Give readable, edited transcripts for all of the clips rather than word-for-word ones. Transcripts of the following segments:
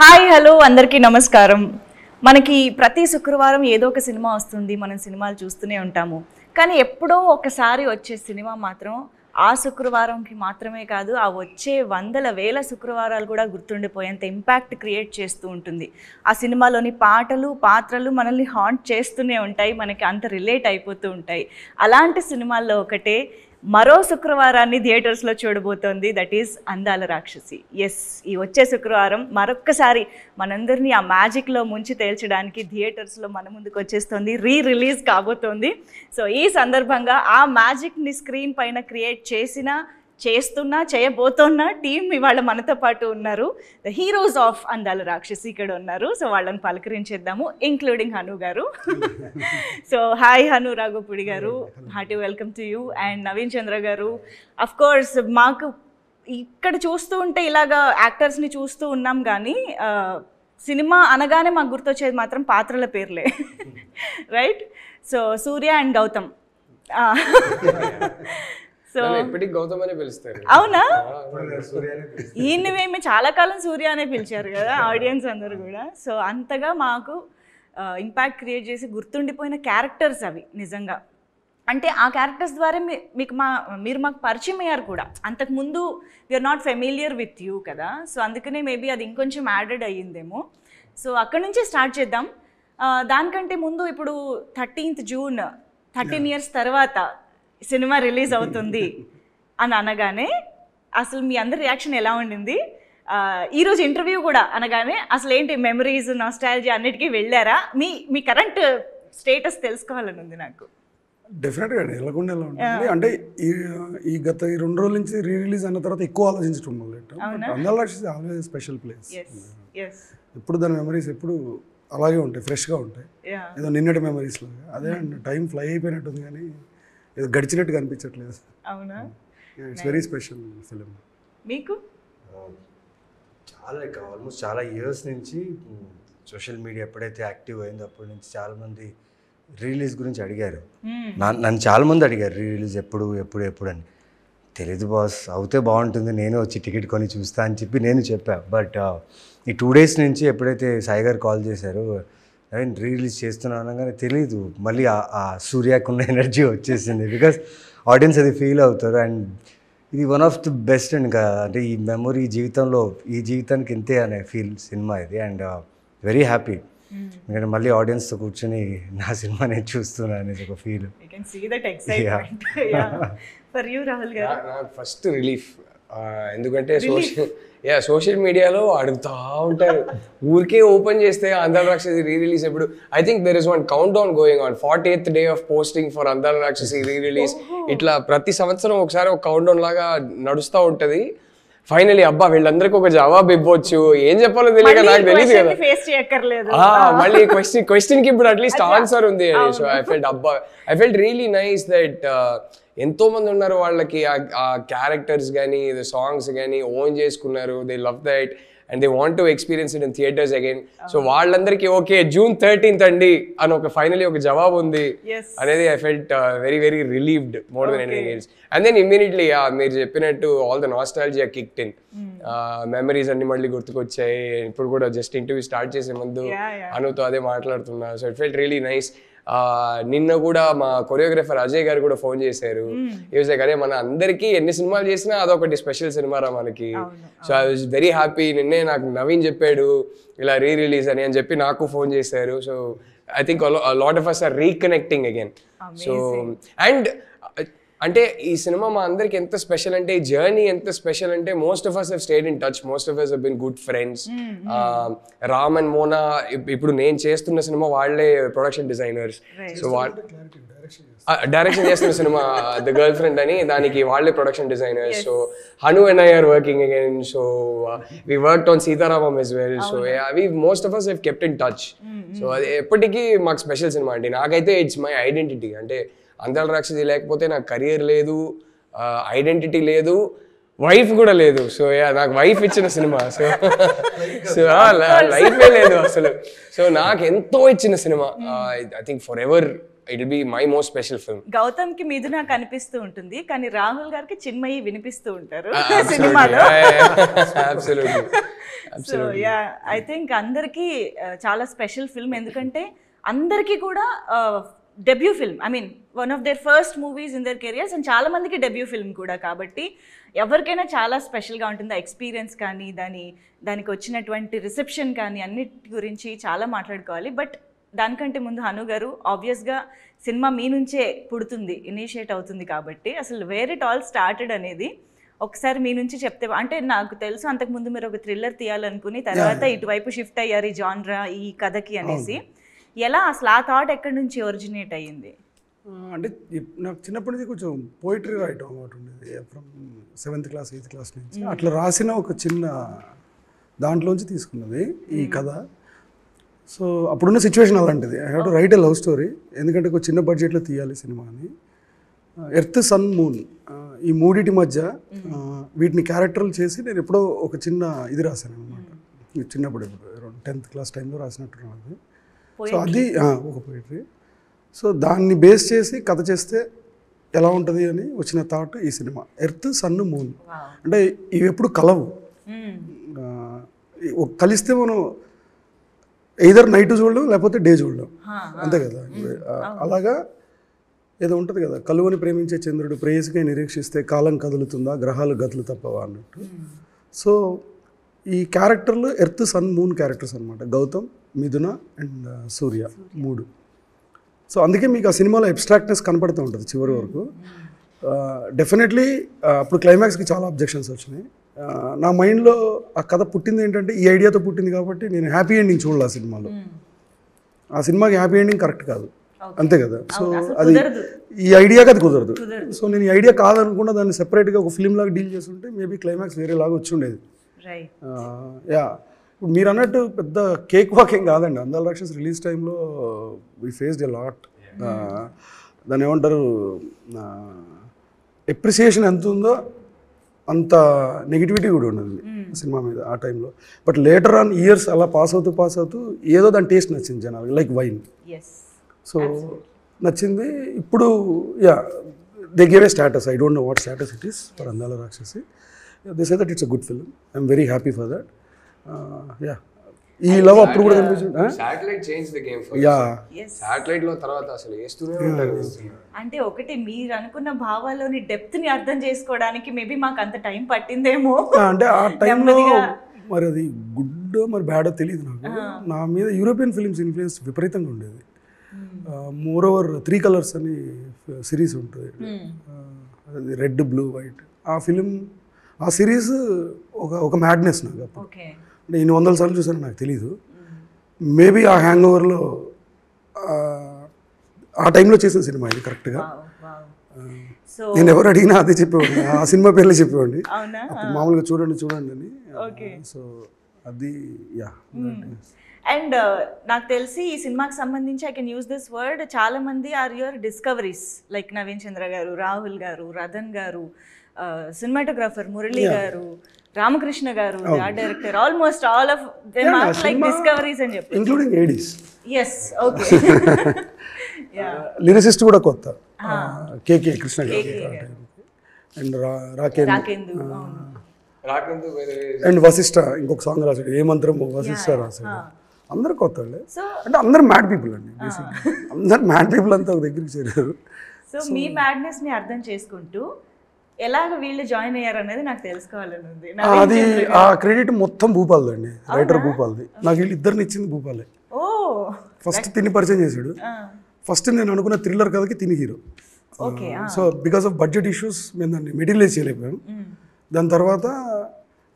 Hi hello అందరికీ నమస్కారం. మనకి ప్రతి శుక్రవారం ఏదో ఒక సినిమా వస్తుంది, మనం సినిమాలు చూస్తూనే ఉంటాము. కానీ ఎప్పుడో ఒకసారి వచ్చే సినిమా మాత్రం ఆ శుక్రవారంకి మాత్రమే కాదు, ఆ వచ్చే వందల వేల శుక్రవారాలు కూడా గుర్తుండిపోయేంత ఇంపాక్ట్ క్రియేట్ చేస్తూ ఉంటుంది. ఆ సినిమాలోని పాటలు పాత్రలు మనల్ని హాంట్ చేస్తూనే ఉంటాయి, మనకి అంత రిలేట్ అయిపోతూ ఉంటాయి. అలాంటి సినిమాల్లో ఒకటే మరో శుక్రవారాన్ని థియేటర్స్లో చూడబోతోంది, దట్ ఈస్ అందాల రాక్షసి. ఎస్, ఈ వచ్చే శుక్రవారం మరొక్కసారి మనందరినీ ఆ మ్యాజిక్లో ముంచి తేల్చడానికి థియేటర్స్లో మన ముందుకు వచ్చేస్తుంది, రిలీజ్ కాబోతోంది. సో ఈ సందర్భంగా ఆ మ్యాజిక్ని స్క్రీన్ పైన క్రియేట్ చేయబోతున్న టీం ఇవాళ మనతో పాటు ఉన్నారు. ద హీరోస్ ఆఫ్ అందాల రాక్షసి ఇక్కడ ఉన్నారు. సో వాళ్ళని పలకరించేద్దాము, ఇంక్లూడింగ్ హను గారు. So hi Hanu Raghavapudi garu, hearty welcome to you. And Naveen Chandra garu. Of course మాకు ఇక్కడ చూస్తూ ఉంటే ఇలాగా యాక్టర్స్ని చూస్తూ ఉన్నాం, కానీ సినిమా అనగానే మాకు గుర్తొచ్చేది మాత్రం పాత్రల పేర్లే, right? So Surya and Gautham. So ఎప్పటికీ గౌతమ్ అనే పిలుస్తారు. అవునా? ఈయనవేమి చాలా కాలం సూర్య అనే పిలిచారు కదా ఆడియన్స్ అందరూ కూడా. సో అంతగా మాకు ఇంపాక్ట్ క్రియేట్ చేసి గుర్తుండిపోయిన క్యారెక్టర్స్ అవి నిజంగా. అంటే ఆ క్యారెక్టర్స్ ద్వారా మీరు మాకు పరిచయం అయ్యారు కూడా. అంతకుముందు we're not familiar with you కదా, సో అందుకనే మేబీ అది ఇంకొంచెం యాడెడ్ అయ్యిందేమో. సో అక్కడి నుంచి స్టార్ట్ చేద్దాం. దానికంటే ముందు ఇప్పుడు 13th జూన్ 13 years తర్వాత సినిమా రిలీజ్ అవుతుంది అని అనగానే అసలు మీ అందరి రియాక్షన్ ఎలా ఉండింది? ఈరోజు ఇంటర్వ్యూ కూడా అనగానే అసలు ఏంటి మెమరీస్, నాస్టాలజీ అన్నిటికీ వెళ్ళారా? మీ కరెంట్ స్టేటస్ తెలుసుకోవాలని ఉంది నాకు. డెఫినెట్గా వెళ్ళకుండా ఎలా ఉంటుంది అంటే ఈ గత 2 రోజుల నుంచి రిలీజ్ అయిన తర్వాత ఎక్కువ ఆలోచించడం మొదలెట్టాం. అందాల రాక్షసి ఆల్వేస్ స్పెషల్ ప్లేస్. ఎప్పుడు దాని మెమరీస్ ఎప్పుడు అలాగే ఉంటాయి, ఫ్రెష్గా ఉంటాయి, ఏదో నిన్నటి మెమరీస్ లాగా. అదే టైం ఫ్లై అయిపోయినట్టుంది కానీ ఏదో గడిచినట్టు కనిపించట్లేదు. అవునా? It's very special film. మీకు చాలా ఆల్మోస్ట్ చాలా ఇయర్స్ నుంచి సోషల్ మీడియా ఎప్పుడైతే యాక్టివ్ అయిందో అప్పటి నుంచి చాలామంది రిలీజ్ గురించి అడిగారు. నన్ను చాలామంది అడిగారు రిలీజ్ ఎప్పుడు అని. తెలీదు బాస్, అవుతే బాగుంటుంది, నేను వచ్చి టికెట్ కొని చూస్తా అని చెప్పి నేను చెప్పాను. బట్ ఈ 2 days నుంచి ఎప్పుడైతే సాయి గారు కాల్ చేశారు, నేను రిలీజ్ చేస్తున్నాను అనగానే తెలీదు, మళ్ళీ ఆ సూర్యకున్న ఎనర్జీ వచ్చేసింది. బికాస్ ఆడియన్స్ అది ఫీల్ అవుతారు. అండ్ ఇది one of the best and అంటే ఈ మెమొరీ ఈ జీవితానికి ఇంతే అనే ఫీల్ సినిమా ఇది. అండ్ వెరీ హ్యాపీ, ఎందుకంటే మళ్ళీ ఆడియన్స్తో కూర్చొని నా సినిమా నేను చూస్తున్నాను అనేది ఒక ఫీల్. ఫస్ట్ రిలీఫ్, ఎందుకంటే సోషల్ మీడియాలో అడుగుతూ ఉంటారు, ఊరికే ఓపెన్ చేస్తే అందాల రాక్షసి రిలీజ్ ఎప్పుడు. I think there is one count down going on, 40th day of posting for అందాల రాక్షసి రిలీజ్. ఇట్లా ప్రతి సంవత్సరం ఒకసారి ఒక కౌంట్ డౌన్ లాగా నడుస్తూ ఉంటుంది. ఫైనలీ అబ్బా వీళ్ళందరికీ ఒక జవాబు ఇవ్వచ్చు, ఏం చెప్పాలో తెలియక నాకు తెలియదు కదా, మళ్ళీ క్వశ్చన్ కి ఇప్పుడు అట్లీస్ట్ ఆన్సర్ ఉంది. So I felt really nice that ఎంతో మంది ఉన్నారు, వాళ్ళకి ఆ క్యారెక్టర్స్ కానీ సాంగ్స్ కానీ ఓన్ చేసుకున్నారు. They love that and they want to experience it in theatres again. So వాళ్ళందరికీ ఓకే June 13th అండి అని ఒక ఫైనలీ ఒక జవాబు ఉంది అనేది I felt very very relieved more than anything else. And then immediately మీరు చెప్పినట్టు all the nostalgia kicked in, memories అన్ని మళ్ళీ గుర్తుకొచ్చాయి. ఇప్పుడు కూడా జస్ట్ ఇంటర్వ్యూ స్టార్ట్ చేసే ముందు అనుతో అదే మాట్లాడుతున్నా. So it felt really nice. నిన్న కూడా మా కొరియోగ్రాఫర్ అజయ్ గారు కూడా ఫోన్ చేశారు. అదే మన అందరికీ ఎన్ని సినిమాలు చేసినా అదొకటి స్పెషల్ సినిమా రా మనకి. So I was very happy. నిన్నే నాకు నవీన్ చెప్పాడు ఇలా రిలీజ్ అని చెప్పి నాకు ఫోన్ చేశారు. So I think lot of us are reconnecting again. So and అంటే ఈ సినిమా మా అందరికి ఎంత స్పెషల్ అంటే, ఈ జర్నీ ఎంత స్పెషల్ అంటే, most of us have stayed in touch, most of us have been good friends. Ram and Mona ఇప్పుడు నేను చేస్తున్న సినిమా వాళ్ళే ప్రొడక్షన్ డిజైనర్స్. సో డైరెక్షన్ చేస్తున్న సినిమా ద గర్ల్ ఫ్రెండ్ అని, దానికి వాళ్ళే production designers. So Hanu and I are working again. So we worked on Sitaramam as well. So we most of us have kept in touch. So అది ఎప్పటికీ మాకు special cinema అండి. నాకైతే ఇట్స్ మై ఐడెంటిటీ. అంటే అందాల రాక్షసి లేకపోతే నాకు కెరియర్ లేదు, ఐడెంటిటీ లేదు, వైఫ్ కూడా లేదు. సో నాకు వైఫ్ ఇచ్చిన సినిమా. సో లైఫే లేదు అసలు. సో నాకు ఎంతో ఇచ్చిన సినిమా. I think forever it'll be my most special film. Gautham కి మిథున కనిపిస్తూ ఉంటుంది, కానీ రాహుల్ గారికి చిన్మయి వినిపిస్తూ ఉంటారు Absolutely. సినిమాలో. Absolutely. So yeah, I think అందరికీ చాలా స్పెషల్ ఫిల్మ్, ఎందుకంటే అందరికీ కూడా debut film, I mean one of their first movies in there careers, and చాలా మందికి డెబ్యూ ఫిల్మ్ కూడా, కాబట్టి ఎవరికైనా చాలా స్పెషల్గా ఉంటుంది. ఆ ఎక్స్పీరియన్స్ కానీ దానికి వచ్చినటువంటి రిసెప్షన్ కానీ అన్నిటి గురించి చాలా మాట్లాడుకోవాలి. బట్ దానికంటే ముందు హను గారు, ఆబ్వియస్గా సినిమా మీ నుంచే పుడుతుంది, ఇనిషియేట్ అవుతుంది, కాబట్టి అసలు వేర్ ఇట్ ఆల్ స్టార్టెడ్ అనేది ఒకసారి మీ నుంచి చెప్తే, అంటే నాకు తెలుసు అంతకుముందు మీరు ఒక థ్రిల్లర్ తీయాలనుకుని తర్వాత ఇటువైపు షిఫ్ట్ అయ్యారు ఈ జాన్రా, ఈ కథకి అనేసి. ఎలా అసలు ఆ థాట్ ఎక్కడి నుంచి ఒరిజినేట్ అయ్యింది? అంటే నాకు చిన్నప్పటి నుంచి కొంచెం పోయిటరీ రాయటం అలవాటు ఉండేది, from 7th class 8th class నుంచి. అట్లా రాసిన ఒక చిన్న దాంట్లోంచి తీసుకున్నది ఈ కథ. సో అప్పుడున్న సిచ్యువేషన్ అలాంటిది, I have to right a love story, ఎందుకంటే ఒక చిన్న బడ్జెట్లో తీయాలి సినిమా అని. ఎర్త్, సన్, మూన్ ఈ మూడిటి మధ్య వీటిని క్యారెక్టర్లు చేసి నేను ఎప్పుడో ఒక చిన్న ఇది రాశాను అనమాట. చిన్నప్పుడు 10th క్లాస్ టైంలో రాసినట్టున్నాను. సో అది ఒక పోయిటరీ. సో దాన్ని బేస్ చేసి కథ చేస్తే ఎలా ఉంటుంది అని వచ్చిన థాట్ ఈ సినిమా. ఎర్త్, సన్, మూన్ అంటే ఇవి ఎప్పుడు కలవు, కలిస్తే మనం ఎయిదర్ నైట్ చూడడం లేకపోతే డే చూడడం, అంతే కదా. అలాగా ఏదో ఉంటుంది కదా, కలువని ప్రేమించే చంద్రుడు ప్రేయసికై నిరీక్షిస్తే కాలం కదులుతుందా, గ్రహాలు గతులు తప్పవా అన్నట్టు. సో ఈ క్యారెక్టర్లు ఎర్త్, సన్, మూన్ క్యారెక్టర్స్ అనమాట. గౌతమ్, మిథున అండ్ సూర్య, 3. సో అందుకే మీకు ఆ సినిమాలో అబ్స్ట్రాక్ట్నెస్ కనపడుతూ ఉంటుంది చివరి వరకు. డెఫినెట్లీ అప్పుడు క్లైమాక్స్కి చాలా అబ్జెక్షన్స్ వచ్చినాయి. నా మైండ్లో ఆ కథ పుట్టింది ఏంటంటే ఈ ఐడియాతో పుట్టింది, కాబట్టి నేను హ్యాపీ ఎండింగ్ చూడాలి ఆ సినిమాలో. ఆ సినిమాకి హ్యాపీ ఎండింగ్ కరెక్ట్ కాదు, అంతే కదా. సో అది ఈ ఐడియాకి అది కుదరదు. సో నేను ఈ ఐడియా కాదనుకున్నా దాన్ని సెపరేట్గా ఒక ఫిల్మ్ లాగా డీల్ చేస్తుంటే మేబీ క్లైమాక్స్ వేరేలాగా వచ్చి ఉండేది. యా, ఇప్పుడు మీరు అన్నట్టు పెద్ద కేక్ వాకింగ్ కాదండి. అందాల రాక్షస్ రిలీజ్ టైంలో వీ ఫేస్డ్ ఎ లాట్. దాన్ని ఏమంటారు, ఎప్రిసియేషన్ ఎంత ఉందో అంత నెగిటివిటీ కూడా ఉన్నది సినిమా మీద ఆ టైంలో. బట్ లేటర్ ఆన్ ఇయర్స్ అలా పాస్ అవుతూ ఏదో దాని టేస్ట్ నచ్చింది జనాలు, లైక్ వైన్. సో నచ్చింది. ఇప్పుడు yeah, they gave a status, I don't know what status it is for అందాల రాక్షసి. They say that it's a good film, I'm very happy for that. Yeah, ఈ లవ్ అప్పుడు కూడా కనిపించింది. Satellite change the game for yeah, satellite లో తర్వాత అసలు వేస్తూనే ఉంటారు. అంటే ఒకటి మీరు అనుకున్న భావాల్లోని డెప్త్ ని అర్థం చేసుకోవడానికి మేబీ మాకు అంత టైం పట్టిందేమో. అంటే ఆ టైంలో మరి అది గుడ్ మరి బ్యాడో తెలియదు నాకు. నా మీద యూరోపియన్ ఫిలిమ్స్ ఇన్ఫ్లుయెన్స్ విపరీతంగా ఉండేది. మోర్ ఓవర్ 3 కలర్స్ అని సిరీస్ ఉంటుంది, అది రెడ్, బ్లూ, వైట్. ఆ ఫిలిం, ఆ సిరీస్ ఒక మ్యాడ్నెస్ నాకు. అప్పుడు అంటే ఇన్ని 100 సార్లు చూసాను నాకు తెలీదు. మేబీ ఆ హ్యాంగ్ ఓవర్లో ఆ టైంలో చేసిన సినిమా ఇది కరెక్ట్గా. నేను ఎవరు అడిగినా అదే చెప్పేవాడిని, ఆ సినిమా పేర్లే చెప్పేవాడిని. మామూలుగా చూడండి అని. సో అది యా. అండ్ నాకు తెలిసి ఈ సినిమాకి సంబంధించి I can use this word, చాలా మంది are your discoveries, like Naveen Chandra garu, Rahul గారు, రతన్ గారు, cinematographer Murali garu, Ramakrishna garu, art director, almost all of them are like discoveries అని చెప్పి, including ADs. yes, okay. Lyricist కూడా కొత్త, కేకే కృష్ణ గారు అండ్ రాకేందు అండ్ వశిష్ఠ ఇంకొక సాంగ్ రాశాడు, ఏ మంత్రము వశిష్ఠ రాశాడు. అందరు కొత్త వాళ్ళే, అంటే అందరు మ్యాడ్ పీపుల్ అండి. అందరు మ్యాడ్ పీపుల్ అంతా ఒక దగ్గరికి చేరారు. సో మీ మ్యాడ్నెస్ ని అర్థం చేసుకుంటూ ఎలాగ వీళ్ళు జాయిన్ అయ్యారు అనేది నాకు తెలుసుకోవాలని ఉంది. అది ఆ క్రెడిట్ మొత్తం భూపాల్ది అండి, రైటర్ భూపాల్ది. నాకు వీళ్ళు ఇద్దరిని ఇచ్చింది భూపాలే. ఫస్ట్ తిని పరిచయం చేశాడు. ఫస్ట్ నేను అనుకున్న థ్రిల్లర్ కథకి తిని hero. So because of budget issues మేము దాన్ని మెటీరియలైజ్ చేయలేకపోయాం. దాని తర్వాత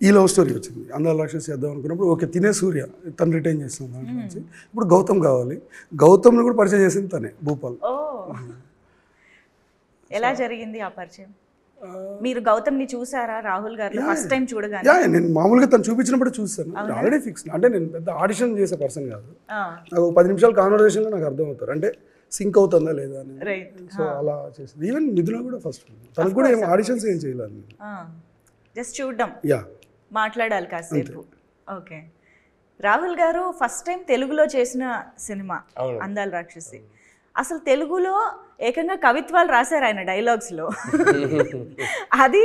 ఈ లవ్ స్టోరీ వచ్చింది, అందాల రాక్షసి చేద్దాం అనుకున్నప్పుడు ఓకే తినే సూర్య తను రిటైన్ చేస్తాం దాంట్లో నుంచి. ఇప్పుడు గౌతమ్ కావాలి, గౌతమ్ని కూడా పరిచయం చేసింది తనే, భూపాల్. ఎలా జరిగింది ఆ పరిచయం? మీరు గౌతమ్ని చూసారా రాహుల్ గారు ఫస్ట్ టైం చూడగానే? నేను మామూలుగా తను చూపించినప్పుడు చూస్తాను, ఆల్రెడీ ఫిక్స్. అంటే నేను పెద్ద ఆడిషన్ చేసే పర్సన్ కాదు, నాకు 10 నిమిషాల కాన్వర్సేషన్లో నాకు అర్థం అవుతారు, అంటే సింక్ అవుతుందా లేదా అని. సో అలా చేసింది. ఈవెన్ మిథున కూడా ఫస్ట్, తనకు కూడా ఏం ఆడిషన్స్ ఏం చేయలేదు, జస్ట్ చూడడం, యా మాట్లాడాలి కాసేపు. ఓకే, రాహుల్ గారు ఫస్ట్ టైం తెలుగులో చేసిన సినిమా అందాల రాక్షసి. అసలు తెలుగులో ఏకంగా కవిత్వాలు రాశారు ఆయన డైలాగ్స్లో. అది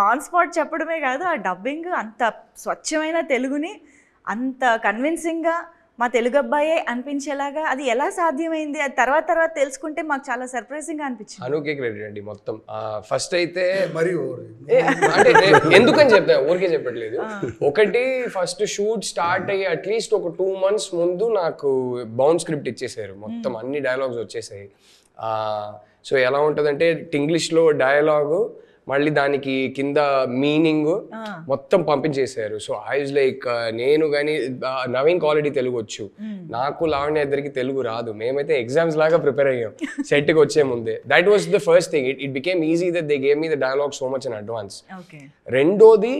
ఆన్ స్పాట్ చెప్పడమే కాదు, ఆ డబ్బింగ్ అంత స్వచ్ఛమైన తెలుగుని అంత కన్విన్సింగ్గా మా తెలుగు అబ్బాయే అనిపించేలాగా అది ఎలా సాధ్యమైంది, అది తర్వాత తెలుసుకుంటే మాకు చాలా సర్ప్రైజింగ్గా అనిపించింది. అనుకే క్రెడిట్ అండి మొత్తం. ఫస్ట్ అయితే మరి అంటే ఎందుకని చెప్తా, ఊరికే చెప్పట్లేదు. ఒకటి ఫస్ట్ షూట్ స్టార్ట్ అయ్యి అట్లీస్ట్ ఒక 2 months ముందు నాకు బౌండ్ స్క్రిప్ట్ ఇచ్చేసారు, మొత్తం అన్ని డైలాగ్స్ వచ్చేసాయి. సో ఎలా ఉంటుందంటే ఇంగ్లీష్లో డైలాగు, మళ్ళీ దానికి కింద మీనింగ్ మొత్తం పంపించేశారు. సో ఐ వాజ్ లైక్, నేను కానీ నవీన్ ఆల్రెడీ తెలుగు వచ్చు, నాకు లావణ్య ఇద్దరికి తెలుగు రాదు, మేమైతే ఎగ్జామ్స్ లాగా ప్రిపేర్ అయ్యాం సెట్కి వచ్చే ముందే. That was the first thing. It became easy that they gave me the dialogue so much in advance. రెండోది,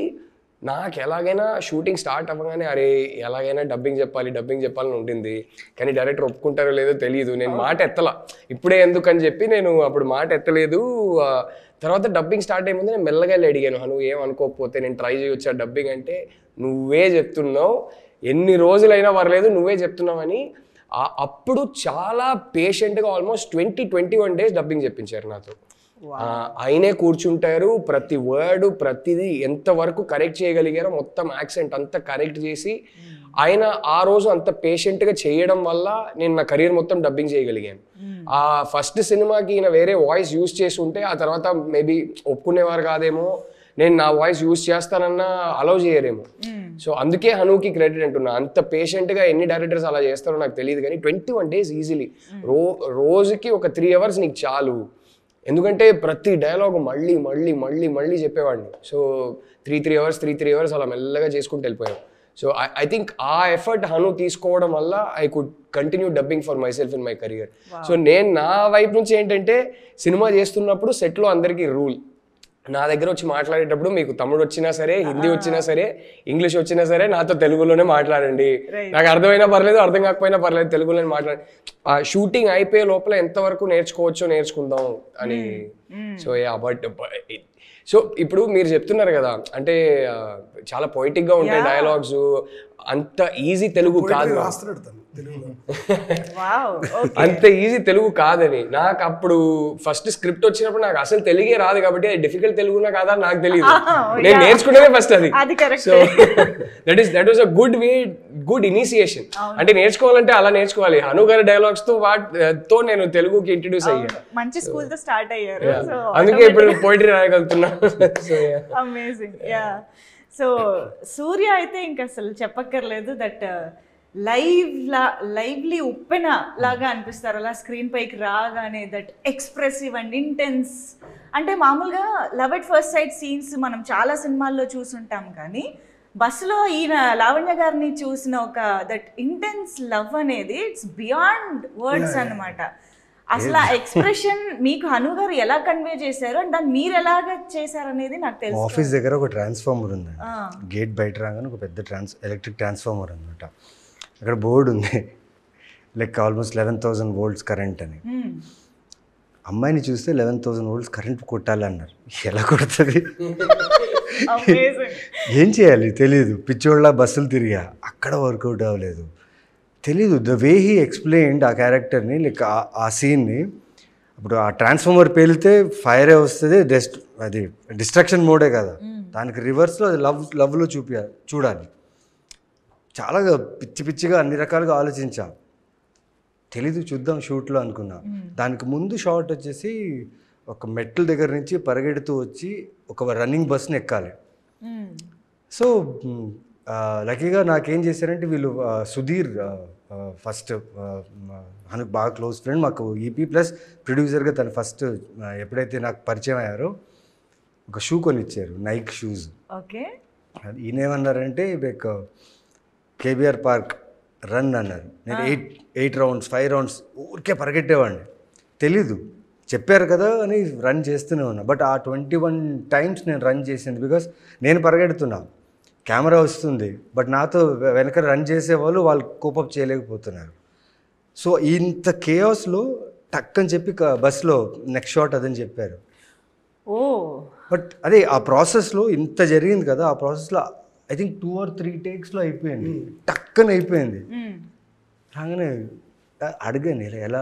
నాకు ఎలాగైనా షూటింగ్ స్టార్ట్ అవ్వగానే అరే ఎలాగైనా డబ్బింగ్ చెప్పాలని ఉంటుంది, కానీ డైరెక్టర్ ఒప్పుకుంటారో లేదో తెలియదు. నేను మాట ఎత్తలా, ఇప్పుడే ఎందుకని చెప్పి నేను అప్పుడు మాట ఎత్తలేదు. తర్వాత డబ్బింగ్ స్టార్ట్ అయ్యే ముందు నేను మెల్లగా అడిగాను, నువ్వు ఏమనుకోకపోతే నేను ట్రై చేయొచ్చా డబ్బింగ్ అంటే, నువ్వే చెప్తున్నావు, ఎన్ని రోజులైనా పర్లేదు నువ్వే చెప్తున్నావని. అప్పుడు చాలా పేషెంట్గా ఆల్మోస్ట్ 20-21 days డబ్బింగ్ చెప్పించారు నాతో. ఆయనే కూర్చుంటారు, ప్రతి వర్డ్ ప్రతిదీ ఎంతవరకు కరెక్ట్ చేయగలిగారో మొత్తం యాక్సెంట్ అంతా కరెక్ట్ చేసి, ఆయన ఆ రోజు అంత పేషెంట్గా చేయడం వల్ల నేను నా కెరీర్ మొత్తం డబ్బింగ్ చేయగలిగాను. ఆ ఫస్ట్ సినిమాకి ఈయన వేరే వాయిస్ యూజ్ చేసి ఉంటే ఆ తర్వాత మేబీ ఒప్పుకునేవారు కాదేమో, నేను నా వాయిస్ యూజ్ చేస్తానన్నా అలౌ చేయరేమో. సో అందుకే హనుకి క్రెడిట్ అంటున్నా. అంత పేషెంట్గా ఎన్ని డైరెక్టర్స్ అలా చేస్తారో నాకు తెలియదు, కానీ 21 days ఈజీలీ, రోజుకి ఒక 3 hours నీకు చాలు. ఎందుకంటే ప్రతి డైలాగ్ మళ్ళీ మళ్ళీ మళ్ళీ మళ్ళీ చెప్పేవాడిని. సో 3 hours అలా మెల్లగా చేసుకుంటూ వెళ్ళిపోయాం. సో ఐ థింక్ ఆ ఎఫర్ట్ హను తీసుకోవడం వల్ల I could continue dubbing for my self in my career. So నేను నా వైపు నుంచి ఏంటంటే, సినిమా చేస్తున్నప్పుడు సెట్లో అందరికీ రూల్, నా దగ్గర వచ్చి మాట్లాడేటప్పుడు మీకు తమిళ్ వచ్చినా సరే, హిందీ వచ్చినా సరే, ఇంగ్లీష్ వచ్చినా సరే నాతో తెలుగులోనే మాట్లాడండి. నాకు అర్థమైనా పర్లేదు, అర్థం కాకపోయినా పర్లేదు, తెలుగులోనే మాట్లాడండి. ఆ షూటింగ్ అయిపోయే లోపల ఎంతవరకు నేర్చుకోవచ్చో నేర్చుకుందాం అని. సో యా, బట్ సో ఇప్పుడు మీరు చెప్తున్నారు కదా, అంటే చాలా పొయిటిక్గా ఉంటాయి డైలాగ్స్, అంత ఈజీ తెలుగు కాదు, అంత ఈజీ తెలుగు కాదని. నాకు అప్పుడు ఫస్ట్ స్క్రిప్ట్ వచ్చినప్పుడు నాకు అసలు తెలుగే రాదు కాబట్టి అది డిఫికల్ట్ తెలుగునా కాదా నాకు తెలియదు, నేను నేర్చుకునేదే ఫస్ట్ అది. So that was a good initiation. అంటే నేర్చుకోవాలంటే అలా నేర్చుకోవాలి. హను గారి డైలాగ్స్ తో నేను తెలుగుకి ఇంట్రడ్యూస్ అయ్యాను, మంచి స్కూల్ తో స్టార్ట్ అయ్యారు. అందుకే ఇప్పుడు పోయిటరీ రాయగలుగుతున్నా. అమేజింగ్. యా. సో సూర్య అయితే ఇంకా అసలు చెప్పక్కర్లేదు, దట్ లైవ్లీ ఉప్పెన లాగా అనిపిస్తారు అలా స్క్రీన్ పైకి రాగానే. That expressive and intense. అంటే మామూలుగా love at first sight scenes మనం చాలా సినిమాల్లో చూసుంటాం, కానీ బస్సులో ఈయన లావణ్య గారిని చూసిన ఒక దట్ ఇంటెన్స్ లవ్ అనేది ఇట్స్ బియాండ్ వర్డ్స్ అన్నమాట. అసలు ఆ ఎక్స్ప్రెషన్ మీకు హను గారు ఎలా కన్వే చేశారు అండ్ దాన్ని మీరు ఎలాగ చేశారు అనేది నాకు తెలుసు. ఆఫీస్ దగ్గర ఒక ట్రాన్స్ఫార్మర్ ఉంది, గేట్ బయట రాగానే ఒక పెద్ద ఎలక్ట్రిక్ ట్రాన్స్ఫార్మర్ అనమాట. అక్కడ బోర్డు ఉంది, లైక్ ఆల్మోస్ట్ 11,000 volts కరెంట్ అని. అమ్మాయిని చూస్తే 11,000 volts కరెంట్ కొట్టాలి అన్నారు. ఎలా కొడుతుంది, ఏం చేయాలి తెలియదు, పిచ్చోళ్ళ బస్సులు తిరిగా, అక్కడ వర్కౌట్ అవ్వలేదు, తెలీదు. ద వే హీ ఎక్స్ప్లెయిన్డ్ ఆ క్యారెక్టర్ని, లైక్ ఆ సీన్ని. ఇప్పుడు ఆ ట్రాన్స్ఫార్మర్ పేలితే ఫైరే వస్తుంది, అది డిస్ట్రక్షన్ మోడే కదా, దానికి రివర్స్లో అది లవ్లో చూడాలి. చాలా పిచ్చిగా అన్ని రకాలుగా ఆలోచించా, తెలీదు చూద్దాం షూట్లో అనుకున్నా. దానికి ముందు షాట్ వచ్చేసి ఒక మెట్ల దగ్గర నుంచి పరిగెడుతూ వచ్చి ఒక రన్నింగ్ బస్ని ఎక్కాలి. సో లక్కీగా నాకేం చేశారంటే వీళ్ళు సుధీర్, ఫస్ట్ మనకు బాగా క్లోజ్ ఫ్రెండ్, మాకు ఈపీ ప్లస్ ప్రొడ్యూసర్గా తను ఫస్ట్ ఎప్పుడైతే నాకు పరిచయం అయ్యారో ఒక షూ కొనిచ్చారు, నైక్ షూస్. ఓకే. ఈయనేమన్నారంటే లైక్ కేబీఆర్ పార్క్ రన్ అన్నారు. నేను 8 rounds 5 rounds ఊరికే పరిగెట్టేవాడిని, తెలీదు చెప్పారు కదా అని రన్ చేస్తూనే ఉన్నా. బట్ ఆ 21 times నేను రన్ చేసింది బికాస్ నేను పరిగెడుతున్నా, కెమెరా వస్తుంది, బట్ నాతో వెనక రన్ చేసేవాళ్ళు వాళ్ళు కోపప్ చేయలేకపోతున్నారు. సో ఇంత కేయాస్లో టక్ అని చెప్పి బస్లో నెక్స్ట్ షాట్ అదని చెప్పారు. బట్ అదే ఆ ప్రాసెస్లో ఇంత జరిగింది కదా, ఆ ప్రాసెస్లో ఐ థింక్ 2 or 3 takesలో అయిపోయింది, టక్కని అయిపోయింది. రాగానే అడిగాను ఇలా ఎలా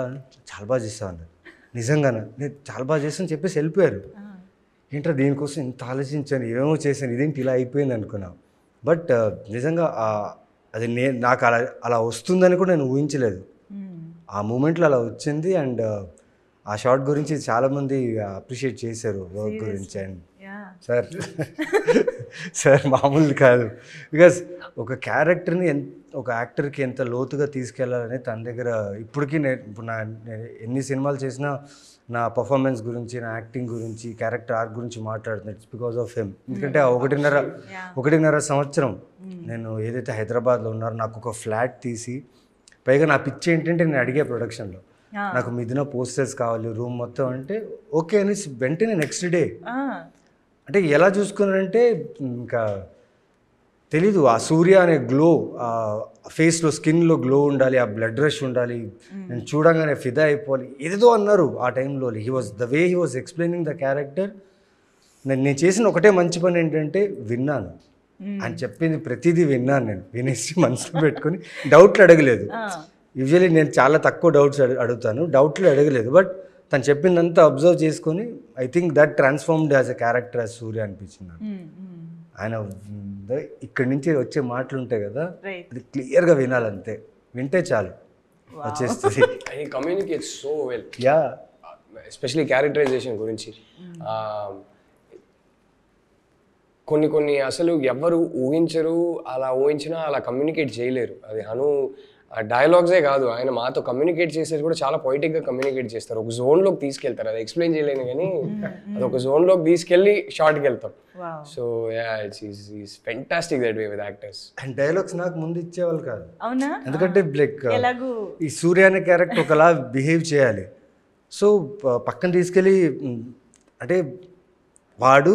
చాలా బాగా చేస్తావు అన్నారు. నిజంగానా? నేను చాలా బాగా చేస్తాను చెప్పేసి వెళ్ళిపోయారు. ఏంట్రా దీనికోసం ఇంత ఆలోచించాను, ఏమేమో చేశాను, ఇదేంటి ఇలా అయిపోయింది అనుకున్నా. బట్ నిజంగా అది నాకు అలా వస్తుందని కూడా నేను ఊహించలేదు. ఆ మూమెంట్లో అలా వచ్చింది. అండ్ ఆ షార్ట్ గురించి చాలామంది అప్రిషియేట్ చేశారు వర్క్ గురించి. అండ్ సార్ మామూలు కాదు. బికాస్ ఒక క్యారెక్టర్ని ఒక యాక్టర్కి ఎంత లోతుగా తీసుకెళ్లాలని తన దగ్గర ఇప్పటికీ ఇప్పుడు నేను ఎన్ని సినిమాలు చేసినా నా పర్ఫార్మెన్స్ గురించి, నా యాక్టింగ్ గురించి, క్యారెక్టర్ ఆర్క్ గురించి మాట్లాడుతున్నాను. It's because of him. ఎందుకంటే 1.5 సంవత్సరం నేను ఏదైతే హైదరాబాద్లో ఉన్నారో నాకు ఒక ఫ్లాట్ తీసి, పైగా నా పిచ్ ఏంటంటే నేను అడిగే ప్రొడక్షన్లో నాకు మిథున పోస్టర్స్ కావాలి రూమ్ మొత్తం అంటే ఓకే అని వెంటనే నెక్స్ట్ డే. అంటే ఎలా చూసుకున్నారంటే ఇంకా తెలీదు, ఆ సూర్య అనే గ్లో, ఆ ఫేస్లో స్కిన్లో గ్లో ఉండాలి, ఆ బ్లడ్ రష్ ఉండాలి, నేను చూడంగానే ఫిదా అయిపోవాలి, ఏదేదో అన్నారు ఆ టైంలో. The way he was explaining the character. నేను చేసిన ఒకటే మంచి పని ఏంటంటే విన్నాను. ఆయన చెప్పింది ప్రతిదీ విన్నాను. నేను వినేసి మనసులో పెట్టుకుని డౌట్లు అడగలేదు. యూజువల్లీ నేను చాలా తక్కువ డౌట్స్ అడుగుతాను, డౌట్లు అడగలేదు. బట్ తను చెప్పిందంతా అబ్జర్వ్ చేసుకొని I think that transformed as a character as Surya అనిపించింది నాకు. ఆయన ఇక్కడి నుంచి వచ్చే మాటలు ఉంటాయి కదా, అది క్లియర్గా వినాలంతే, వింటే చాలు వచ్చేస్తుంది. Communicate so well. Yeah, especially characterization గురించి కొన్ని అసలు ఎవరు ఊహించరు, అలా ఊహించినా అలా కమ్యూనికేట్ చేయలేరు. అది డైలాగ్సే కాదు, ఆయన మాతో కమ్యూనికేట్ చేసేది కూడా చాలా పొయిటిక్గా కమ్యూనికేట్ చేస్తారు. ఒక జోన్లోకి తీసుకెళ్తారు, అది ఎక్స్ప్లెయిన్ చేయలేను కానీ అది ఒక జోన్లోకి తీసుకెళ్ళి షార్ట్కి వెళ్తాం. So it's fantastic that way with actors. And dialogues నాకు ముందు ఇచ్చేవాళ్ళు కాదు. అవునా? ఎందుకంటే లైక్ ఈ సూర్య అనే క్యారెక్టర్ ఒకలా బిహేవ్ చేయాలి. సో పక్కన తీసుకెళ్ళి అంటే వాడు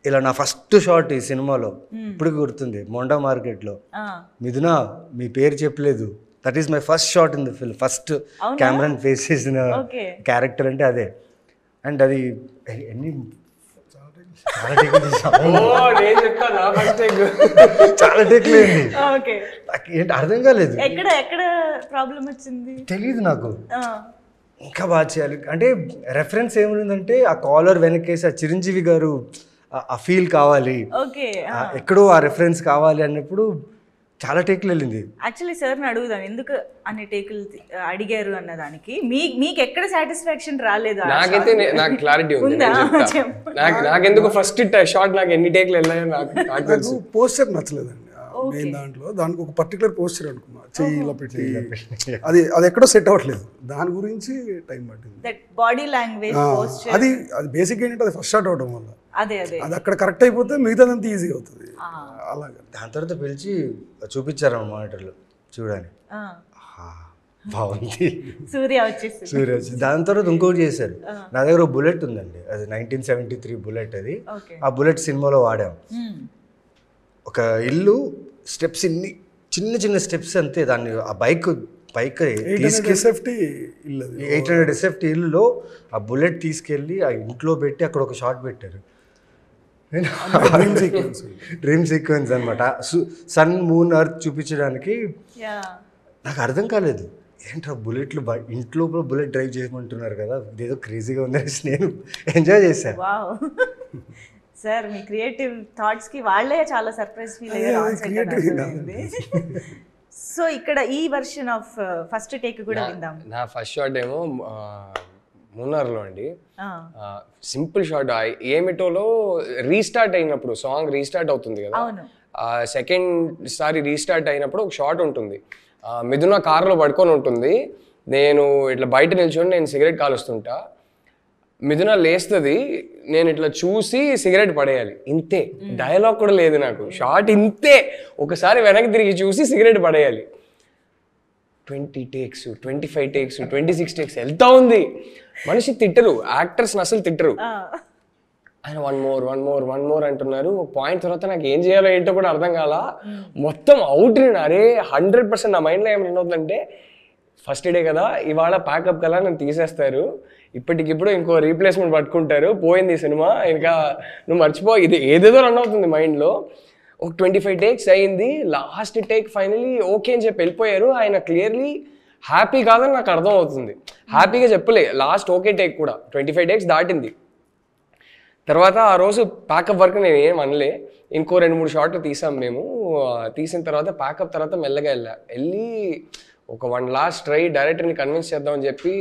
ఇలా నా ఫస్ట్ షాట్ ఈ సినిమాలో ఇప్పటికి గుర్తుంది, మోండా మార్కెట్లో మిథున మీ పేరు చెప్పలేదు, that is my first shot in the film. First కెమెరాని ఫేస్ చేసిన క్యారెక్టర్ అంటే అదే. అండ్ అది చాలా టేక్లు అయింది, ఏంటి అర్థం కాలేదు, తెలియదు నాకు. ఇంకా బాగా చేయాలి అంటే రెఫరెన్స్ ఏముందంటే ఆ కాలర్ వెనకేసి ఆ చిరంజీవి గారు ఆ ఫీల్ కావాలి, ఎక్కడో ఆ రెఫరెన్స్ కావాలి అన్నప్పుడు చాలా టేకులు వెళ్ళింది. యాక్చువల్లీ సార్ని అడుగుదాం ఎందుకు అన్ని టేకులు అడిగారు అన్నదానికి. మీకు ఎక్కడ సాటిస్ఫాక్షన్ రాలేదు? నాకైతే నాకు క్లారిటీ ఉంది, నాకెందుకు ఫస్ట్ షాట్ నాకు ఎన్ని టేకులు వెళ్ళాయో నాకు తెలుసు. పోస్టర్ నచ్చలేదండి మెయిన్ దాంట్లో. దానికి ఒక పర్టికులర్ పోస్టర్ అనుకున్నా, చెయ్యి ఇలా పెట్టి అది ఎక్కడో సెట్ అవ్వట్లేదు, దాని గురించి టైం పట్టింది. బాడీ లాంగ్వేజ్, అది బేసిక్ ఏంటంటే అది ఫస్ట్ షాట్ అవడం వల్ల అది అక్కడ కరెక్ట్ అయిపోతే మిగతాదంతా ఈజీ అవుతుంది. అలాగే దాని తర్వాత పిలిచి చూపించారు మానిటర్లో చూడని, బాగుంది సూర్య వచ్చి. దాని తర్వాత ఇంకోటి చేశారు, నా దగ్గర బుల్లెట్ ఉందండి, అది 1973 బుల్లెట్. అది ఆ బుల్లెట్ సినిమాలో వాడాం. ఒక ఇల్లు స్టెప్స్ ఇన్ని చిన్న చిన్న స్టెప్స్ అంతే, దాన్ని ఆ బైక్ 800 SFT ఇల్లులో ఆ బుల్లెట్ తీసుకెళ్ళి ఆ ఇంట్లో పెట్టి అక్కడ ఒక షాట్ పెట్టారు. డ్రీమ్ సీక్వెన్స్ అనమాట, సన్ మూన్ ఎర్త్ చూపించడానికి. నాకు అర్థం కాలేదు, ఏంట్రా బుల్లెట్లు ఇంట్లో బుల్లెట్ డ్రైవ్ చేయమంటున్నారు కదా, ఇదేదో క్రేజీగా ఉందని నేను ఎంజాయ్ చేశాను. సార్ మీ క్రియేటివ్ థాట్స్ కి వాళ్ళే చాలా సర్ప్రైజ్ ఫీల్ అయ్యారు. సో ఇక్కడ ఈ వర్షన్ ఆఫ్ ఫస్ట్ టేక్ కూడా విందాం. నా ఫస్ట్ షాట్ ఏమో మూన్నార్లో అండి, సింపుల్ షాట్. ఏమిటోలో రీస్టార్ట్ అయినప్పుడు సాంగ్ రీస్టార్ట్ అవుతుంది కదా, సెకండ్ సారి రీస్టార్ట్ అయినప్పుడు ఒక షాట్ ఉంటుంది. మిథున కార్లో పడుకొని ఉంటుంది, నేను ఇట్లా బయట నిల్చొని నేను సిగరెట్ కాలుస్తుంటా, మిథున లేస్తుంది, నేను ఇట్లా చూసి సిగరెట్ పడేయాలి, ఇంతే. డైలాగ్ కూడా లేదు నాకు, షార్ట్ ఇంతే. ఒకసారి వెనక్కి తిరిగి చూసి సిగరెట్ పడేయాలి. 20 takes, 25 takes, 26 takes వెళ్తా ఉంది. మనిషి తిట్టరు, యాక్టర్స్ని అసలు తిట్టరు. ఆయన వన్ మోర్ అంటున్నారు. ఒక పాయింట్ తర్వాత నాకు ఏం చేయాలో ఏంటో కూడా అర్థం కాల, మొత్తం అవుట్. అరే 100% నా మైండ్లో ఏమవుతుందంటే, ఫస్ట్ డే కదా ఇవాళ ప్యాకప్ కదా నన్ను తీసేస్తారు, ఇప్పటికిప్పుడు ఇంకో రీప్లేస్మెంట్ పట్టుకుంటారు, పోయింది సినిమా, ఇంకా నువ్వు మర్చిపో, ఇది ఏదేదో రన్ అవుతుంది మైండ్లో. ఒక 25 takes అయింది, లాస్ట్ టేక్ ఫైనలీ ఓకే అని చెప్పి వెళ్ళిపోయారు. ఆయన క్లియర్లీ హ్యాపీ కాదని నాకు అర్థం అవుతుంది. హ్యాపీగా చెప్పలే. లాస్ట్ ఓకే టేక్ కూడా 25 takes దాటింది. తర్వాత ఆ రోజు ప్యాకప్ వర్క్ నేను ఏం అనలే. ఇంకో 2-3 షాట్లు తీసాం మేము. తీసిన తర్వాత ప్యాకప్ తర్వాత మెల్లగా వెళ్ళి ఒక 1 last ట్రై డైరెక్టర్ని కన్విన్స్ చేద్దామని చెప్పి,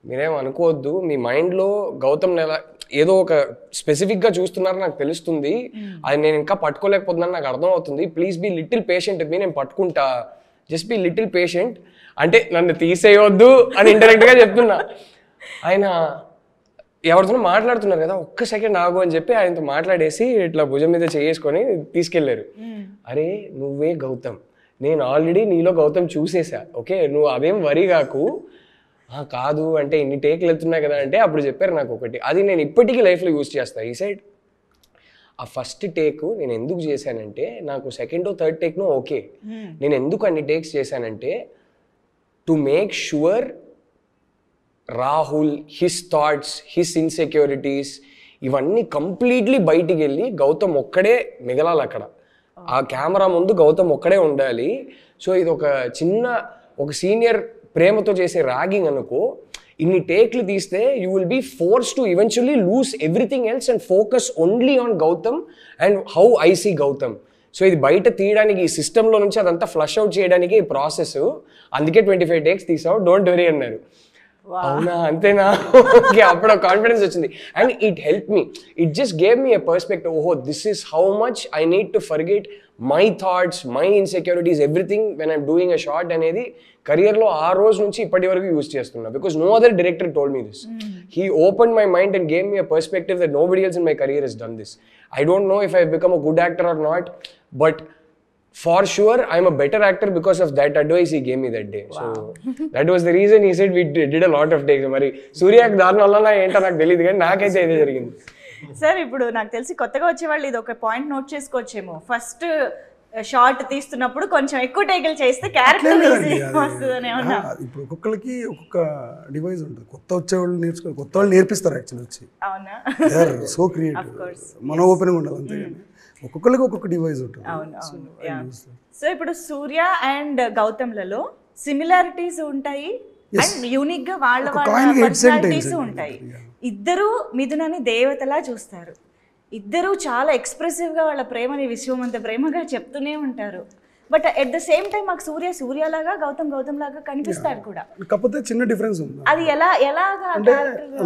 మీరేం అనుకోవద్దు, మీ మైండ్లో గౌతమ్ ఏదో ఒక స్పెసిఫిక్గా చూస్తున్నారు నాకు తెలుస్తుంది, అది నేను ఇంకా పట్టుకోలేకపోతున్నాను నాకు అర్థం అవుతుంది, ప్లీజ్ బీ లిటిల్ పేషెంట్ మీ, నేను పట్టుకుంటా, జస్ట్ బీ లిటిల్ పేషెంట్ అంటే నన్ను తీసేయొద్దు అని ఇండైరెక్ట్గా చెప్తున్నా. ఆయన ఎవరితో మాట్లాడుతున్నారు కదా, ఒక్క సెకండ్ ఆగు అని చెప్పి ఆయనతో మాట్లాడేసి ఇట్లా భుజం మీద చేసుకొని తీసుకెళ్లారు. అరే నువ్వే గౌతమ్, నేను ఆల్రెడీ నీలో గౌతమ్ చూసేసా, ఓకే నువ్వు అదేం వరి కాకు. కాదు అంటే ఇన్ని టేక్లు వెళ్తున్నాయి కదా అంటే అప్పుడు చెప్పారు నాకు ఒకటి, అది నేను ఇప్పటికీ లైఫ్లో యూజ్ చేస్తాను. ఈ సైడ్ ఆ ఫస్ట్ టేక్ నేను ఎందుకు చేశానంటే, నాకు సెకండ్ థర్డ్ టేక్ను ఓకే, నేను ఎందుకు అన్ని టేక్స్ చేశానంటే to make sure Rahul, his thoughts, his insecurities ఇవన్నీ కంప్లీట్లీ బయటికి వెళ్ళి గౌతమ్ ఒక్కడే మిగలాలి అక్కడ. ఆ కెమెరా ముందు గౌతమ్ ఒక్కడే ఉండాలి. సో ఇది ఒక సీనియర్ ప్రేమతో చేసే ర్యాగింగ్ అనుకో. ఇన్ని టేక్లు తీస్తే you will be force to eventually lose everything else and focus only on Gautham and how I see Gautham. So ఇది బయట తీయడానికి, ఈ సిస్టంలో నుంచి అదంతా ఫ్లష్ అవుట్ చేయడానికి ఈ ప్రాసెస్. అందుకే 25 takes తీసావు, డోంట్ వరీ అన్నారు. అవునా అంతేనా, ఓకే అప్పుడు కాన్ఫిడెన్స్ వచ్చింది. And it help me, it just gave me a perspective. ఓహో this is how much I need to forget my thoughts, my insecurities, everything when I'm doing a short అనేది కెరియర్లో ఆ రోజు నుంచి ఇప్పటి వరకు యూజ్ చేస్తున్నా. Because no other director told me this. He open my mind and gave me a perspective that nobody else in my career he's done this. I don't no if I become a good actor are not, but for sure I'm a better actor because of that advice he gave me that day. Wow. So that was the reason he said we did a lot of takes. Mari Surya's దాని వల్ల ఏంటో నాకు తెలియదు కానీ నాకైతే ఇదే జరిగింది. Sir ఇప్పుడు నాకు తెలిసి కొత్తగా వచ్చే వాళ్ళు ఇది ఒక పాయింట్ నోట్ చేసుకోవచ్చేమో, ఫస్ట్ షార్ట్ తీస్తున్నప్పుడు కొంచెం ఎక్కువ టేకులు చేస్తే క్యారెక్టర్ వస్తుందని ఏమన్నా. ఇప్పుడు ఒక్కొక్కరికి ఒక్కొక్క డివైస్ ఉంటుంది. కొత్త వచ్చేవాళ్ళు కొత్త వాళ్ళు నేర్పిస్తారు యాక్చువల్లీ వచ్చి. అవునా, సో క్రియేటివ్, మన ఓపెనింగ్ ఉండాలి అంతేగాని ఒక్కొక్కరికి ఒక్కొక్క డివైస్ ఉంటుంది. అవును. సో ఇప్పుడు సూర్య అండ్ గౌతమ్లలో సిమిలారిటీస్ ఉంటాయి అండ్ యూనిక్ గా వాళ్ళ పర్సనాలిటీస్ ఉంటాయి. ఇద్దరు మిథునని దేవతలా చూస్తారు, ఇద్దరు చాలా ఎక్స్ప్రెసివ్ గా వాళ్ళ ప్రేమని విశ్వమంత ప్రేమగా చెప్తూనే ఉంటారు. But at the same time మాకు సూర్య లాగా గౌతమ్ లాగా కనిపిస్తారు కూడా. కాకపోతే చిన్న డిఫరెన్స్ ఉంది. అది ఎలాగా అంటే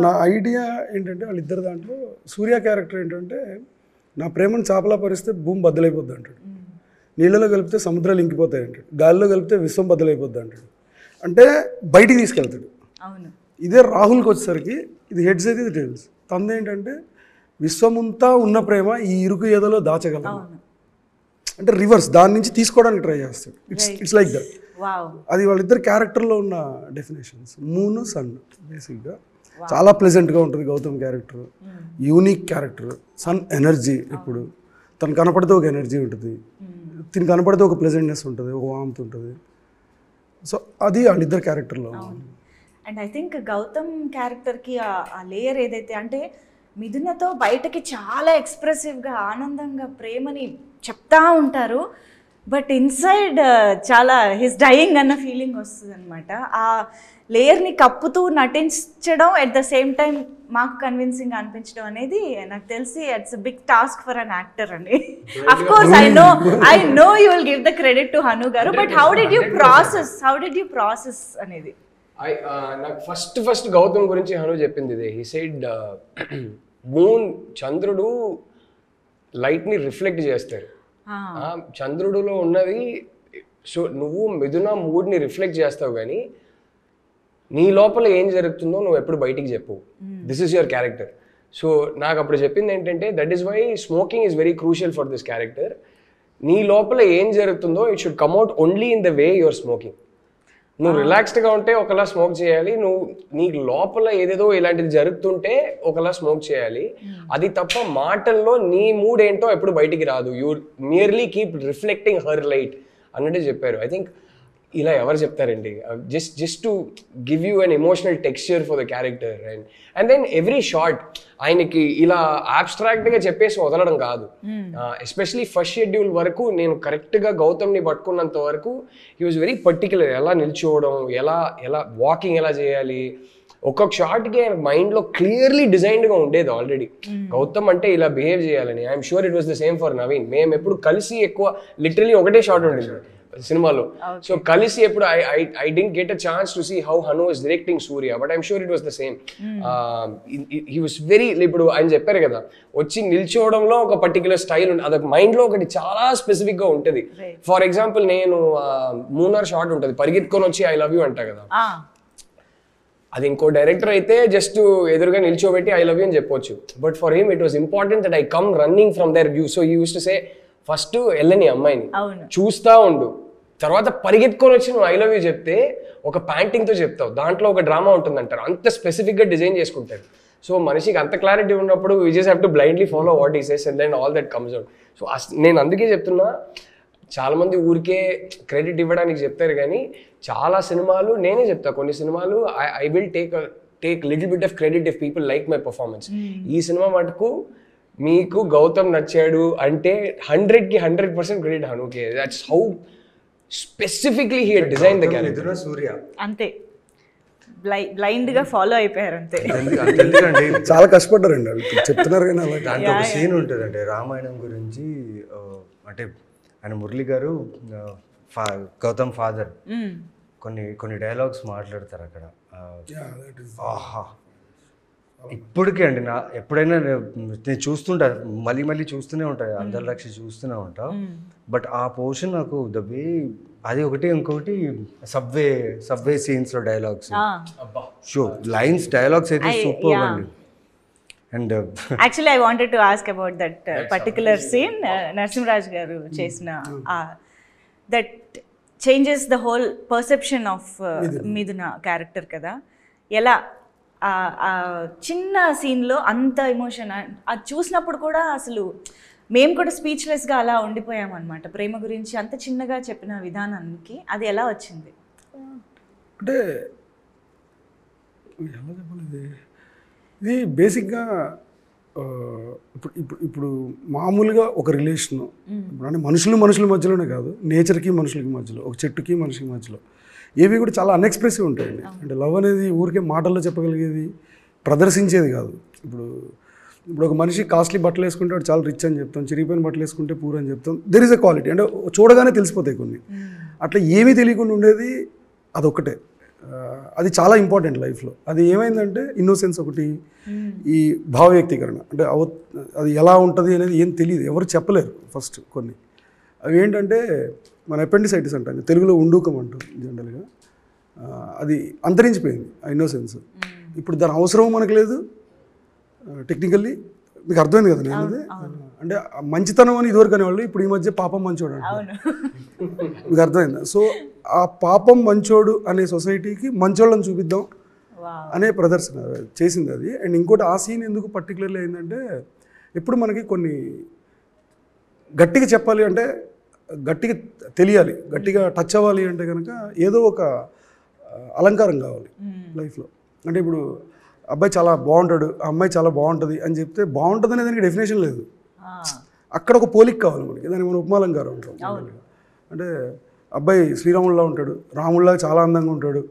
నా ఐడియా ఏంటంటే వాళ్ళిద్దరు దాంట్లో సూర్య క్యారెక్టర్ ఏంటంటే, నా ప్రేమను చాపలా పరిస్తే భూమి బద్దలైపోద్ది అంటాడు, నీళ్ళలో కలిపితే సముద్రాలు ఇంకిపోతాయి అంటాడు, గాలిలో కలిపితే విశ్వం బద్దలైపోద్ది అంటాడు. అంటే బయటికి తీసుకెళ్తాడు. ఇదే రాహుల్కి వచ్చేసరికి ఇది హెడ్స్ అయితే ఇది టైల్స్. తనదేంటంటే విశ్వమంతా ఉన్న ప్రేమ ఈ ఇరుకు ఏదోలో దాచగలదు అంటే రివర్స్, దాని నుంచి తీసుకోవడానికి ట్రై చేస్తాడు. It's like that. అది వాళ్ళిద్దరు క్యారెక్టర్లో ఉన్న డెఫినేషన్స్. మూన్ సన్ బేసిక్గా చాలా ప్లెజెంట్గా ఉంటుంది Gautham character, unique character. Sun energy, ఇప్పుడు తను కనపడితే ఒక ఎనర్జీ ఉంటుంది, తిని కనపడితే ఒక ప్లెజెంట్నెస్ ఉంటుంది, ఒక వామ్త్ ఉంటుంది. సో అది వాళ్ళిద్దరు క్యారెక్టర్లో. అండ్ ఐ థింక్ గౌతమ్ క్యారెక్టర్కి ఆ లేయర్ ఏదైతే అంటే మిథునతో బయటకి చాలా ఎక్స్ప్రెసివ్గా ఆనందంగా ప్రేమని చెప్తా ఉంటారు, బట్ ఇన్సైడ్ చాలా హిస్ డయింగ్ అన్న ఫీలింగ్ వస్తుంది అనమాట. ఆ లేయర్ని కప్పుతూ నటించడం ఎట్ ద సేమ్ టైం మాకు కన్విన్సింగ్ అనిపించడం అనేది నాకు తెలిసి it's a big task for an actor అండి. Of course I know you will give the credit to Hanu garu, but how did you process అనేది? నాకు ఫస్ట్ గౌతమ్ గురించి హను చెప్పింది ఇదే. హీ సెడ్ మూన్, చంద్రుడు లైట్ని రిఫ్లెక్ట్ చేస్తారు, చంద్రుడిలో ఉన్నది. సో నువ్వు మిథున మూడ్ని రిఫ్లెక్ట్ చేస్తావు కానీ నీ లోపల ఏం జరుగుతుందో నువ్వు ఎప్పుడు బయటికి చెప్పు. This is your character. So నాకు అప్పుడు చెప్పింది ఏంటంటే, that is why smoking is very crucial for this character. నీ లోపల ఏం జరుగుతుందో it should come out only in the way your smoking. నువ్వు రిలాక్స్డ్గా ఉంటే ఒకలా స్మోక్ చేయాలి, నువ్వు నీకు లోపల ఏదేదో ఇలాంటిది జరుగుతుంటే ఒకలా స్మోక్ చేయాలి. అది తప్ప మాటల్లో నీ మూడ్ ఏంటో ఎప్పుడు బయటికి రాదు. You merely keep reflecting her light అన్నట్టు చెప్పారు. ఐ థింక్ ఇలా ఎవరు చెప్తారండి, just to give you an emotional texture for the character. And then every shot ఆయనకి ఇలా abstract గా చెప్పేసి వదలడం కాదు. ఎస్పెషలీ ఫస్ట్ షెడ్యూల్ వరకు నేను కరెక్ట్గా గౌతమ్ని పట్టుకున్నంత వరకు హీ వాజ్ వెరీ పర్టికులర్. ఎలా నిల్చోవడం, ఎలా వాకింగ్ ఎలా చేయాలి, ఒక్కొక్క షార్ట్కి ఆయన మైండ్లో క్లియర్లీ డిజైన్డ్గా ఉండేది ఆల్రెడీ. గౌతమ్ అంటే ఇలా బిహేవ్ చేయాలని. I'm sure it was the same for Naveen. మేము ఎప్పుడు కలిసి ఎక్కువ లిటరలీ ఒకటే షార్ట్ ఉండేది సినిమాలో. సో కలిసి ఎప్పుడు I didn't get a chance to see how Hanu was directing Surya, but I'm sure it was the same. He was very, ఇప్పుడు ఆయన చెప్పారు కదా, వచ్చి నిల్చోవడంలో ఒక పర్టికులర్ స్టైల్ ఉంటుంది, అదొక మైండ్లో ఒకటి చాలా స్పెసిఫిక్గా ఉంటుంది. ఫర్ ఎగ్జాంపుల్ నేను మూనార్ షార్ట్ ఉంటుంది, పరిగెత్తుకొని వచ్చి ఐ లవ్ యూ అంటా కదా, అది ఇంకో డైరెక్టర్ అయితే జస్ట్ ఎదురుగా నిల్చోబెట్టి ఐ లవ్ యూ అని చెప్పొచ్చు. But for him it was important that I come running from their view. So he used to say first వెళ్ళని అమ్మాయిని చూస్తా ఉండు, తర్వాత పరిగెత్తుకొని వచ్చి నువ్వు ఐ లవ్ యూ చెప్తే ఒక ప్యాంటింగ్తో చెప్తావు, దాంట్లో ఒక డ్రామా ఉంటుందంటారు. అంత స్పెసిఫిక్గా డిజైన్ చేసుకుంటారు. సో మనిషికి అంత క్లారిటీ ఉన్నప్పుడు we just have to blindly follow what he says and then all that comes out. So నేను అందుకే చెప్తున్నా, చాలామంది ఊరికే క్రెడిట్ ఇవ్వడానికి చెప్తారు కానీ చాలా సినిమాలు నేనే చెప్తా, కొన్ని సినిమాలు I will take little bit of credit if people like my performance. ఈ సినిమా మటుకు మీకు గౌతమ్ నచ్చాడు అంటే 100కి 100% క్రెడిట్ హనుకే. That's how specifically he design the character. Surya అంతే బ్లైండ్ గా ఫాలో అయిపోయారు అంతే. ఎందుకంటే చాలా కష్టపడ్డారండి వాళ్ళు, చెప్తున్నారు కానీ అలాగే. దాంట్లో ఒక సీన్ ఉంటుంది అంటే రామాయణం గురించి, అంటే ఆయన మురళి గారు గౌతమ్ ఫాదర్ కొన్ని డైలాగ్స్ మాట్లాడతారు అక్కడ. ఆహా, ఇప్పటికే అండి ఎప్పుడైనా నేను చూస్తుంటా, మళ్ళీ చూస్తూనే ఉంటాను, అందరి లక్ష చూస్తూనే ఉంటా. బట్ ఆ పోర్షన్ నాకు ద వే, అది ఒకటి, ఇంకొకటి సబ్వే సీన్స్ లో డైలాగ్స్, షో లైన్స్ డైలాగ్స్ అయితే సూపర్ అండి. And actually I wanted to ask about that particular scene. Narasimharaj garu చేసిన that changes the whole perception of Mithuna character కదా. ఎలా చిన్న సీన్లో అంత ఎమోషన్, అది చూసినప్పుడు కూడా అసలు మేము కూడా స్పీచ్లెస్గా అలా ఉండిపోయాం అనమాట. ప్రేమ గురించి అంత చిన్నగా చెప్పిన విధానానికి అది ఎలా వచ్చింది? అంటే ఎలా చెప్పలేదు, ఇది బేసిక్గా ఇప్పుడు మామూలుగా ఒక రిలేషను, అంటే మనుషుల మధ్యలోనే కాదు, నేచర్కి మనుషులకి మధ్యలో, ఒక చెట్టుకి మనిషికి మధ్యలో ఏవి కూడా చాలా అన్ఎక్స్ప్రెసివ్ ఉంటాయండి. అంటే లవ్ అనేది ఊరికే మాటల్లో చెప్పగలిగేది, ప్రదర్శించేది కాదు. ఇప్పుడు ఒక మనిషి కాస్ట్లీ బట్టలు వేసుకుంటే వాడు చాలా రిచ్ అని చెప్తాం, చిరిగిపోయిన బట్టలు వేసుకుంటే పూర్ అని చెప్తాం. దెర్ ఈజ్ ఎ క్వాలిటీ, అంటే చూడగానే తెలిసిపోతాయి కొన్ని. అట్లా ఏమీ తెలియకుండా ఉండేది అదొక్కటే. అది చాలా ఇంపార్టెంట్ లైఫ్లో. అది ఏమైందంటే ఇన్నోసెన్స్ ఒకటి, ఈ భావ వ్యక్తీకరణ, అంటే అది ఎలా ఉంటుంది అనేది ఏం తెలియదు, ఎవరు చెప్పలేరు ఫస్ట్. కొన్ని అవి ఏంటంటే మన అపెండిసైటిస్ అంటాను, తెలుగులో ఉండూకం అంటాం జనరల్గా. అది అంతరించిపోయింది ఆ ఇన్నోసెన్స్. ఇప్పుడు దాని అవసరం మనకు లేదు టెక్నికల్లీ. మీకు అర్థమైంది కదా నేను అది, అంటే మంచితనం అని ఇదివరకు అనేవాళ్ళు, ఇప్పుడు ఈ మధ్య పాపం మంచోడు అంటే మీకు అర్థమైందా? సో ఆ పాపం మంచోడు అనే సొసైటీకి మంచోళ్ళని చూపిద్దాం అనే ప్రదర్శన చేసింది అది. అండ్ ఇంకోటి ఆ సీన్ ఎందుకు పర్టికులర్లీ అయిందంటే, ఎప్పుడు మనకి కొన్ని గట్టిగా చెప్పాలి అంటే, గట్టిగా తెలియాలి, గట్టిగా టచ్ అవ్వాలి అంటే కనుక ఏదో ఒక అలంకారం కావాలి లైఫ్లో. అంటే ఇప్పుడు అబ్బాయి చాలా బాగుంటాడు, అమ్మాయి చాలా బాగుంటుంది అని చెప్తే బాగుంటుంది అనే దానికి డెఫినేషన్ లేదు. అక్కడ ఒక పోలిక కావాలి మనకి, దానికి మనం ఉపమాలంకారం అంటాం. అంటే అబ్బాయి శ్రీరాముల్లా ఉంటాడు, రాముల్లా చాలా అందంగా ఉంటాడు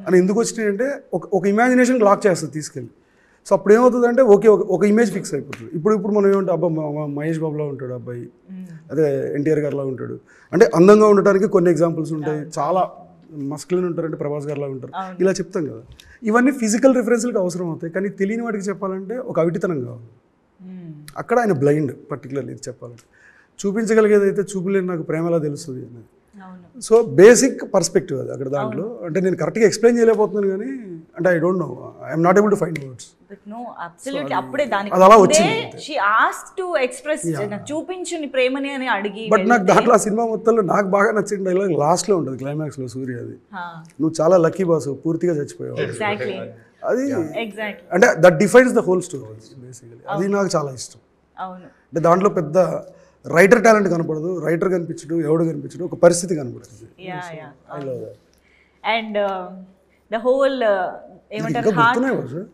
అని ఎందుకు వచ్చినాయంటే ఒక ఇమాజినేషన్ లాక్ చేస్తుంది తీసుకెళ్ళి. సో అప్పుడు ఏమవుతుందంటే ఒక ఇమేజ్ ఫిక్స్ అయిపోతుంది. ఇప్పుడు మనం ఏమంటే అబ్బా మహేష్ బాబులా ఉంటాడు అబ్బాయి, అదే ఎన్టీఆర్ గారిలా ఉంటాడు అంటే అందంగా ఉండటానికి కొన్ని ఎగ్జాంపుల్స్ ఉంటాయి. చాలా మస్కులిన్ ఉంటారంటే ప్రభాస్ గారిలా ఉంటారు, ఇలా చెప్తాం కదా. ఇవన్నీ ఫిజికల్ రిఫరెన్స్లకు అవసరం అవుతాయి, కానీ తెలియని వాటికి చెప్పాలంటే ఒక అవిటితనం కావాలి. అక్కడ ఆయన బ్లైండ్ పర్టికులర్లీ ఇది చెప్పాలంటే. చూపించగలిగేది అయితే చూపలేని నాకు ప్రేమ ఎలా తెలుస్తుంది అనేది. సో బేసిక్ పర్స్పెక్టివ్ అది అక్కడ దాంట్లో. అంటే నేను కరెక్ట్గా ఎక్స్ప్లెయిన్ చేయలేకపోతున్నాను కానీ, అంటే I don't no, I'm not able to find words. అది అలా వచ్చింది. ప్రేమని అని అడిగి, బట్ నాకు దాంట్లో ఆ సినిమా మొత్తంలో నాకు బాగా నచ్చిన డైలాగ్ లాస్ట్లో ఉంటుంది, క్లైమాక్స్లో సూర్య అది, నువ్వు చాలా లక్కీ బాసు, పూర్తిగా చచ్చిపోయావు. అది అంటే that defines the whole story basically. అది నాకు చాలా ఇష్టం. అంటే దాంట్లో పెద్ద రైటర్ టాలెంట్ కనపడదు, రైటర్ కనిపించడు, ఎవడు కనిపించడు, ఒక పరిస్థితి కనపడుతుంది. I love that. And the whole ఏమంటారు ఇంకా గుర్తున్నాయి సార్,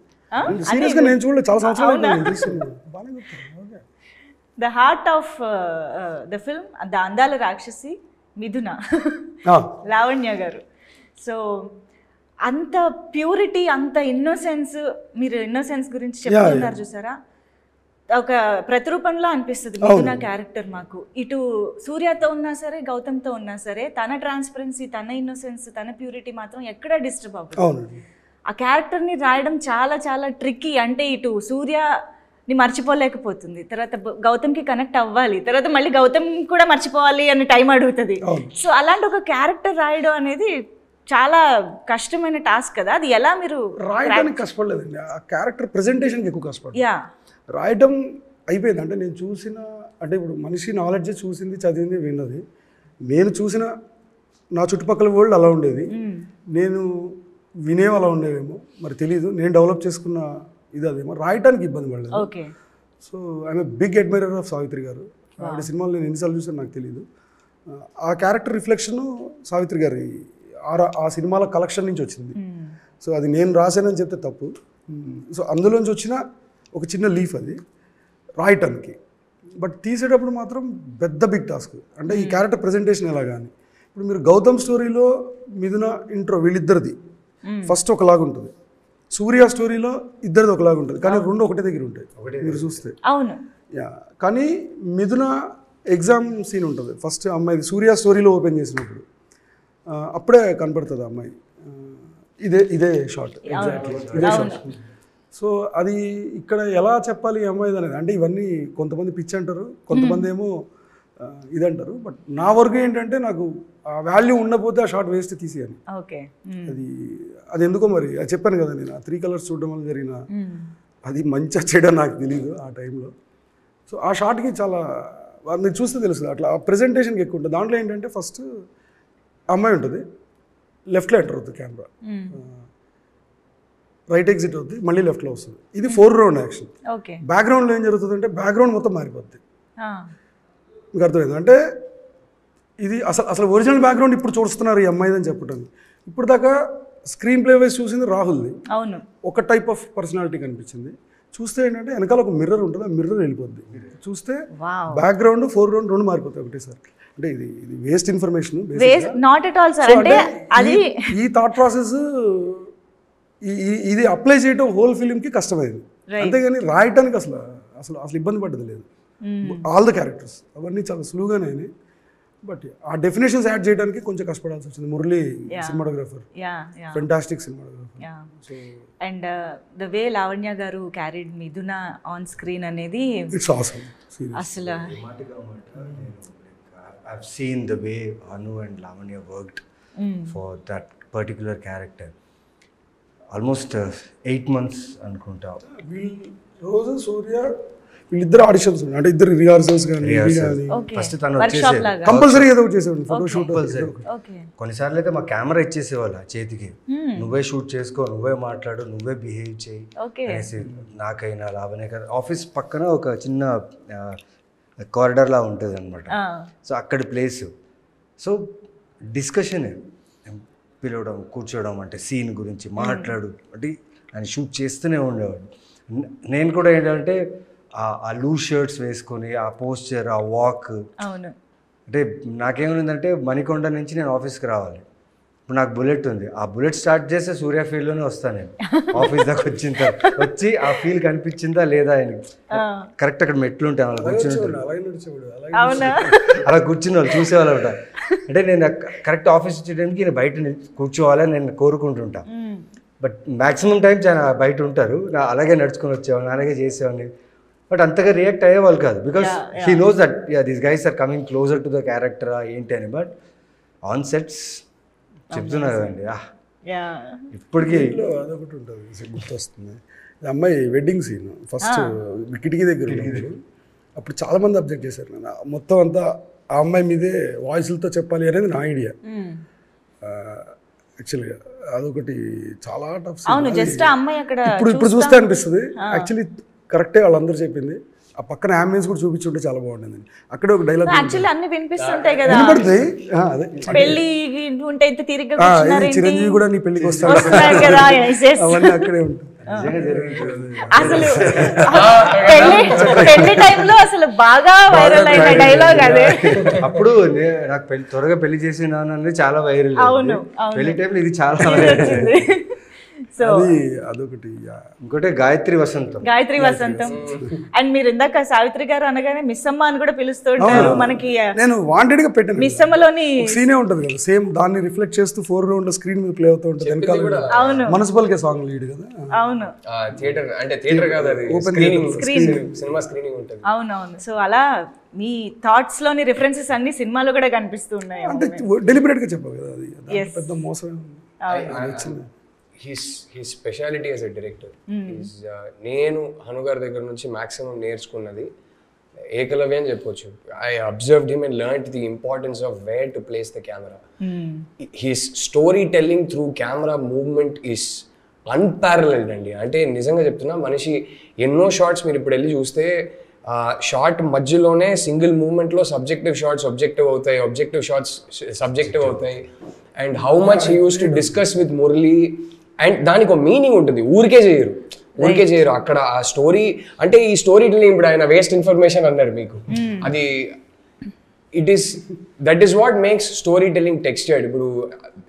సీరియస్గా నేను చూడలేదు, చాలా సంవత్సరాలు నేను చూస్తున్నాను, బాగానే గుర్తున్నాను. Okay. The heart of the film the Andala Rakshasi మిథున లావణ్య గారు. సో అంత ప్యూరిటీ, అంత ఇన్నోసెన్స్, మీరు ఇన్నోసెన్స్ గురించి చెప్తున్నారు చూసారా, ఒక ప్రతిరూపంలో అనిపిస్తుంది మిథున క్యారెక్టర్ మాకు. ఇటు సూర్యతో ఉన్నా సరే, గౌతమ్తో ఉన్నా సరే, తన ట్రాన్స్పరెన్సీ, తన ఇన్నోసెన్స్, తన ప్యూరిటీ మాత్రం ఎక్కడా డిస్టర్బ్ అవ్వదు. ఆ క్యారెక్టర్ని రాయడం చాలా చాలా ట్రిక్కీ. అంటే ఇటు సూర్యని మర్చిపోలేకపోతుంది, తర్వాత గౌతమ్కి కనెక్ట్ అవ్వాలి, తర్వాత మళ్ళీ గౌతమ్ కూడా మర్చిపోవాలి అని టైం అడుగుతుంది. సో అలాంటి ఒక క్యారెక్టర్ రాయడం అనేది చాలా కష్టమైన టాస్క్ కదా. అది ఎలా మీరు రాయడానికి కష్టపడలేదండి, ఆ క్యారెక్టర్ ప్రెజెంటేషన్కి ఎక్కువ కష్టపడలేదు. రాయటం అయిపోయింది. అంటే నేను చూసిన, అంటే ఇప్పుడు మనిషి నాలెడ్జ్ చూసింది, చదివింది, విన్నది. నేను చూసిన నా చుట్టుపక్కల వరల్డ్ అలా ఉండేది, నేను వినేవి అలా ఉండేవేమో మరి తెలీదు. నేను డెవలప్ చేసుకున్న ఇది అదేమో, రాయటానికి ఇబ్బంది పడలేదు. So I'm a big admirer of Savitri garu. ఆవిడ సినిమాలు నేను ఎన్నిసార్లు చూసాను నాకు తెలీదు. ఆ క్యారెక్టర్ రిఫ్లెక్షన్ సావిత్రి గారి ఆ సినిమాల కలెక్షన్ నుంచి వచ్చింది. సో అది నేను రాశానని చెప్తే తప్పు. సో అందులోంచి వచ్చిన ఒక చిన్న లీఫ్ అది రాయటానికి. బట్ తీసేటప్పుడు మాత్రం పెద్ద బిగ్ టాస్క్. అంటే ఈ క్యారెక్టర్ ప్రెజెంటేషన్ ఎలా కానీ, ఇప్పుడు మీరు గౌతమ్ స్టోరీలో మిథున ఇంట్రో వీళ్ళిద్దరిది ఫస్ట్ ఒకలాగా ఉంటుంది, సూర్య స్టోరీలో ఇద్దరిది ఒకలాగా ఉంటుంది, కానీ రెండు ఒకటే దగ్గర ఉంటాయి మీరు చూస్తే. అవును. కానీ మిథున ఎగ్జామ్ సీన్ ఉంటుంది ఫస్ట్, అమ్మాయిది సూర్య స్టోరీలో ఓపెన్ చేసినప్పుడు అప్పుడే కనపడుతుంది అమ్మాయి. ఇదే షార్ట్, ఎగ్జాక్ట్లీ ఇదే షార్ట్. సో అది ఇక్కడ ఎలా చెప్పాలి ఈ అమ్మాయిది అనేది, అంటే ఇవన్నీ కొంతమంది పిచ్చి అంటారు, కొంతమంది ఏమో ఇది అంటారు. బట్ నా వరకు ఏంటంటే నాకు ఆ వాల్యూ ఉండకపోతే ఆ షార్ట్ వేస్ట్ తీసేయాలి. అది ఎందుకో మరి అది చెప్పాను కదా, నేను ఆ 3 కలర్స్ చూడడం వల్ల జరిగిన అది మంచిగా చెడ్డ నాకు తెలియదు ఆ టైంలో. సో ఆ షార్ట్కి చాలా మీరు చూస్తే తెలుస్తుంది, అట్లా ఆ ప్రెజెంటేషన్కి ఎక్కువ ఉంటుంది. దాంట్లో ఏంటంటే ఫస్ట్ అమ్మాయి ఉంటుంది, లెఫ్ట్లో ఎంటర్ అవుతుంది కెమెరా, రైట్ ఎగ్జిట్ అవుతుంది, మళ్ళీ లెఫ్ట్లో వస్తుంది. ఇది 4 రౌండ్ యాక్షన్. బ్యాక్గ్రౌండ్లో ఏం జరుగుతుంది అంటే బ్యాక్గ్రౌండ్ మొత్తం మారిపోద్ది. మీకు అర్థమైంది అంటే ఇది అసలు ఒరిజినల్ బ్యాక్గ్రౌండ్ ఇప్పుడు చూస్తున్నారు ఈ అమ్మాయిది అని చెప్పటం. ఇప్పుడు దాకా స్క్రీన్ ప్లే వైజ్ చూసింది రాహుల్ది, ఒక టైప్ ఆఫ్ పర్సనాలిటీ కనిపించింది. చూస్తే ఏంటంటే వెనకాల ఒక మిర్రర్ ఉంటుంది, ఆ మిర్రర్ వెళ్ళిపోద్ది. చూస్తే బ్యాక్గ్రౌండ్ 4 రౌండ్ 2 మారిపోతాయి ఒకటేసారి. అంటే ఇది వేస్ట్ ఇన్ఫర్మేషన్. ఈ థాట్ ప్రాసెస్ ఇది అప్లై చేయడం హోల్ ఫిలింకి కష్టమైంది, అంతేగాని రాయటానికి అసలు ఇబ్బంది పడ్డది లేదు. ఆల్ ద క్యారెక్టర్స్ అవన్నీ చాలా సులువుగానే అయినాయి. బట్ ఆ డెఫినేషన్స్ యాడ్ చేయడానికి కొంచెం కష్టపడాల్సి వచ్చింది. Murali cinematographer, fantastic cinematographer. And the way Lavanya గారు క్యారీడ్ మిథున ఆన్ స్క్రీన్ అనేది ఇట్స్ ఆసమ్. అసలు I've seen the way Anu and Lavanya worked for that particular character. Almost 8 months అనుకుంటా. రోజు సూర్య వీళ్ళిద్దరు ఆడిషన్స్, అంటే ఇద్దరు రిహార్సల్స్ కానీ ఫస్ట్ తను వచ్చేసేది కంపల్సరీ ఏదో ఒకటి చేసేవాడు, ఫోటో షూట్. కొన్నిసార్లు అయితే మా కెమెరా ఇచ్చేసేవాళ్ళు ఆ చేతికి, నువ్వే షూట్ చేసుకో, నువ్వే మాట్లాడు, నువ్వే బిహేవ్ చేయి అనేసి. నాకైనా లావణ్య ఆఫీస్ పక్కన ఒక చిన్న కారిడార్ లా ఉంటుంది అనమాట. సో అక్కడ ప్లేస్, సో డిస్కషన్ పిలవడం, కూర్చోవడం, అంటే సీన్ గురించి మాట్లాడు అంటే ఆయన షూట్ చేస్తూనే ఉండేవాడు. నేను కూడా ఏంటంటే ఆ లూజ్ షర్ట్స్ వేసుకొని ఆ పోస్చర్, ఆ వాక్, అంటే నాకేమైందంటే మణికొండ నుంచి నేను ఆఫీస్కి రావాలి. ఇప్పుడు నాకు బుల్లెట్ ఉంది, ఆ బుల్లెట్ స్టార్ట్ చేస్తే సూర్య ఫీల్డ్లోనే వస్తాను నేను. ఆఫీస్ దాకా వచ్చిన తర్వాత వచ్చి ఆ ఫీల్ కనిపించిందా లేదా ఆయన కరెక్ట్ అక్కడ మెట్లు ఉంటాయి, అలా కూర్చుని అలా కూర్చుని వాళ్ళు చూసేవాళ్ళు ఉంటా. అంటే నేను కరెక్ట్ ఆఫీస్ వచ్చేయడానికి నేను బయట కూర్చోవాలని నేను కోరుకుంటుంటా. బట్ మ్యాక్సిమం టైమ్స్ ఆయన బయట ఉంటారు, అలాగే నడుచుకొని వచ్చేవాడిని, అలాగే చేసేవాడిని. బట్ అంతగా రియాక్ట్ అయ్యేవాళ్ళు కాదు, because he knows that these guys are coming closer to the character ఏంటి అని. బట్ ఆన్ సెట్స్ చెప్తున్నారు కదండి, ఇప్పటికీ అదొకటి ఉంటుంది గుర్తొస్తుంది. అమ్మాయి వెడ్డింగ్ సీన్ ఫస్ట్ కిటికీ దగ్గర ఉన్నప్పుడు అప్పుడు చాలామంది అబ్జెక్ట్ చేశారు. నేను మొత్తం అంతా ఆ అమ్మాయి మీదే వాయిస్లతో చెప్పాలి అనేది నా ఐడియా. యాక్చువల్గా అదొకటి చాలా టఫ్. ఇప్పుడు చూస్తే అనిపిస్తుంది యాక్చువల్లీ కరెక్టే వాళ్ళందరూ చెప్పింది. ఆ పక్కన అంబియన్స్ కూడా చూపించుంటే చాలా బాగుంటుంది. అక్కడే ఒక డైలాగ్ యాక్చువల్లీ అన్ని వినిపిస్తుంటాయి కదా, వినపడుతుంది. అదే పెళ్లి ఉంటే ఇంత తిరిగి చిరంజీవి కూడా నీ పెళ్లికి వస్తాడు కదా. Yes, yes. అవన్నీ అక్కడే ఉంటుంది. అసలు పెళ్లి టైంలో అసలు బాగా వైరల్ అయిన డైలాగ్ అదే. అప్పుడు నాకు త్వరగా పెళ్లి చేసినానని చాలా వైరల్. అవును, పెళ్లి టైంలో ఇది చాలా వైరల్. సో అదొకటి. ఇంకోటి గాయత్రి వసంతం. అండ్ మీరు ఇందాక సావిత్రి గారు అనగానే మిస్ అమ్మ అని కూడా పిలుస్తుంటారు. మనకి నేను వాంటెడ్ గా పెట్టాను. మిస్ అమ్మలోని సీనే ఉంటది కదా, సేమ్ దాన్ని రిఫ్లెక్ట్ చేస్తూ 4 రౌండ్ స్క్రీన్ మీద ప్లే అవుతూ ఉంటుంది. వెనకాల అవును మున్సిపల్ కే సాంగ్ లీడ్ కదా. అవును, థియేటర్ అంటే థియేటర్ కాదు, అది సినిమా స్క్రీనింగ్ ఉంటుంది. అవునవును. సో అలా మీ థాట్స్ లోని రిఫరెన్సెస్ అన్ని సినిమాలో కూడా కనిపిస్తూ ఉన్నాయి. అంటే డెలిబరేట్ గా చెప్పావు కదా, అది పెద్ద మోసం. his speciality as a director is నేను హను గారి దగ్గర నుంచి మాక్సిమం నేర్చుకున్నది ఏకలవ్య అని చెప్పొచ్చు. I observed him and learned the importance of where to place the camera. His storytelling through camera movement is unparalleled అండి. అంటే నిజంగా చెప్తున్నా, మనిషి ఎన్నో షార్ట్స్ మీరు ఇప్పుడు వెళ్ళి చూస్తే షార్ట్ మధ్యలోనే సింగిల్ మూమెంట్లో సబ్జెక్టివ్ షార్ట్స్ ఆబ్జెక్టివ్ అవుతాయి, ఆబ్జెక్టివ్ షార్ట్స్ సబ్జెక్టివ్ అవుతాయి. And how much he used to discuss with Murali, and దానికి ఒక మీనింగ్ ఉంటుంది. ఊరికే చేయరు అక్కడ ఆ స్టోరీ. అంటే ఈ స్టోరీ టెల్లింగ్ ఇప్పుడు ఆయన వేస్ట్ ఇన్ఫర్మేషన్ అన్నారు మీకు, అది that is what makes story telling textured.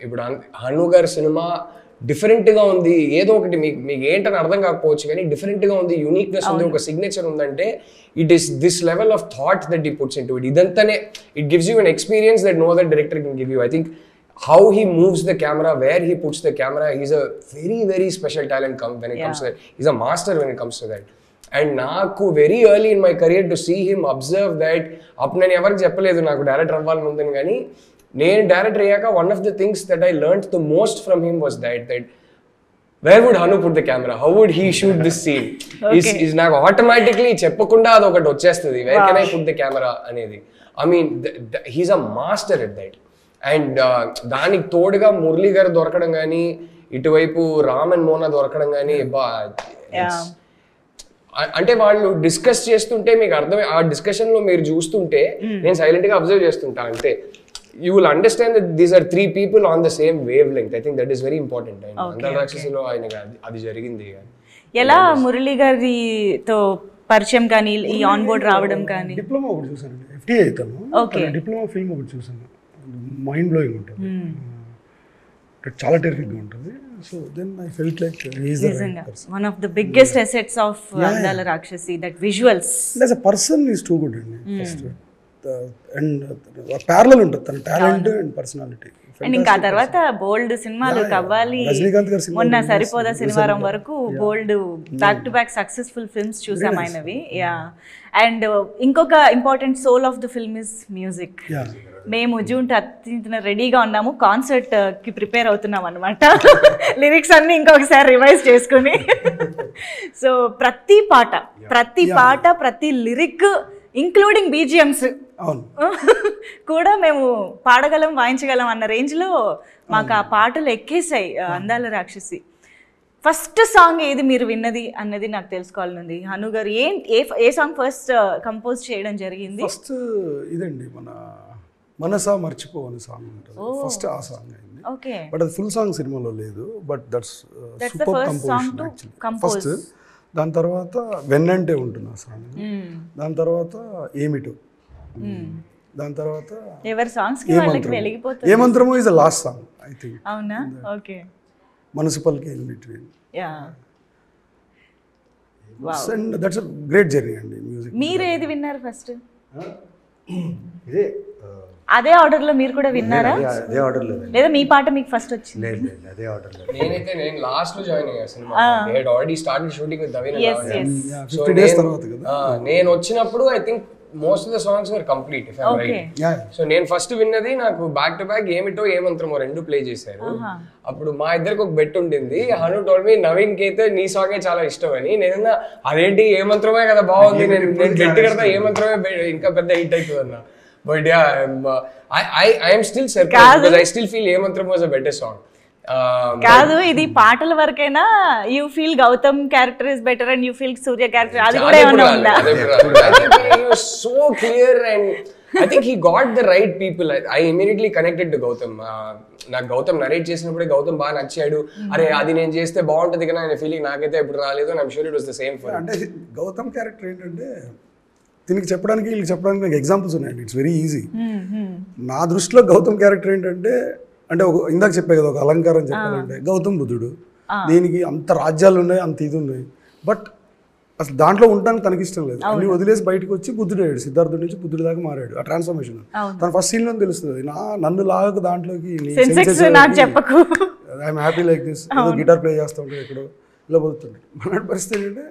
ఇప్పుడు హను గారి సినిమా డిఫరెంట్గా ఉంది, ఏదో ఒకటి మీకు ఏంటని అర్థం కాకపోవచ్చు కానీ డిఫరెంట్గా ఉంది, యూనిక్నెస్ ఉంది, ఒక సిగ్నేచర్ ఉందంటే it is this level of thought that he puts into it. ఇదంతానే it gives you an experience that no other director can give you. I think how he moves the camera, where he puts the camera, he's a very, very special talent when it comes to that. He's a master when it comes to that. And naaku very early in my career to see him observe that, నేను ఎవరికి చెప్పలేదు నాకు director అవ్వాలని ఉందని, కానీ నేను director అయ్యాక one of the things that I learned the most from him was that where would Hanu put the camera, how would he shoot this scene. is నాకు ఆటోమేటిక్లీ చెప్పకుండా అది ఒకటి వచ్చేస్తుంది, where can I put the camera అనేది. I mean he's a master at that. And దానికి తోడుగా మురళీ గారు దొరకడం కానీ, ఇటువైపు రామ్ అండ్ మోనా దొరకడం కానీ, అంటే వాళ్ళు డిస్కస్ చేస్తుంటే మీకు అర్థమే, ఆ డిస్కషన్ లో మీరు చూస్తుంటే నేను సైలెంట్ గా అబ్జర్వ్ చేస్తుంటా. అంటే you will understand that these are 3 people on the same wavelength. I think that is very important. And అందరి రాక్షసిలో ఆయన అది జరిగింది. ఎలా మురళీ గారితో పరిచయం కానీ, ఈ ఆన్ బోర్డ్ రావడం కానీ? డిప్లొమా ఒకటి చూసాను, FTA అవుతాను, డిప్లొమా ఫిల్మ్ ఒకటి చూసాను, మైండ్ బ్లోయింగ్ ఉంటుంది, చాలా టెరిఫిక్గా ఉంటుంది. So then I felt like one of the biggest assets of Andala Rakshasi, that visuals. As a person is too good అండి ఫస్ట్. అండ్ ప్యారలల్ ఉంటుంది తన టాలెంట్ అండ్ పర్సనాలిటీ. అండ్ ఇంకా తర్వాత బోల్డ్ సినిమాలు, కవ్వాలి, మొన్న సరిపోదా శనివారం వరకు bold back to back successful films చూసాం ఆయనవి. యా. అండ్ ఇంకొక important soul of the film is music. మేము జూన్ 13న రెడీగా ఉన్నాము, కాన్సర్ట్ కి ప్రిపేర్ అవుతున్నాం అనమాట. లిరిక్స్ అన్ని ఇంకొకసారి రివైజ్ చేసుకుని. సో ప్రతి పాట ప్రతి లిరిక్ ఇంక్లూడింగ్ బీజిఎమ్స్ కూడా మేము పాడగలం, వాయించగలం అన్న రేంజ్లో మాకు ఆ పాటలు ఎక్కేసాయి అందాల రాక్షసి. ఫస్ట్ సాంగ్ ఏది మీరు విన్నది అన్నది నాకు తెలుసుకోవాలనుంది. హను గారు ఏ సాంగ్ ఫస్ట్ కంపోజ్ చేయడం జరిగింది? ఫస్ట్ ఇదండి, మన మనసా మర్చిపోవని సాంగ్ ఉంటుంది ఫస్ట్, ఆ సాంగ్ అయింది. ఓకే. బట్ అది ఫుల్ సాంగ్ సినిమాలో లేదు, but that's super composition actually first. దాని తర్వాత వెన్నంటే ఉంటుంది ఆ సాంగ్, దాని తర్వాత ఏమిటో, దాని తర్వాత ఎవరి సాంగ్స్ కి వాళ్ళకి వెలిగిపోతుంది. Emantramo is the last song I think. అవునా? ఓకే. మున్సిపల్ కి in between. Yeah. Wow. And that's a great journey అండి మ్యూజిక్. మీరు ఏది విన్నారు ఫస్ట్? ఇదే అదే ఆర్డర్ లో మీరు కూడా విన్నారా? అదే ఆర్డర్ లో లేదా మీ పాట మీకు ఫస్ట్ వచ్చింది? లేదు, అదే ఆర్డర్ లో. నేను లాస్ట్ లో జాయిన్ అయ్యా సినిమా. They had already started shooting with Naveen. So 50 days తర్వాత కదా నేను వచ్చినప్పుడు I think most of the songs were complete if I am right. So నేను ఫస్ట్ విన్నది, నాకు బ్యాక్ టు బ్యాక్ ఏమిటో ఏమంత్రమో 2 ప్లే చేశారు. అప్పుడు మా ఇద్దరికి ఒక బెట్ ఉండింది. హను టోల్డ్ మీ నవీన్ కి అయితే నీ సాంగే చాలా ఇష్టం అని. నేను అదేంటి ఏమంత్రమే కదా బాగుంది, నేను బెట్ కడతా ఏమంత్రమే ఇంకా పెద్ద హిట్ అవుతుంది అన్న. But yeah, I am still surprised because I still feel Emanthram was a better song. కాదు ఇది పాటల వరకైనా you feel Gautham character is better and you feel Surya character అది కూడా ఏమన్నా ఉందా? So clear and I think he got the right people. I immediately connected to Gautam. నాకు Gautam narrate చేసినప్పుడే గౌతమ్ బాగా నచ్చాడు. అరే అది నేను చేస్తే బాగుంటుంది కదా అనే ఫీలింగ్ నాకైతే ఎప్పుడు రాలేదు. I'm sure it was the same for. అంటే గౌతమ్ క్యారెక్టర్ ఏంటంటే దీనికి చెప్పడానికి వీళ్ళకి చెప్పడానికి నాకు ఎగ్జాంపుల్స్ ఉన్నాయండి. It's very easy. నా దృష్టిలో గౌతమ్ క్యారెక్టర్ ఏంటంటే అంటే ఒక ఇందాక చెప్పే కదా ఒక అలంకారం చెప్పాలంటే గౌతమ్ బుద్ధుడు. దీనికి అంత రాజ్యాలు ఉన్నాయి, అంత ఇది ఉన్నాయి. బట్ అసలు దాంట్లో ఉండడానికి తనకి ఇష్టం లేదు. అన్ని వదిలేసి బయటకు వచ్చి బుద్ధుడు అయ్యాడు. సిద్ధార్థుడి నుంచి బుద్ధుడి దాకా మారాడు. ఆ ట్రాన్స్ఫర్మేషన్ తన ఫస్ట్ సీన్ లో తెలుస్తుంది. నన్ను లాగకు దాంట్లోకి ఐఎమ్ హ్యాపీ లైక్ దిస్. ఏదో గిటార్ ప్లే చేస్తూ ఉంటాడు ఎక్కడో ఇలా పోతుండే. మన పరిస్థితి ఏంటంటే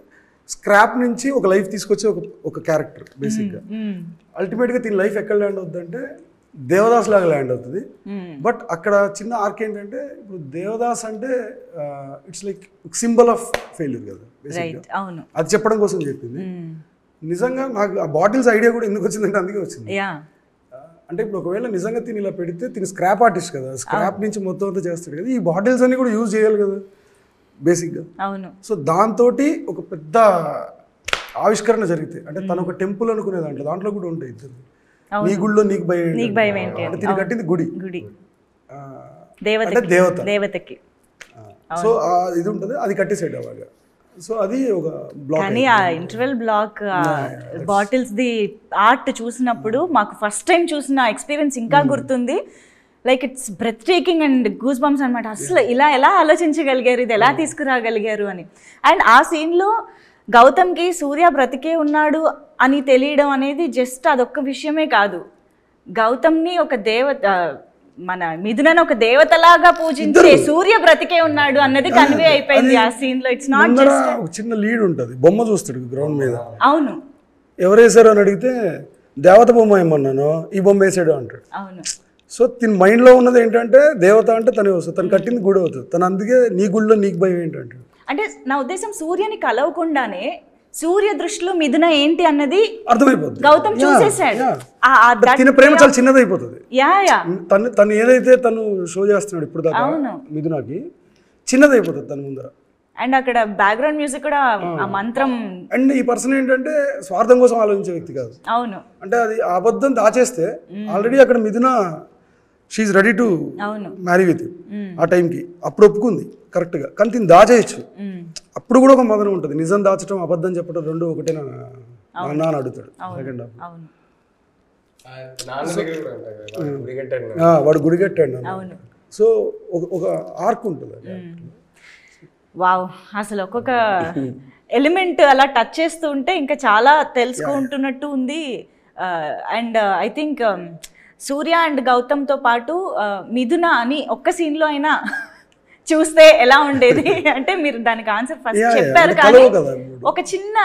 స్క్రాప్ నుంచి ఒక లైఫ్ తీసుకొచ్చే ఒక క్యారెక్టర్ బేసిక్గా. అల్టిమేట్గా దీని లైఫ్ ఎక్కడ ల్యాండ్ అవుతుందంటే దేవదాస్ లాగా ల్యాండ్ అవుతుంది. బట్ అక్కడ చిన్న ఆర్క్ ఏంటంటే ఇప్పుడు దేవదాస్ అంటే it's like symbol of failure కదా బేసిక్గా. అది చెప్పడం కోసం చెప్పింది. నిజంగా నాకు ఆ బాటిల్స్ ఐడియా కూడా ఎందుకు వచ్చిందంటే అందుకే వచ్చింది. అంటే ఇప్పుడు ఒకవేళ నిజంగా తిని ఇలా పెడితే తిని స్క్రాప్ ఆర్టిస్ట్ కదా, స్క్రాప్ నుంచి మొత్తం అంతా చేస్తాడు కదా. ఈ బాటిల్స్ అన్ని కూడా యూజ్ చేయాలి కదా బేసిక్గా. సో దాంతో ఒక పెద్ద ఆవిష్కరణ జరిగితే అంటే తను ఒక టెంపుల్ అనుకునే దాంట్లో కూడా ఉంటాయి ఇద్దరు. నీ గుడిలో నీకు భయం ఏంటి అంటే తిని కట్టింది గుడి అంటే దేవతకి. సో ఇది ఉంటుంది, అది కట్టేసాడు అలాగా. సో అది ఒక బ్లాక్. కానీ ఆ ఇంటర్వెల్ బ్లాక్ బాటిల్స్ ది ఆర్ట్ చూసినప్పుడు మాకు ఫస్ట్ టైం చూసిన ఎక్స్పీరియన్స్ ఇంకా గుర్తుంది. Like it's breathtaking and goosebumps అనమాట. అసలు ఇలా ఎలా ఆలోచించగలిగారు, ఇది ఎలా తీసుకురాగలిగారు అని. అండ్ ఆ సీన్లో గౌతమ్కి సూర్య బ్రతికే ఉన్నాడు అని తెలియడం అనేది జస్ట్ అదొక్క విషయమే కాదు. గౌతమ్ని ఒక దేవత, మన మిథునని ఒక దేవతలాగా పూజించే సూర్య బ్రతికే ఉన్నాడు అన్నది కన్వే అయిపోయింది ఆ సీన్ లో. ఇట్స్ నాట్ జస్ట్ ఒక చిన్న లీడ్ ఉంటుంది, బొమ్మ చూస్తాడు గ్రౌండ్ మీద. అవును, ఎవరు వేసారు అని అడిగితే దేవత బొమ్మ ఏమన్నాను, ఈ బొమ్మ వేసాడు అంటాడు. అవును. సో తిన మైండ్ లో ఉన్నది ఏంటంటే దేవత అంటే తనే వస్తుంది, తను కట్టింది గుడి అవుతుంది. తను అందుకే నీ గుడిలో నీకు భయం ఏంటంటే అంటే నా ఉద్దేశం సూర్యని కలవకుండానే సూర్య దృష్టిలో మిథున ఏంటి అన్నది అర్థమైపోతుంది. గౌతమ్ చూసేసాడు. తిన ప్రేమ చాలా చిన్నదైపోతుంది. తను ఏదైతే తను షో చేస్తున్నాడు ఇప్పుడు దాకా మిథునకి చిన్నదైపోతుంది తన ముందర. అండ్ అక్కడ బ్యాక్గ్రౌండ్ మ్యూజిక్ కూడా ఆ మంత్రం. అండ్ ఈ పర్సన్ ఏంటంటే స్వార్థం కోసం ఆలోచించే వ్యక్తి కాదు. అవును. అంటే అది అబద్ధం దాచేస్తే ఆల్రెడీ అక్కడ Mithuna she's ready to marry with ఆ టైంకి అప్పుడు ఒప్పుకుంది కరెక్ట్గా. కానీ తిని దాచేయచ్చు. అప్పుడు కూడా ఒక మదన ఉంటుంది. నిజం దాచడం అబద్ధం చెప్పడం రెండు ఒకటేనా నాన్న అని అడుగుతాడు సెకండ్ హాఫ్. వాడు గుడి కట్టాడు. సో ఒక ఆర్క్ ఉంటుంది. వావ్, అసలు ఒక్కొక్క ఎలిమెంట్ అలా టచ్ చేస్తూ ఉంటే ఇంకా చాలా తెలుసుకుంటున్నట్టు ఉంది. And I think Surya and గౌతమ్తో పాటు మిథున అని ఒక్క సీన్లో అయినా చూస్తే ఎలా ఉండేది అంటే మీరు దానికి ఆన్సర్ ఫస్ట్ చెప్పారు కానీ ఒక చిన్న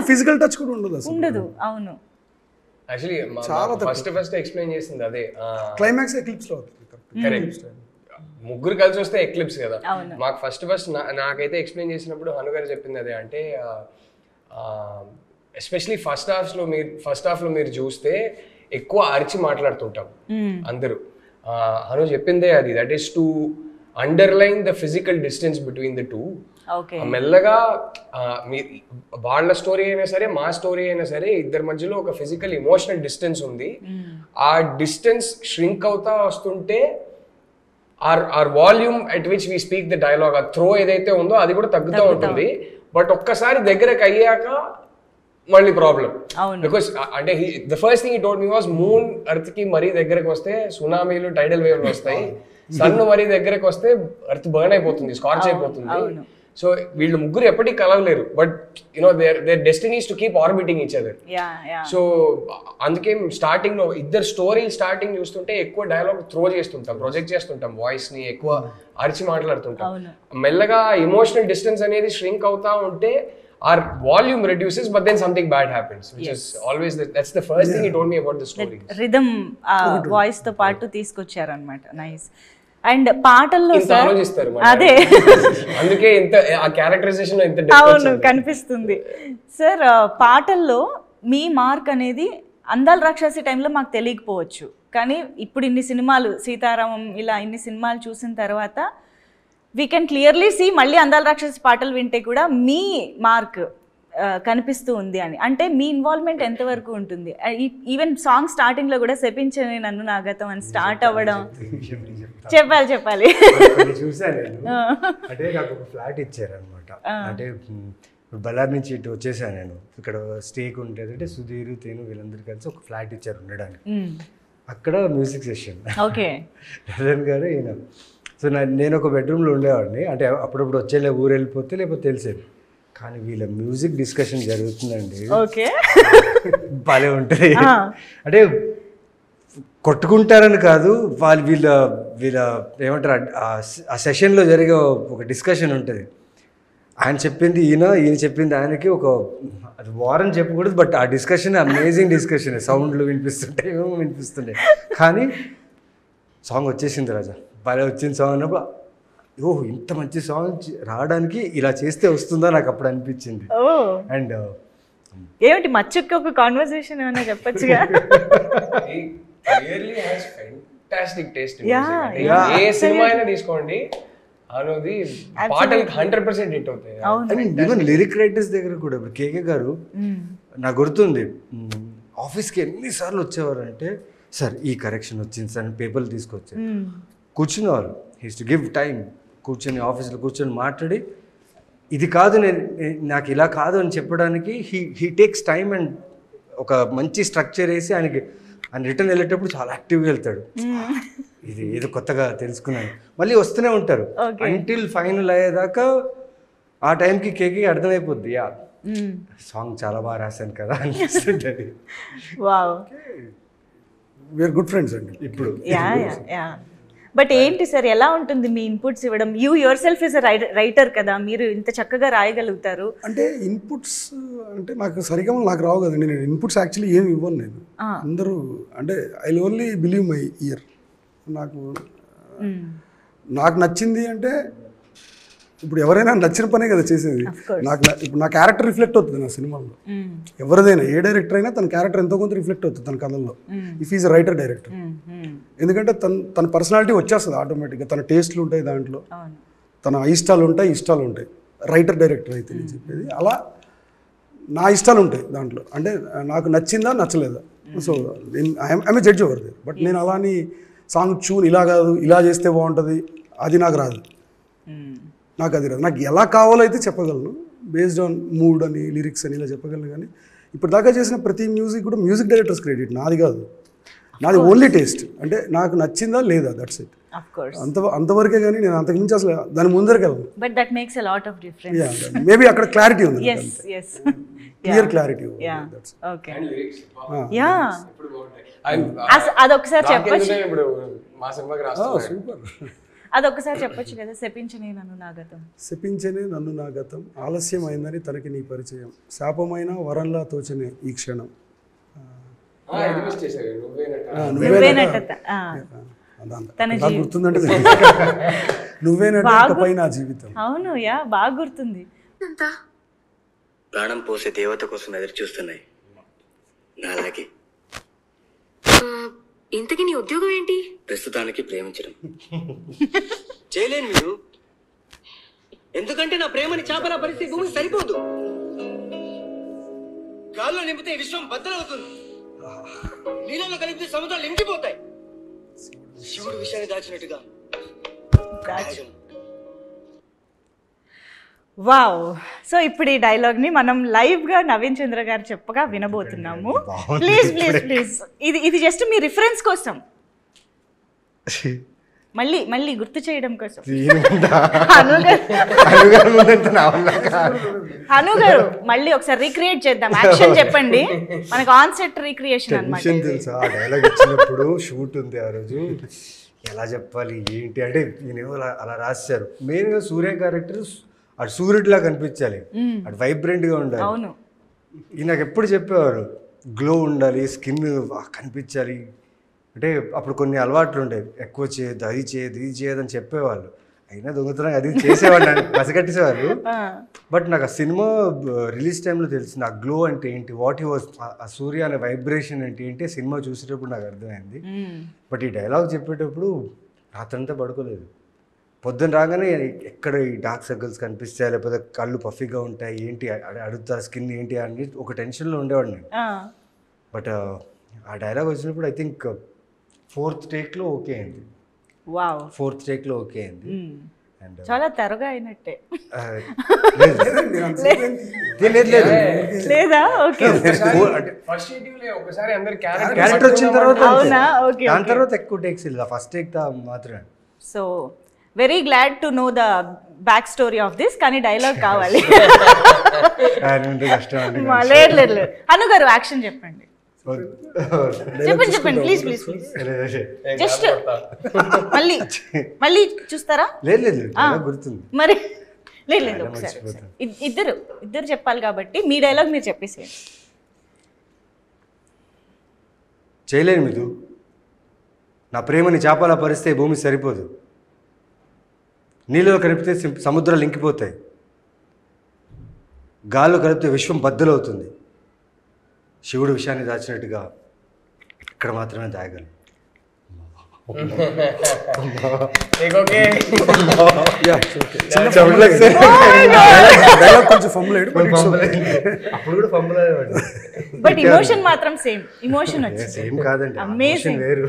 ఫిజికల్ టచ్ కూడా ఉండదు. అవును, యాక్చువల్లీ చాలా ఫస్ట్ ఎక్స్ప్లెయిన్ చేసింది అదే క్లైమాక్స్ ఎక్లిప్స్ లో. కరెక్ట్, ముగ్గురు కలిసి వస్తే ఎక్లిప్స్ కదా. మాకు ఫస్ట్ నాకైతే ఎక్స్ప్లెయిన్ చేసినప్పుడు హను గారు చెప్పింది అదే. అంటే ఎస్పెషలీ ఫస్ట్ హాఫ్ లో మీరు చూస్తే ఎక్కువ అరిచి మాట్లాడుతుంటాం అందరూ. హను చెప్పిందే అది, that is to underline the physical distance between the two. మెల్లగా వాళ్ళ స్టోరీ అయినా సరే మా స్టోరీ అయినా సరే ఇద్దరి మధ్యలో ఒక ఫిజికల్ ఇమోషనల్ డిస్టెన్స్ ఉంది. ఆ డిస్టెన్స్ ష్రింక్ అవుతా వస్తుంటే our volume at which we speak the dialogue, ఆ త్రో ఏదైతే ఉందో అది కూడా తగ్గుతూ ఉంటుంది. బట్ ఒక్కసారి దగ్గరకు అయ్యాక మళ్ళీ ప్రాబ్లం. బికాస్ అంటే the first thing he told me was moon earth కి మరీ దగ్గరకు వస్తే సునామీలు టైడల్ వేవ్లు వస్తాయి, సన్ మరీ దగ్గరకు వస్తే ఎర్త్ బర్న్ అయిపోతుంది, స్కార్చ్ అయిపోతుంది. సో వీళ్ళు ముగ్గురు ఎప్పటికీ కలవలేరు. But you know their destinies to keep orbiting each other. So అందుకే స్టార్టింగ్ లో ఇద్దరు స్టోరీ స్టార్టింగ్ చూస్తుంటే ఎక్కువ డైలాగ్ త్రో చేస్తుంటాం, ప్రొజెక్ట్ చేస్తుంటాం, వాయిస్ ని ఎక్కువ అరిచి మాట్లాడుతుంటాం. మెల్లగా ఇమోషనల్ డిస్టెన్స్ అనేది ష్రింక్ అవుతా ఉంటే our volume reduces, but then something bad happens, which is always that's the first thing he told me about the story. Rhythm voice తో పాటు తీసుకొచ్చారు అన్నమాట. నైస్. అండ్ పాటల్లో సార్ అదే అందుకే ఇంత ఆ క్యారెక్టరైజేషన్ ఇంత డెప్త్ అవును కనిపిస్తుంది సార్. పాటల్లో మీ మార్క్ అనేది అందాల రాక్షసి టైంలో మాకు తెలియకపోవచ్చు, కానీ ఇప్పుడు ఇన్ని సినిమాలు సీతారామం ఇలా ఇన్ని సినిమాలు చూసిన తర్వాత వీ కెన్ క్లియర్లీ సీ మళ్ళీ అందాల రాక్షసి పాటలు వింటే కూడా మీ మార్క్ కనిపిస్తూ ఉంది అని. అంటే మీ ఇన్వాల్వ్మెంట్ ఎంతవరకు ఉంటుంది? ఈవెన్ సాంగ్ స్టార్టింగ్లో కూడా శపించని నన్ను నాగతం అని స్టార్ట్ అవ్వడం. చెప్పాలి చూసాను నేను. అంటే నాకు ఒక ఫ్లాట్ ఇచ్చారనమాట. అంటే బళ్ళారి నుంచి ఇటు వచ్చేసాను నేను. ఇక్కడ స్టేక్ ఉంటుంది, అంటే సుధీర్ తేను వీళ్ళందరూ కలిసి ఒక ఫ్లాట్ ఇచ్చారు ఉండడానికి. అక్కడ మ్యూజిక్ సెషన్. ఓకే. రజన్ గారు ఈయన. సో నేను ఒక బెడ్రూమ్లో ఉండేవాడిని. అంటే అప్పుడప్పుడు వచ్చేలే ఊరు వెళ్ళిపోతే లేకపోతే తెలిసేది. కానీ వీళ్ళ మ్యూజిక్ డిస్కషన్ జరుగుతుందండి. ఓకే. భలే ఉంటుంది. అంటే కొట్టుకుంటారని కాదు, వీళ్ళ ఏమంటారు, ఆ సెషన్లో జరిగే ఒక డిస్కషన్ ఉంటుంది. ఆయన చెప్పింది ఈయన చెప్పింది ఆయనకి, ఒక అది వారం చెప్పకూడదు, బట్ ఆ డిస్కషన్ అమేజింగ్ డిస్కషన్. సౌండ్లు వినిపిస్తుంటాయి, ఏమో వినిపిస్తుంటాయి. కానీ సాంగ్ వచ్చేసింది రాజా, భలే వచ్చింది సాంగ్ అన్నప్పుడు ఓహ్ ఇంత మంచి సాంగ్ రావడానికి ఇలా చేస్తే వస్తుందా నాకు అప్పుడు అనిపించింది. అండ్ ఏమిటి మచ్చుకి ఒక కాన్వర్సేషన్ ఏమైనా చెప్పొచ్చుగా? Fantastic taste. ఏ సినిమా అయినా తీసుకోండి, అనేది పాటలు 100% హిట్ అవుతాయి. ఈవెన్ లిరిక్ రైటర్స్ దగ్గర కూడా ఇప్పుడు కేకే గారు నాకు గుర్తుంది, ఆఫీస్కి ఎన్నిసార్లు వచ్చేవారు అంటే, సార్ ఈ కరెక్షన్ వచ్చింది సార్ అని పేపర్లు తీసుకొచ్చారు. కూర్చునేవాళ్ళు, హీస్ టు గివ్ టైం, కూర్చొని ఆఫీస్లో కూర్చొని మాట్లాడి ఇది కాదు, నాకు ఇలా కాదు అని చెప్పడానికి హీ టేక్స్ టైమ్ అండ్ ఒక మంచి స్ట్రక్చర్ వేసి ఆయన రిటర్న్ వెళ్ళేటప్పుడు చాలా యాక్టివ్గా వెళ్తాడు. ఇది ఏదో కొత్తగా తెలుసుకున్నాను. మళ్ళీ వస్తూనే ఉంటారు అంటిల్ ఫైనల్ అయ్యేదాకా. ఆ టైంకి కేకి అర్థమైపోద్ది, యా సాంగ్ చాలా బాగా రాశాను కదా అనిపిస్తుంటుంది. వీఆర్ గుడ్ ఫ్రెండ్స్ అండి ఇప్పుడు. బట్ ఏంటి సార్, ఎలా ఉంటుంది మీ ఇన్పుట్స్ ఇవ్వడం? You your self is writer కదా, మీరు ఇంత చక్కగా రాయగలుగుతారు. అంటే ఇన్పుట్స్ అంటే నాకు సరిగమలు నాకు రావు కదండి. నేను ఇన్పుట్స్ యాక్చువల్లీ ఏమి ఇవ్వను నేను. అందరూ అంటే I only believe my year. నాకు నచ్చింది అంటే ఇప్పుడు ఎవరైనా నచ్చిన పనే కదా చేసేది. ఇప్పుడు నా క్యారెక్టర్ రిఫ్లెక్ట్ అవుతుంది నా సినిమాలో. ఎవరిదైనా ఏ డైరెక్టర్ అయినా తన క్యారెక్టర్ ఎంతో కొంత రిఫ్లెక్ట్ అవుతుంది తన కథల్లో, ఇఫ్ ఈజ్ రైటర్ డైరెక్టర్. ఎందుకంటే తన పర్సనాలిటీ వచ్చేస్తుంది ఆటోమేటిక్గా. తన టేస్ట్లు ఉంటాయి దాంట్లో, తన ఇష్టాలు ఉంటాయి రైటర్ డైరెక్టర్ అయితే నేను చెప్పేది. అలా నా ఇష్టాలు ఉంటాయి దాంట్లో. అంటే నాకు నచ్చిందా నచ్చలేదా, so I'm a judge over there. But నేను అలా అని సాంగ్ ట్యూన్ ఇలా కాదు ఇలా చేస్తే బాగుంటుంది అది నాకు రాదు. నాకు ఎలా కావాలో అయితే చెప్పగలను, బేస్డ్ ఆన్ మూడ్ అని లిరిక్స్ అని ఇలా చెప్పగలను. కానీ ఇప్పుడు దాకా చేసిన ప్రతి మ్యూజిక్ కూడా మ్యూజిక్ డైరెక్టర్స్ క్రెడిట్, నాది కాదు. నాది ఓన్లీ టేస్ట్. అంటే నాకు నచ్చిందా లేదా, దట్స్ ఇట్. అంతవరకే. కానీ నేను అంతకుమించి అసలు దాని ముందరికి వెళ్ళను. But that makes a lot of difference. Maybe అక్కడ క్లారిటీ ఉంది, క్లియర్ క్లారిటీ. అదొకసారి చెప్పొచ్చు, ఇప్పుడు మా సినిమాకి రాస్తాను. సూపర్. అదొకసారి చెప్పొచ్చు కదా, శపించని నన్ను నా గతం ఆలస్యం అయిందని తనకి నీ పరిచయం, శాపమైన వరంలా తోచనే ఈ క్షణం, గుర్తుందంటే నువ్వేనట నా జీవితం. అవును, యా బాగా గుర్తుంది. ప్రాణం పోసే దేవత కోసం ఎదురు చూస్తున్నాయి నాలాగే. ఇంతకీ నీ ఉద్యోగం ఏంటి? ప్రస్తుతానికి ప్రేమించడం. చేయలేను మీరు, ఎందుకంటే నా ప్రేమని చాపల పరిస్థితి భూమికి సరిపోదు. గాల్లో నింపితే విశ్వం బద్దలవుతుంది, నీళ్ళలో కలిపితే సముద్రాలు ఇంకిపోతాయి. శివుడు విషయాన్ని దాచినట్టుగా. వావ్. సో ఇప్పుడు ఈ డైలాగ్ ని మనం లైవ్ గా నవీన్ చంద్ర గారు చెప్పగా వినబోతున్నాము. ప్లీజ్ ప్లీజ్ ప్లీజ్, ఇది జస్ట్ మీ రిఫరెన్స్ కోసం, మళ్ళీ గుర్తు చేయడం కోసం. హను గారు మళ్ళీ ఒకసారి రీక్రియేట్ చేద్దాం. యాక్షన్ చెప్పండి, మనకు ఆన్ సెట్ రీక్రియేషన్ అన్నమాట. తెలుసా ఆ డైలాగ్ ఇచ్చినప్పుడు షూట్ ఉంది ఆ రోజు, ఎలా చెప్పాలి ఏంటి అంటే ఈయన అలా రాశారు. మెయిన్గా సూర్య క్యారెక్టర్ అటు సూర్యుడిలా కనిపించాలి, అటు వైబ్రెంట్గా ఉండాలి. అవును, ఈ నాకు ఎప్పుడు చెప్పేవారు గ్లో ఉండాలి, స్కిన్ కనిపించాలి. అంటే అప్పుడు కొన్ని అలవాట్లు ఉండేవి, ఎక్కువ చేయదు అది చేయదు ఇది చేయదు అని చెప్పేవాళ్ళు. అయినా దొంగతనం అది చేసేవాడిని పసిగట్టేసేవాళ్ళు. బట్ నాకు ఆ సినిమా రిలీజ్ టైంలో తెలిసింది ఆ గ్లో అంటే ఏంటి, వాట్ హీ వాజ్, ఆ సూర్య అనే వైబ్రేషన్ అంటే ఏంటి సినిమా చూసేటప్పుడు నాకు అర్థమైంది. బట్ ఈ డైలాగ్ చెప్పేటప్పుడు రాత్రంతా పడుకోలేదు. పొద్దున్న రాగానే ఎక్కడ ఈ డార్క్ సర్కిల్స్ కనిపిస్తాయి, లేకపోతే కళ్ళు పఫీగా ఉంటాయి, ఏంటి అడుగుతా స్కిన్ ఏంటి అని ఒక టెన్షన్లో ఉండేవాడిని. బట్ ఆ డైలాగ్ వచ్చినప్పుడు ఐ థింక్ 4th టేక్లో ఓకే అయింది. 4th టేక్లో ఓకే అయింది. అండ్ చాలా త్వరగా అయినట్టే లేదా? ఓకే, క్యారెక్టర్ వచ్చిన తర్వాత అవునా? ఓకే, దాని తర్వాత ఎక్కువ టేక్స్ లేదు, ఫస్ట్ టేక్ మాత్రమే. So very glad to know the back story of this. కానీ డైలాగ్ కావాలి. లేదు లేదు లేదు, అను గారు యాక్షన్ చెప్పండి. చెప్పండి ప్లీజ్ ప్లీజ్ ప్లీజ్. జస్ట్ మళ్ళీ చూస్తారా? లేదు గుర్తుంది మరి. లేదు ఒకసారి ఇద్దరు చెప్పాలి కాబట్టి మీ డైలాగ్ మీరు చెప్పేసేయండి. చేయలేను మిదు, నా ప్రేమని చేపలా పరిస్తే భూమి సరిపోదు, నీళ్ళలో కలిపితే సముద్రాలు ఇంకిపోతాయి, గాల్లో కలిపితే విశ్వం బద్దలవుతుంది, శివుడు విషయాన్ని దాచినట్టుగా ఇక్కడ మాత్రమే దాయగలను. బట్ ఇమోషన్ మాత్రం సేమ్. ఇమోషన్ వచ్చింది సేమ్ కాదండి, అమేజింగ్ వేరు.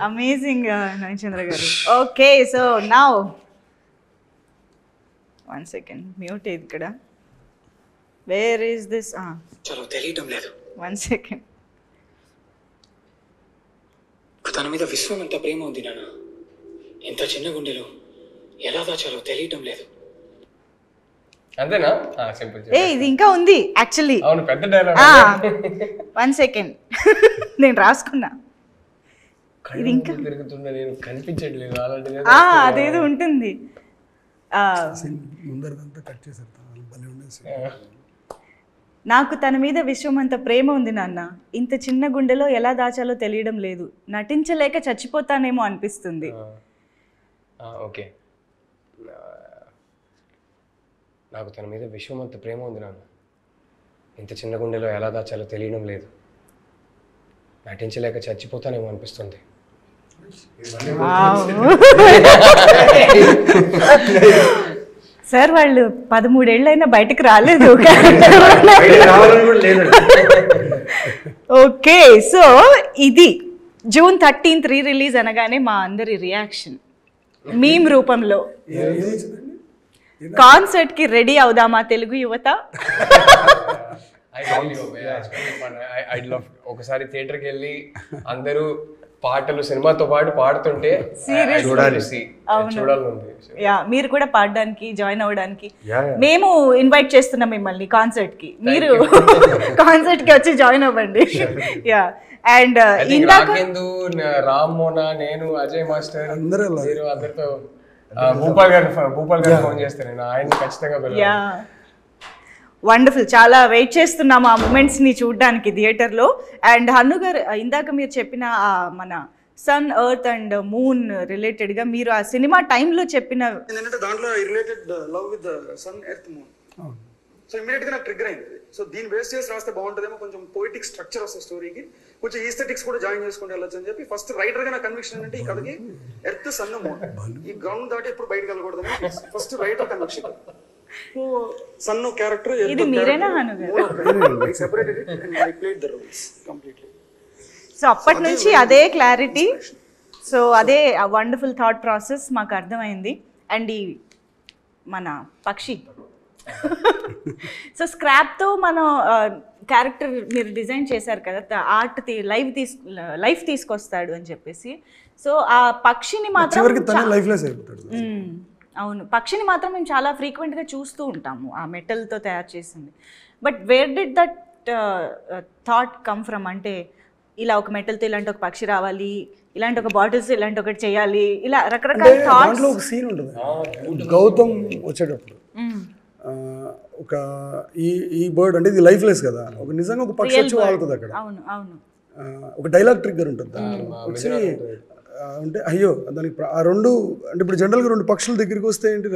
Amazing Nayanachandra garu. Okay, so now 1 second mute ఇక్కడ. Where is this? చలో తెలియటం లేదు. 1 సెకండ్. తన మీద విశ్వం ఎంత ప్రేమ ఉంది నాన్న, ఎంత చిన్న గుండెలో ఎలా దాచాలో తెలియటం లేదు. అంతేనా? సింపుల్. ఇది ఇంకా ఉంది యాక్చువల్లీ. అవును, పెద్ద డైలాగ్. 1 సెకండ్ నేను రాసుకున్నా. ఇది ఇంకా తిరుగుతున్నా, నేను కనిపించట్లేదు అలాంటిది. అదేదో ఉంటుంది. ముందరదంతా కట్ చేసేస్తాను. నాకు తన మీద విశ్వమంత ప్రేమ ఉంది నాన్న, ఇంత చిన్న గుండెలో ఎలా దాచాలో తెలియడం లేదు, నటించలేక చచ్చిపోతానేమో అనిపిస్తుంది. ఓకే, నాకు తన మీద విశ్వమంత ప్రేమ ఉంది నాన్న, ఇంత చిన్న గుండెలో ఎలా దాచాలో తెలియడం లేదు, నటించలేక చచ్చిపోతానేమో అనిపిస్తుంది. సార్ వాళ్ళు 13 ఏళ్ళైనా బయటకు రాలేదు. ఓకే, సో ఇది June 13th రిలీజ్ అనగానే మా అందరి రియాక్షన్ మీమ్ రూపంలో. కాన్సర్ట్ కి రెడీ అవుదామా తెలుగు యువత? ఒకసారి థియేటర్కి వెళ్ళి అందరూ పాటలు సినిమాతో పాటు పాడుతుంటే యా, మీరు కూడా పాడడానికి జాయిన్ అవ్వడానికి మేము ఇన్వైట్ చేస్తున్నాం మిమ్మల్ని కాన్సర్ట్ కి. మీరు కాన్సర్ట్ కి వచ్చి జాయిన్ అవ్వండి. యా, అండ్ ఇందాక రామ్ మోనా, నేను, అజయ్ మాస్టర్ అందరితో భూపాల్ గారు ఫోన్ చేస్తాను, నేను ఆయన ఖచ్చితంగా. Yeah, wonderful. చాలా వెయిట్ చేస్తున్నాము ఆ మూమెంట్స్ని చూడడానికి థియేటర్లో. అండ్ హన్ను గారు, ఇందాక మీరు చెప్పిన మన సన్, ఎర్త్ అండ్ మూన్ రిలేటెడ్గా మీరు ఆ సినిమా టైంలో చెప్పిన ఏంటంటే దాంట్లో related love with sun, earth, moon. So ఇమీడియట్గా నాకు ట్రిగ్గర్ అయింది. సో దీన్ని బేస్ చేసి రాస్తే బాగుంటుందేమో, కొంచెం పోయిటిక్ స్ట్రక్చర్ వస్తుంది స్టోరీకి, కొంచెం ఈస్థెటిక్స్ కూడా జాయిన్ చేసుకుంటూ వెళ్ళొచ్చు అని చెప్పి ఫస్ట్ రైటర్గా నా కన్విక్షన్ ఏంటంటే ఈ కథకి ఎర్త్, సన్, మూన్ ఈ గ్రౌండ్ దాటి ఎప్పుడు బయటకు వెళ్ళకూడదని ఫస్ట్ రైటర్ కన్విక్షన్. సన్ను క్యారెక్టర్ ఇది మీరేనా హను గారు? సో అప్పటి నుంచి అదే క్లారిటీ, సో అదే వండర్ఫుల్ థాట్ ప్రాసెస్ మాకు అర్థమైంది. అండ్ ఈ మన పక్షి సో స్క్రాప్తో మనం క్యారెక్టర్ మీరు డిజైన్ చేశారు కదా, ఆర్ట్ లైఫ్ తీసుకొస్తాడు అని చెప్పేసి. సో ఆ పక్షిని మాత్రం అవును, పక్షిని మాత్రం మేము చాలా ఫ్రీక్వెంట్గా చూస్తూ ఉంటాము ఆ మెటల్తో తయారు చేసింది. But where did that thought come from? అంటే ఇలా ఒక మెటల్తో ఇలాంటి ఒక పక్షి రావాలి, ఇలాంటి ఒక బాటిల్స్ ఇలాంటి ఒకటి చేయాలి, ఇలా రకరకాల థాట్స్. ఒక సీన్ ఉంటుంది గౌతమ్ వచ్చేటప్పుడు, ఒక ఈ బర్డ్ అంటే ఇది లైఫ్లెస్ కదా, ఒక నిజంగా ఒక పక్షి వచ్చి వాళ్తుంది అక్కడ. అవును అవును, ఒక డైలాగ్ ట్రిగ్గర్ ఉంటుంది వచ్చి అంటే అయ్యో దానికి ఆ రెండు అంటే ఇప్పుడు జనరల్గా రెండు పక్షుల దగ్గరికి వస్తే ఏంటి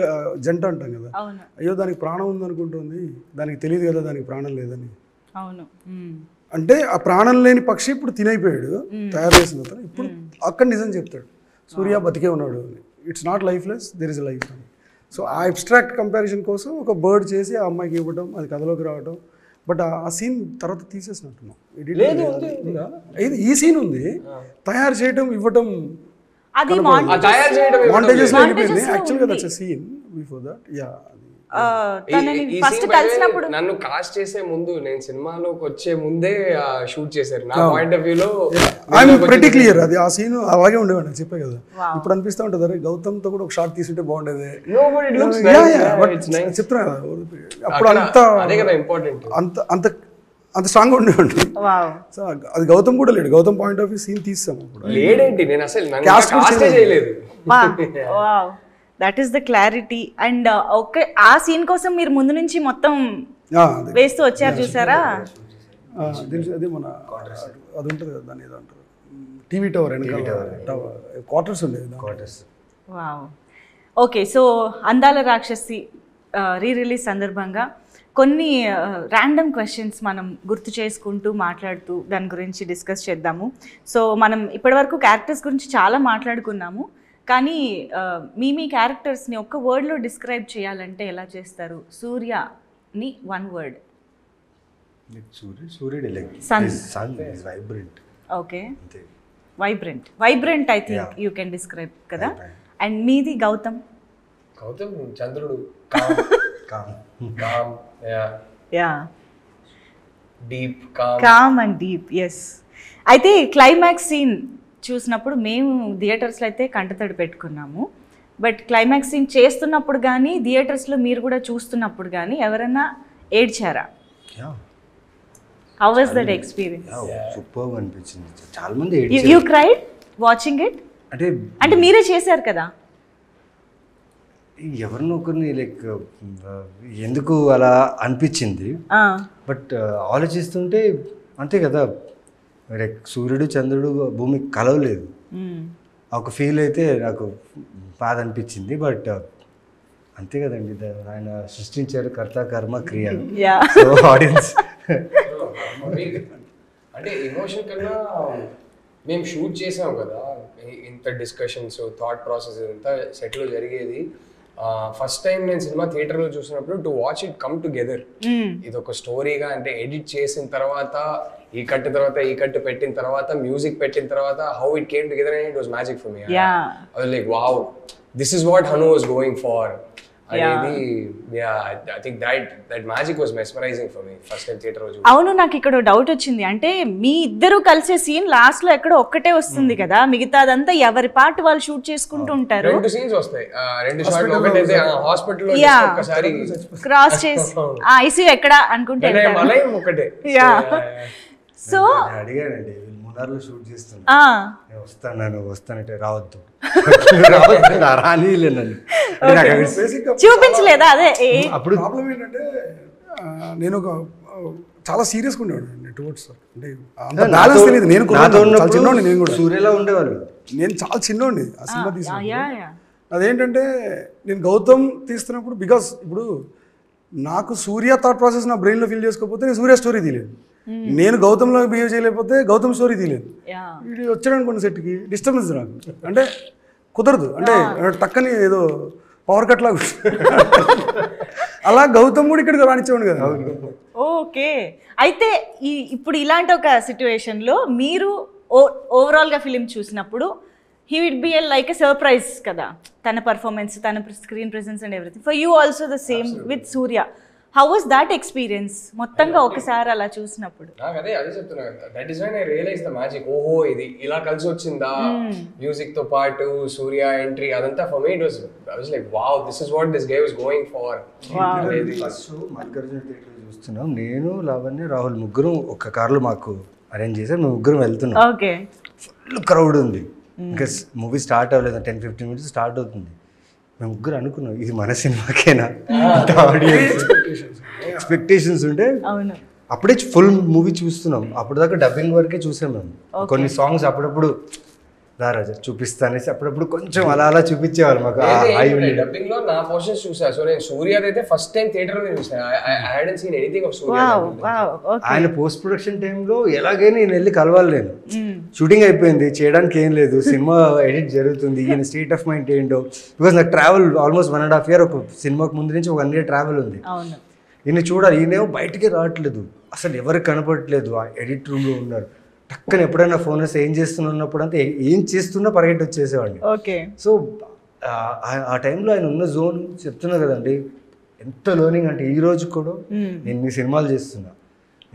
జంట అంటాం కదా, అవును అయ్యో దానికి ప్రాణం ఉందనుకుంటుంది, దానికి తెలియదు కదా దానికి ప్రాణం లేదని. అవును అంటే ఆ ప్రాణం లేని పక్షి ఇప్పుడు తినైపోయాడు తయారు చేసిన అతను, ఇప్పుడు అక్కడ నిజం చెప్తాడు సూర్య బతికే ఉన్నాడు అని. It's not lifeless, there is life అని. సో ఆ అబ్స్ట్రాక్ట్ కంపారిజన్ కోసం ఒక బర్డ్ చేసి ఆ అమ్మాయికి ఇవ్వడం, అది కథలోకి రావడం. బట్ ఆ సీన్ తర్వాత తీసేసినట్టున్నాం. ఈ సీన్ ఉంది, తయారు చేయడం ఇవ్వడం అది తయారు చేయడం మాంటేజెస్ లో వెళ్ళిపోయింది. యాక్చువల్గా that's a scene before that. Yeah first కలిసినప్పుడు నన్ను కాస్ట్ చేసే ముందు, నేను సినిమాలోకి వచ్చే ముందే షూట్ చేశారు. నా పాయింట్ ఆఫ్ వ్యూలో ఐఎమ్ ప్రెటీ క్లియర్. అది ఆ సీన్ అలాగే ఉండేవాడు, చెప్పే కదా. ఇప్పుడు అనిపిస్తా ఉంటుంది అరే గౌతమ్ తో కూడా ఒక షాట్ తీసుంటే బాగుండేది చెప్తున్నా కదా. అప్పుడు అదే కదా ఇంపార్టెంట్, అంత స్ట్రాంగ్ ఉండేవాడు. సో అది గౌతమ్ కూడా లేడు. Gautam point of view scene తీసాము అప్పుడు. లేడేంటి, నేను అసలు కాస్ట్ చేయలేదు. That is the clarity. And okay, ఆ సీన్ కోసం మీరు ముందు నుంచి మొత్తం వేస్తూ వచ్చారు చూసారా? అదే మన అది ఉంటుంది కదా, దాని ఏదో అంటారు, టీవీ టవర్ క్వార్టర్స్ ఉండేది. వావ్. ఓకే, సో అందాల రాక్షసి రీ రిలీజ్ సందర్భంగా కొన్ని ర్యాండమ్ క్వశ్చన్స్ మనం గుర్తు చేసుకుంటూ మాట్లాడుతూ దాని గురించి డిస్కస్ చేద్దాము. సో మనం ఇప్పటివరకు క్యారెక్టర్స్ గురించి చాలా మాట్లాడుకున్నాము, కానీ మీ క్యారెక్టర్స్ని ఒక్క వర్డ్లో డిస్క్రైబ్ చేయాలంటే ఎలా చేస్తారు? సూర్యని one word. Okay, vibrant I think you can describe కదా. అండ్ మీది గౌతమ్? గౌతమ్ చంద్రుడు, కామ్ అండ్ డీప్. ఎస్. అయితే క్లైమాక్స్ సీన్ చూసినప్పుడు మేము థియేటర్స్లో అయితే కంటతడి పెట్టుకున్నాము. బట్ క్లైమాక్స్ సీన్ చేస్తున్నప్పుడు కానీ థియేటర్స్లో మీరు కూడా చూస్తున్నప్పుడు కానీ ఎవరైనా ఏడ్చారా? How was that experience? Super అనిపించింది. చాలా మంది యూ క్రైడ్ వాచింగ్ ఇట్? అంటే మీరే చేశారు కదా. ఎవరినొకరిని లైక్ ఎందుకు అలా అనిపించింది. బట్ ఆలోచిస్తుంటే అంతే కదా, లైక్ సూర్యుడు చంద్రుడు భూమి కలవలేదు, ఒక ఫీల్ అయితే నాకు బాధ అనిపించింది. బట్ అంతే కదండి, ఆయన సృష్టించారు కర్త కర్మ క్రియ. సో ఆడియన్స్ అంటే ఎమోషన్ కన్నా మేము షూట్ చేసాం కదా, ఇంత డిస్కషన్స్ థాట్ ప్రాసెస్ ఇంత సెట్లో జరిగేది. ఫస్ట్ టైం నేను సినిమా థియేటర్లో చూసినప్పుడు to watch it come together, ఇది ఒక స్టోరీగా అంటే ఎడిట్ చేసిన తర్వాత ఈ కట్ తర్వాత ఈ కట్ పెట్టిన తర్వాత మ్యూజిక్ పెట్టిన తర్వాత how it came together and it was magic for me. I was like wow, this is what Hanu was going for అనేది. I think that magic was mesmerising for me first time theatre లో. అవును, నాకు ఇక్కడ doubt వచ్చింది. అంటే మీ ఇద్దరు కలిసే scene last లో ఎక్కడో ఒక్కటే వస్తుంది కదా, మిగతాదంతా ఎవరి పార్ట్ వాళ్ళు షూట్ చేసుకుంటూ ఉంటారు. రెండు సీన్స్ వస్తాయి, రెండు షాట్లు. ఒకటైతే హాస్పిటల్ లో ఒకసారి క్రాస్ చేసి ఐసీయూ ఎక్కడ అనుకుంటే ఒకటే. సో అడిగానండి, మున్నార్లో షూట్ చేస్తున్నా, వస్తానంటే రావద్దు చూపించలేదా? అదే అప్పుడు ప్రాబ్లం ఏంటంటే నేను ఒక చాలా సీరియస్గా ఉండేవాడు టువర్డ్స్, అంటే బ్యాలెన్స్ తెలియదు. నేను చాలా చిన్నోండి, నేను కూడా సూర్యలా ఉండేవాళ్ళు, నేను చాలా చిన్నోండి ఆ సినిమా తీసుకున్నాను. అదేంటంటే నేను గౌతమ్ తీస్తున్నప్పుడు, బికాస్ ఇప్పుడు నాకు సూర్య థాట్ ప్రాసెస్ నా బ్రెయిన్లో ఫిల్ చేసుకోకపోతే నేను సూర్య స్టోరీ తీయలేదు, నేను గౌతమ్లో బిహేవ్ చేయలేకపోతే గౌతమ్ స్టోరీ తీయలేదు. వీడు వచ్చాడనుకోండి సెట్కి డిస్టర్బెన్స్ నాకు, అంటే కుదరదు, అంటే టక్కని ఏదో పవర్ కట్ లాగా అలా గౌతమ్ కూడా ఇక్కడికి రానిచ్చేవాడు కదా. ఓకే, అయితే ఇప్పుడు ఇలాంటి ఒక సిచ్యువేషన్లో మీరు ఓవరాల్గా ఫిలిం చూసినప్పుడు he would be like a surprise kada, tana performance, tana screen presence and everything. For you also the same. Absolutely. With Surya, how was that experience mottanga okasari ala chusinapudu? Ade cheptuna, that is when I realized the magic. Oho, idi ila kalsi vachinda music tho paatu Surya entry adantha. For me it was, I was like wow, this is what this guy was going for. First show Mallikarjuna theater lo chustunam, nenu Lavanya Rahul muggurum oka car lo maaku arrange chesaru, మేము ముగ్గురం వెళ్తున్నాం. Okay, full crowd ఉంది, ఇంకా movie start అవ్వలేదు, 10-15 minutes start అవుతుంది. మేము ముగ్గురు అనుకున్నాం ఇది మన సినిమాకేనా, ఎక్స్పెక్టేషన్స్ ఉంటే అప్పుడే ఫుల్ మూవీ చూస్తున్నాం. అప్పుడు దాకా డబ్బింగ్ వరకే చూసాం మేము, కొన్ని సాంగ్స్ అప్పుడప్పుడు దా రాజా చూపిస్తా అనేసి అప్పుడప్పుడు కొంచెం అలా అలా చూపించేవాళ్ళు మాకు డబ్బింగ్ లో నా పోర్షన్స్ చూసా. సో నేను సూర్య అయితే ఫస్ట్ టైం థియేటర్ లో చూసాను. ఐ హాడెంట్ సీన్ ఎనీథింగ్ ఆఫ్ సూర్య. ఆయన పోస్ట్ ప్రొడక్షన్ టైంలో ఎలాగైనా నేను వెళ్ళి కలవాలి. నేను షూటింగ్ అయిపోయింది, చేయడానికి ఏం లేదు, సినిమా ఎడిట్ జరుగుతుంది, ఈయన స్టేట్ ఆఫ్ మైండ్ ఏంటో. బికాస్ నాకు ట్రావెల్ ఆల్మోస్ట్ 1.5 year, ఒక సినిమాకి ముందు నుంచి 1 year ట్రావెల్ ఉంది. ఈయన చూడాలి, ఈయనేమో బయటికి రావట్లేదు, అసలు ఎవరికి కనపడట్లేదు, ఆ ఎడిట్ రూమ్లో ఉన్నారు. టక్కన ఎప్పుడైనా ఫోన్ వేస్తే ఏం చేస్తున్నప్పుడు అంతా ఏం చేస్తున్నా పరిగెట్టి వచ్చేసేవాడిని. సో ఆ టైంలో ఆయన ఉన్న జోన్ చెప్తున్నా కదండి, ఎంత లర్నింగ్ అంటే ఈ రోజు కూడా నేను ఇన్ని సినిమాలు చేస్తున్నా,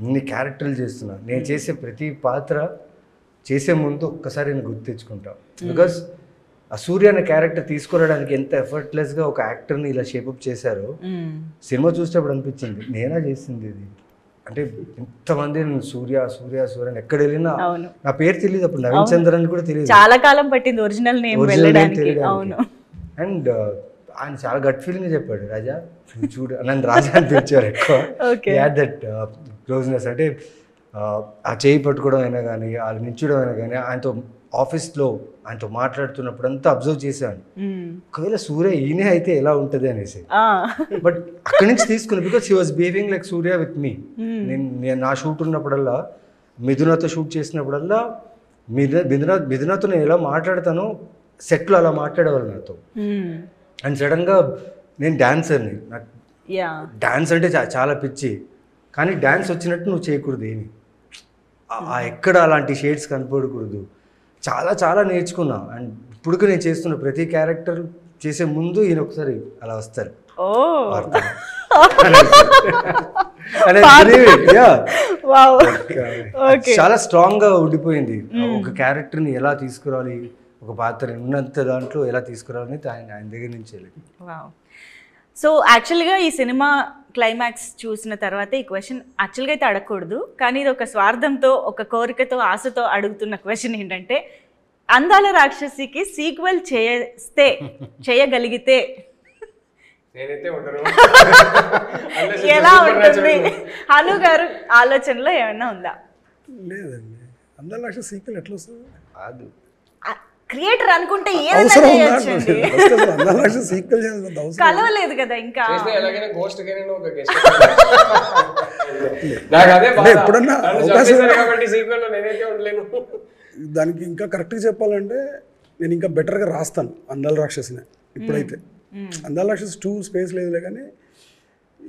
ఇన్ని క్యారెక్టర్లు చేస్తున్నా, నేను చేసే ప్రతి పాత్ర చేసే ముందు ఒక్కసారి నేను గుర్తు తెచ్చుకుంటా. బికాస్ ఆ సూర్య అనే క్యారెక్టర్ తీసుకురావడానికి ఎంత ఎఫర్ట్లెస్గా ఒక యాక్టర్ని ఇలా షేపప్ చేశారో సినిమా చూసేటప్పుడు అనిపించింది నేనా చేసింది ఇది. అంటే ఇంతమంది సూర్య సూర్య సూర్య ఎక్కడ వెళ్ళినా నా పేరు తెలియదు, అప్పుడు నవీన్ చంద్రన్ కూడా తెలియదు, చాలా కాలం పట్టింది ఒరిజినల్ నేమ్ వెళ్ళడానికి. అండ్ ఆయన చాలా గట్ ఫీలింగ్ చెప్పాడు, రాజా చూడు నన్ను రాజా అని పిలిచారు ఎక్కువ. దట్ క్లోజ్నెస్ అంటే ఆ చేయి పట్టుకోవడం అయినా కానీ, వాళ్ళు నించడం అయినా కానీ, ఆయనతో ఆఫీస్లో ఆయనతో మాట్లాడుతున్నప్పుడు అంతా అబ్జర్వ్ చేశాను, ఒకవేళ సూర్య ఈయనే అయితే ఎలా ఉంటుంది అనేసి. బట్ అక్కడి నుంచి తీసుకుని, because he was behaving like Surya with me. నేను నా షూట్ ఉన్నప్పుడల్లా, మిథునతో షూట్ చేసినప్పుడల్లా మిథునతో నేను ఎలా మాట్లాడతానో సెట్లో అలా మాట్లాడేవాళ్ళు నాతో. అండ్ సడన్గా నేను డాన్సర్ని, నాకు డాన్స్ అంటే చాలా పిచ్చి, కానీ డాన్స్ వచ్చినట్టు నువ్వు చేయకూడదు, ఏమి ఎక్కడ అలాంటి షేడ్స్ కనపడకూడదు. చాలా చాలా నేర్చుకున్నా. అండ్ ఇప్పుడు నేను చేస్తున్న ప్రతి క్యారెక్టర్ చేసే ముందు ఈయన ఒకసారి అలా వస్తారు, చాలా స్ట్రాంగ్ గా ఉండిపోయింది. ఒక క్యారెక్టర్ ని ఎలా తీసుకురావాలి, ఒక పాత్ర ఉన్నంత దాంట్లో ఎలా తీసుకురావాలని ఆయన దగ్గర నుంచి. సో యాక్చువల్గా ఈ సినిమా క్లైమాక్స్ చూసిన తర్వాత ఈ క్వశ్చన్ యాక్చువల్గా అయితే అడగకూడదు, కానీ ఇది ఒక స్వార్థంతో, ఒక కోరికతో, ఆశతో అడుగుతున్న క్వశ్చన్ ఏంటంటే, అందాల రాక్షసికి సీక్వెల్ చేయగలిగితే ఎలా ఉంటుంది? హను గారు ఆలోచనలో ఏమైనా ఉందా? లేదండి, అందాల రాక్షసి సీక్వెల్ ఎట్లా వస్తుంది? క్రియేటర్ అనుకుంటే ఏదైనా కలవలేదు కదా ఇంకా. దానికి ఇంకా కరెక్ట్గా చెప్పాలంటే నేను ఇంకా బెటర్గా రాస్తాను అందాల రాక్షసిని. ఇప్పుడైతే అందాల రాక్షసి 2 స్పేస్ లేదులే, కానీ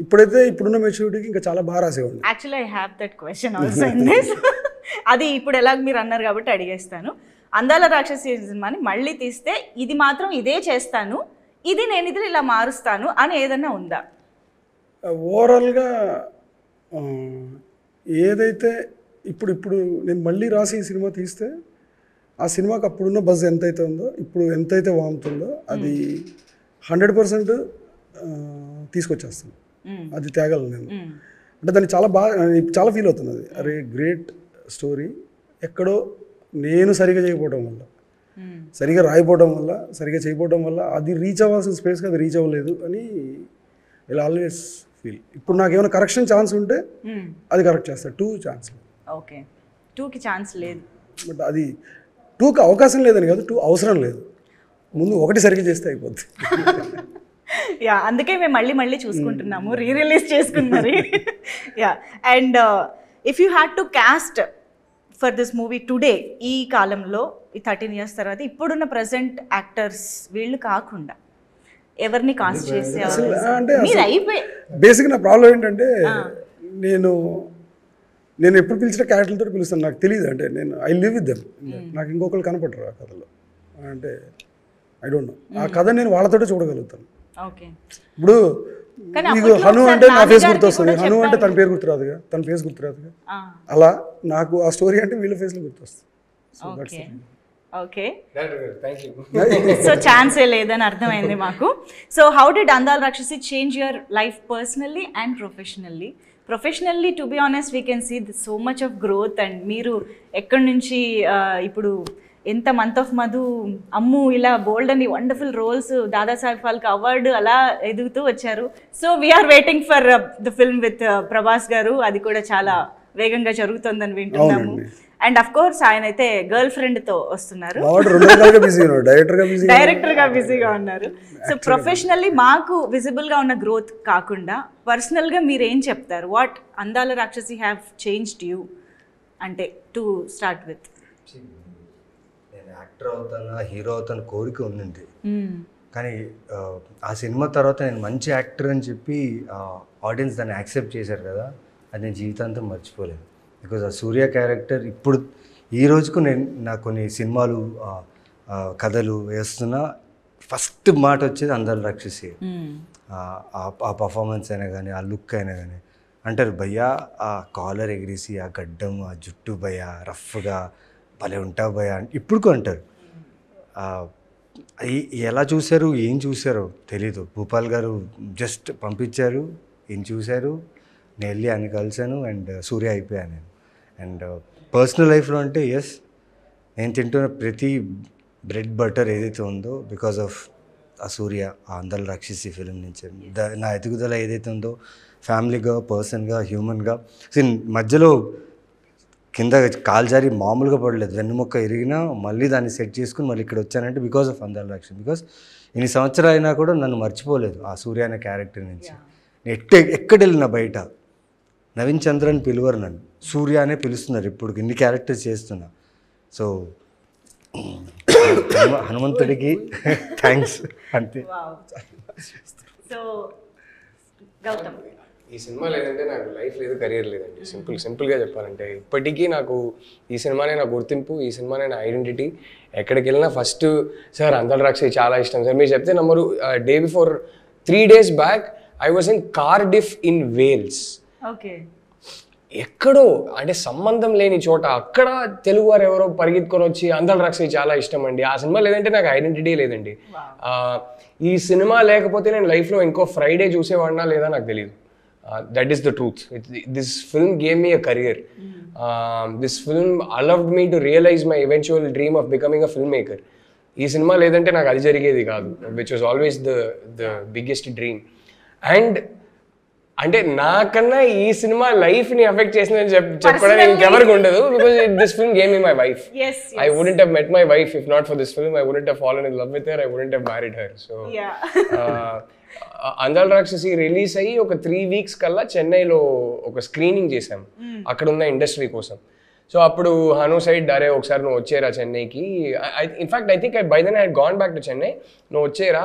ఇప్పుడైతే ఇప్పుడున్న మెచ్యూరిటీకి ఇంకా చాలా బాగా రాసేవాడిని. Actually I have that question also in this. అది ఇప్పుడు ఎలాగ మీరు అన్నారు కాబట్టి అడిగేస్తాను. అందాల రాక్షసి సినిమాని మళ్ళీ తీస్తే ఇది మాత్రం ఇదే చేస్తాను, ఇది నేను ఇది ఇలా మారుస్తాను అని ఏదన్నా ఉందా? ఓవరాల్గా ఏదైతే ఇప్పుడు నేను మళ్ళీ రాసి ఈ సినిమా తీస్తే ఆ సినిమాకి అప్పుడున్న బజ్ ఎంతైతే ఉందో, ఇప్పుడు ఎంతైతే వాముతుందో అది 100% తీసుకొచ్చేస్తాను. అది తేగలను నేను. అంటే దాన్ని చాలా ఫీల్ అవుతుంది. అది అరే గ్రేట్ స్టోరీ, ఎక్కడో నేను సరిగా చేయకపోవడం వల్ల, సరిగా రాయిపోవడం వల్ల, సరిగా చేయకపోవడం వల్ల అది రీచ్ అవ్వాల్సిన స్పేస్కి అది రీచ్ అవ్వలేదు అని ఇలా ఆల్వేస్ ఫీల్. ఇప్పుడు నాకు ఏమైనా కరెక్షన్ ఛాన్స్ ఉంటే అది కరెక్ట్ చేస్తాను. 2 ఛాన్స్. ఓకే, 2కి ఛాన్స్ లేదు. బట్ అది 2కి అవకాశం లేదని కాదు, 2 అవసరం లేదు. ముందు 1 సరిగ్గా చేస్తే అయిపోద్ది. యా, అందుకే మేము మళ్ళీ చూసుకుంటున్నాము, రిలీజ్ చేసుకున్నారు. Yeah, and if you had to cost for this movie today, ఈ కాలంలో ఈ 13 years తర్వాత ఇప్పుడున్న ప్రజెంట్ యాక్టర్స్ వీళ్ళు కాకుండా ఎవరిని కాస్ట్ చేసే? అంటే బేసిక్ నా ప్రాబ్లం ఏంటంటే నేను ఎప్పుడు పిలిచిన క్యారెక్టర్లతో పిలుస్తాను, నాకు తెలియదు. అంటే ఐ లివ్ విత్ దెమ్, నాకు ఇంకొకరు కనపడరు ఆ కథలో. అంటే ఐ డోంట్ నో, ఆ కథ నేను వాళ్ళతోటే చూడగలుగుతాను. ఇప్పుడు నీకు హను అంటే నా ఫేస్ గుర్తొస్తుంది, హను అంటే తన పేరు గుర్తురాదుగా, తన ఫేస్ గుర్తురాదుగా, అలా నాకు ఆ స్టోరీ అంటే వీళ్ళ ఫేస్లో గుర్తొస్తుంది. ఓకే, సో ఛాన్సే లేదని అర్థమైంది మాకు. So how did Andala Rakshasi change your life personally and professionally? Professionally to be honest we can see so much of growth. And మీరు ఎక్కడి నుంచి ఇప్పుడు ఎంత మంత్ ఆఫ్ మధు, అమ్ము, ఇలా బోల్డ్ అని wonderful roles, Dadasaheb Phalke award అలా ఎదుగుతూ వచ్చారు. So we're waiting for the film with Prabhas garu, అది కూడా చాలా వేగంగా జరుగుతుందని వింటున్నాము. అండ్ అఫ్ కోర్స్ ఆయన అయితే గర్ల్ ఫ్రెండ్ తో వస్తున్నారు, డైరెక్టర్ గా బిజీగా ఉన్నారు. సో ప్రొఫెషనల్లీ మాకు విజిబుల్ గా ఉన్న గ్రోత్ కాకుండా పర్సనల్ గా మీరు ఏం చెప్తారు? వాట్ అందాల రాక్షసి హ్యావ్ చేంజ్డ్ యూ అంటే టు స్టార్ట్ విత్? నేను యాక్టర్ అవుతానా హీరో అవుతాను కోరిక ఉండింది, కానీ ఆ సినిమా తర్వాత నేను మంచి యాక్టర్ అని చెప్పి ఆడియన్స్ దాన్ని యాక్సెప్ట్ చేశారు కదా, అది నేను జీవితాంతం మర్చిపోలేను. బికాజ్ ఆ సూర్య క్యారెక్టర్ ఇప్పుడు ఈ రోజుకు నేను నాకు కొన్ని సినిమాలు కథలు వేస్తున్నా ఫస్ట్ మాట వచ్చేది అందాల రాక్షసి. ఆ పర్ఫార్మెన్స్ అయినా కానీ ఆ లుక్ అయినా కానీ అంటారు భయ్యా ఆ కాలర్ ఎగిరేసి ఆ గడ్డం ఆ జుట్టు భయ్యా రఫ్గా భలే ఉంటావు భయ్యా ఇప్పుడు అంటారు. ఎలా చూశారు ఏం చూశారో తెలీదు, భూపాల్ గారు జస్ట్ పంపించారు, ఏం చూశారు, నేను వెళ్ళి అని కలిశాను అండ్ సూర్య అయిపోయాను నేను. అండ్ పర్సనల్ లైఫ్లో అంటే ఎస్, నేను తింటున్న ప్రతి బ్రెడ్ బటర్ ఏదైతే ఉందో బికాస్ ఆఫ్ ఆ సూర్య ఆ అందాల రాక్షసి ఫిలిం నుంచి నా ఎదుగుదల ఏదైతే ఉందో ఫ్యామిలీగా పర్సన్గా హ్యూమన్గా మధ్యలో కింద కాలు జారి మామూలుగా పడలేదు, వెన్నుముక్క ఇరిగినా మళ్ళీ దాన్ని సెట్ చేసుకుని మళ్ళీ ఇక్కడ వచ్చానంటే బికాస్ ఆఫ్ అందాల రాక్షసి. బికాస్ ఇన్ని సంవత్సరాలు అయినా కూడా నన్ను మర్చిపోలేదు ఆ సూర్య అనే క్యారెక్టర్ నుంచి. నేను ఎక్కడ వెళ్ళినా బయట నవీన్ చంద్రన్ పిలువరు, నన్ను సూర్య అనే పిలుస్తున్నారు ఇప్పుడు ఇన్ని క్యారెక్టర్స్ చేస్తున్నా. సో హనుమంతుడికి థ్యాంక్స్ అంతే. సో గౌతమ్, ఈ సినిమా లేదంటే నాకు లైఫ్ లేదు, కెరీర్ లేదండి. సింపుల్గా చెప్పాలంటే ఇప్పటికీ నాకు ఈ సినిమానే నా గుర్తింపు, ఈ సినిమానే నా ఐడెంటిటీ. ఎక్కడికి వెళ్ళినా ఫస్ట్ సార్ అందాల రాక్షసి చాలా ఇష్టం సార్ మీరు చెప్తే నమ్మరు. Day before 3 days back I was in Cardiff in Wales. Okay, ఎక్కడో అంటే సంబంధం లేని చోట అక్కడ తెలుగు వారు ఎవరో పరిగెత్తుకొని వచ్చి అందాల రాక్షసి చాలా ఇష్టం అండి. ఆ సినిమా లేదంటే నాకు ఐడెంటిటీ లేదండి. ఈ సినిమా లేకపోతే నేను లైఫ్లో ఇంకో ఫ్రైడే చూసేవాడినా లేదా నాకు తెలియదు. That is the truth. This film gave me a career. This film allowed me to realize my eventual dream of becoming a filmmaker. ఈ సినిమా లేదంటే నాకు అది జరిగేది కాదు, which was always the biggest dream. And అంటే నాకన్నా ఈ cinema లైఫ్ని ఎఫెక్ట్ చేసిందని చెప్పడం ఇంకెవరికి ఉండదు. Because this film gave me my wife. I wouldn't have met my wife if not for this film. I wouldn't have fallen in love with her. I wouldn't have married her. So అందాల రాక్షసి release అయ్యి ఒక 3 weeks కల్లా చెన్నైలో ఒక screening చేశాము అక్కడ ఉన్న ఇండస్ట్రీ కోసం. సో అప్పుడు హను సైడ్ అరే ఒకసారి నువ్వు వచ్చేరా చెన్నైకి. In fact I think by then I had gone back to Chennai. నువ్వు వచ్చేరా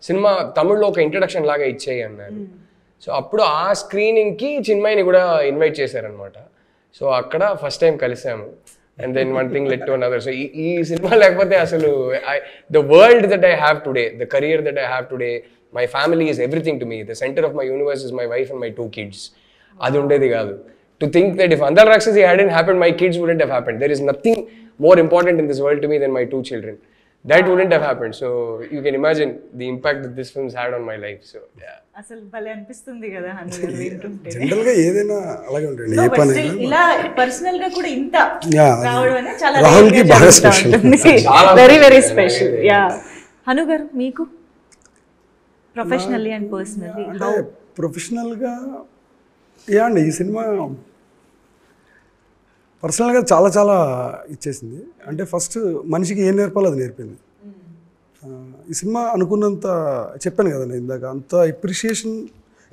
సినిమా తమిళ్లో ఒక ఇంట్రడక్షన్ లాగా ఇచ్చేయి అన్నారు. సో అప్పుడు ఆ స్క్రీనింగ్కి చిన్మయిని కూడా ఇన్వైట్ చేశారనమాట. సో అక్కడ ఫస్ట్ టైం కలిసాము. And then one thing led to another. So ఈ సినిమా లేకపోతే అసలు the world that I have today, the career that I have today, my family is everything to me. The center of my universe is my wife and my 2 kids. అది ఉండేది కాదు. To think that if Andal Rakshasi hadn't happened, my kids wouldn't have happened. There is nothing more important in this world to me than my 2 children. That wouldn't have happened. So you can imagine the impact that this film's had on my life. So yeah. అసలు భలే అనిపిస్తుంది కదా వింటుంటే. General గా ఏదైనా అలాగే ఉంటుంది. ఏ పని ఇలా పర్సనల్ గా కూడా ఇంత రావడం అనేది చాలా రాహుల్ కి బాగా special, very very special. Yeah Hanu గారు, మీకు professionally and personally how? Professional గా యా అండి, ఈ సినిమా పర్సనల్గా చాలా చాలా ఇచ్చేసింది. అంటే ఫస్ట్ మనిషికి ఏం నేర్పాలో అది నేర్పింది. ఈ సినిమా అనుకున్నంత చెప్పాను కదండి ఇందాక, అంత ఎప్రిషియేషన్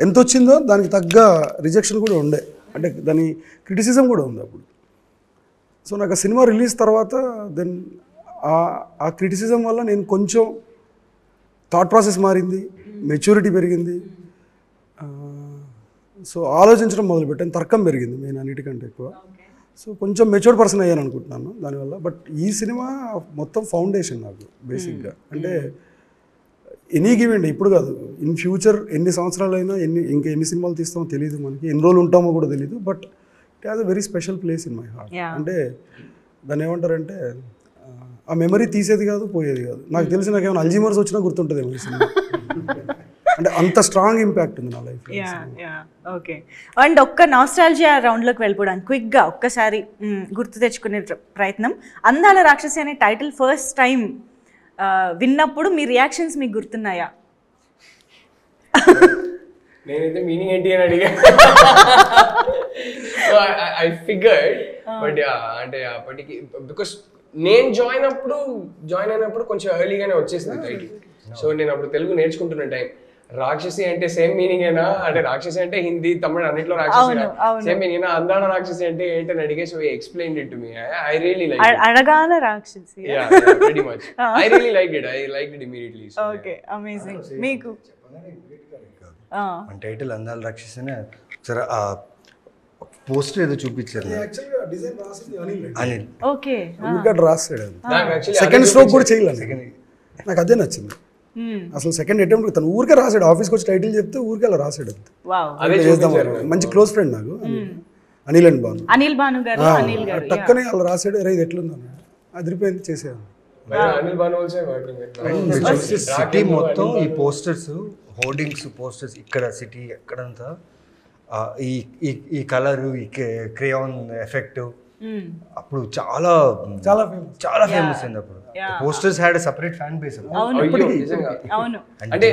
ఎంత వచ్చిందో దానికి తగ్గ రిజెక్షన్ కూడా ఉండే, అంటే దాని క్రిటిసిజం కూడా ఉంది అప్పుడు. సో నాకు ఆ సినిమా రిలీజ్ తర్వాత దెన్ ఆ క్రిటిసిజం వల్ల నేను కొంచెం థాట్ ప్రాసెస్ మారింది, మెచ్యూరిటీ పెరిగింది. సో ఆలోచించడం మొదలుపెట్టాను, తర్కం పెరిగింది మెయిన్ అన్నిటికంటే ఎక్కువ. సో కొంచెం మెచ్యూర్డ్ పర్సన్ అయ్యాను అనుకుంటున్నాను దానివల్ల. బట్ ఈ సినిమా మొత్తం ఫౌండేషన్ నాకు బేసిక్గా. అంటే ఎనీ గివెంట్ ఇప్పుడు కాదు, ఇన్ ఫ్యూచర్ ఎన్ని సంవత్సరాలైనా ఇంకా ఎన్ని సినిమాలు తీస్తామో తెలియదు, మనకి ఎన్ని రోజులు ఉంటామో కూడా తెలియదు. But it has a very special place in my heart. అంటే దాన్ని ఏమంటారంటే ఆ మెమరీ తీసేది కాదు, పోయేది కాదు. నాకు తెలిసి నాకు ఏమైనా అల్జీమర్స్ వచ్చినా గుర్తుంటుందేమో ఈ సినిమా. అంటే అంత స్ట్రాంగ్ ఇంపాక్ట్ ఉంది నా లైఫ్. ఓకే. అండ్ ఒక్క నాస్టాల్జియా రౌండ్లోకి వెళ్ళిపోవడానికి క్విక్గా ఒక్కసారి గుర్తు తెచ్చుకునే ప్రయత్నం. అందాల రాక్షసి అనే టైటిల్ ఫస్ట్ టైం విన్నప్పుడు మీ రియాక్షన్స్ మీకు గుర్తున్నాయా? నేనైతే మీనింగ్ ఏంటి అని అడిగా. ఐ ఫిగర్డ్ బట్ అంటే అప్పటికి బికాస్ నేను జాయిన్ అయినప్పుడు కొంచెం ఎర్లీగానే వచ్చేసింది టైటిల్. సో నేను అప్పుడు తెలుగు నేర్చుకుంటున్న టైం. రాక్షసి అంటే సేమ్ మీనింగ్ ఏనా అంటే రాక్షసి అంటే హిందీ తమిళ అన్నిట్లో రాక్షసి సేమ్ మీనింగ్ ఏనా అందాడ రాక్షసి అంటే ఏంటని అడిగే. So explain it to me. I really like అడగాన Rakshasi. Yeah, pretty much. I really liked it. I liked it immediately. So, okay amazing. మీకు మన టైటిల్ అందాల రాక్షసినే ఒకసారి ఆ పోస్టర్ ఏదో చూపించారు యాక్చువల్గా డిజైన్ రాసింది అనిల్. ఓకే ఊరికట్ రాసాడు. నాకు actually సెకండ్ స్ట్రోక్ కూడా చేయలేదు. నాకు అదే నచ్చింది. అసలు సెకండ్ అటెంప్ట్ తను ఊరికే రాసాడు. ఆఫీస్కి వచ్చి టైటిల్ చెప్తే ఊరికే అలా రాసాడు. వావ్. అదే చేద్దాం మంచి క్లోజ్ ఫ్రెండ్ నాకు అనిల్ అండ్ భాను. అనిల్ భాను గారు. అనిల్ గారు టక్కనే అలా రాసాడు. అరే ఇది ఎట్లుందని అదిరిపోయింది చేసాను. Anil Banu also working with me. City మొత్తం ఈ పోస్టర్స్ హోర్డింగ్స్ పోస్టర్స్ ఇక్కడ సిటీ ఎక్కడంతా ఈ కలరు ఈ క్రేయాన్ ఎఫెక్ట్ అప్పుడు చాలా ఫేమస్ అయింది. అప్పుడు posters had separate fan base. అవును. అంటే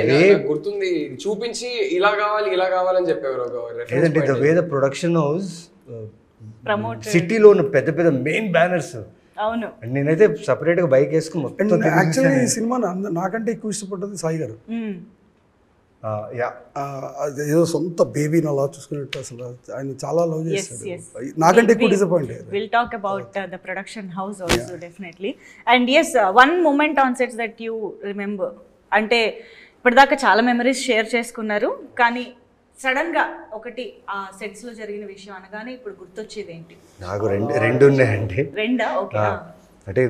గుర్తుంది చూపించి ఇలా కావాలని చెప్పేవారు. లేదంటే the way the production house సిటీలో ఉన్న పెద్ద పెద్ద మెయిన్ బ్యానర్స్. అవును. నేనైతే సపరేట్ గా బైక్ వేసుకుని మొత్తం యాక్చువల్లీ ఈ సినిమా నాకంటే ఎక్కువ ఇష్టపడ్డది సాయి గారు. ఏదో సొంత బేబీని అలా చూసుకున్నట్టు అసలు ఆయన చాలా లవ్ చేస్తాడు. నాకంటే ఎక్కువ disappoint. We'll talk about the production house also definitely. And yes, one moment on sets that you remember. అంటే ఇప్పటిదాకా చాలా మెమరీస్ షేర్ చేసుకున్నారు కానీ సడన్ గా ఒకటి ఆ సెట్స్ లో జరిగిన విషయం అనగానే ఇప్పుడు గుర్తొచ్చేది ఏంటి? నాకు రెండు ఉన్నాయండి. రెండా? ఓకే. అంటే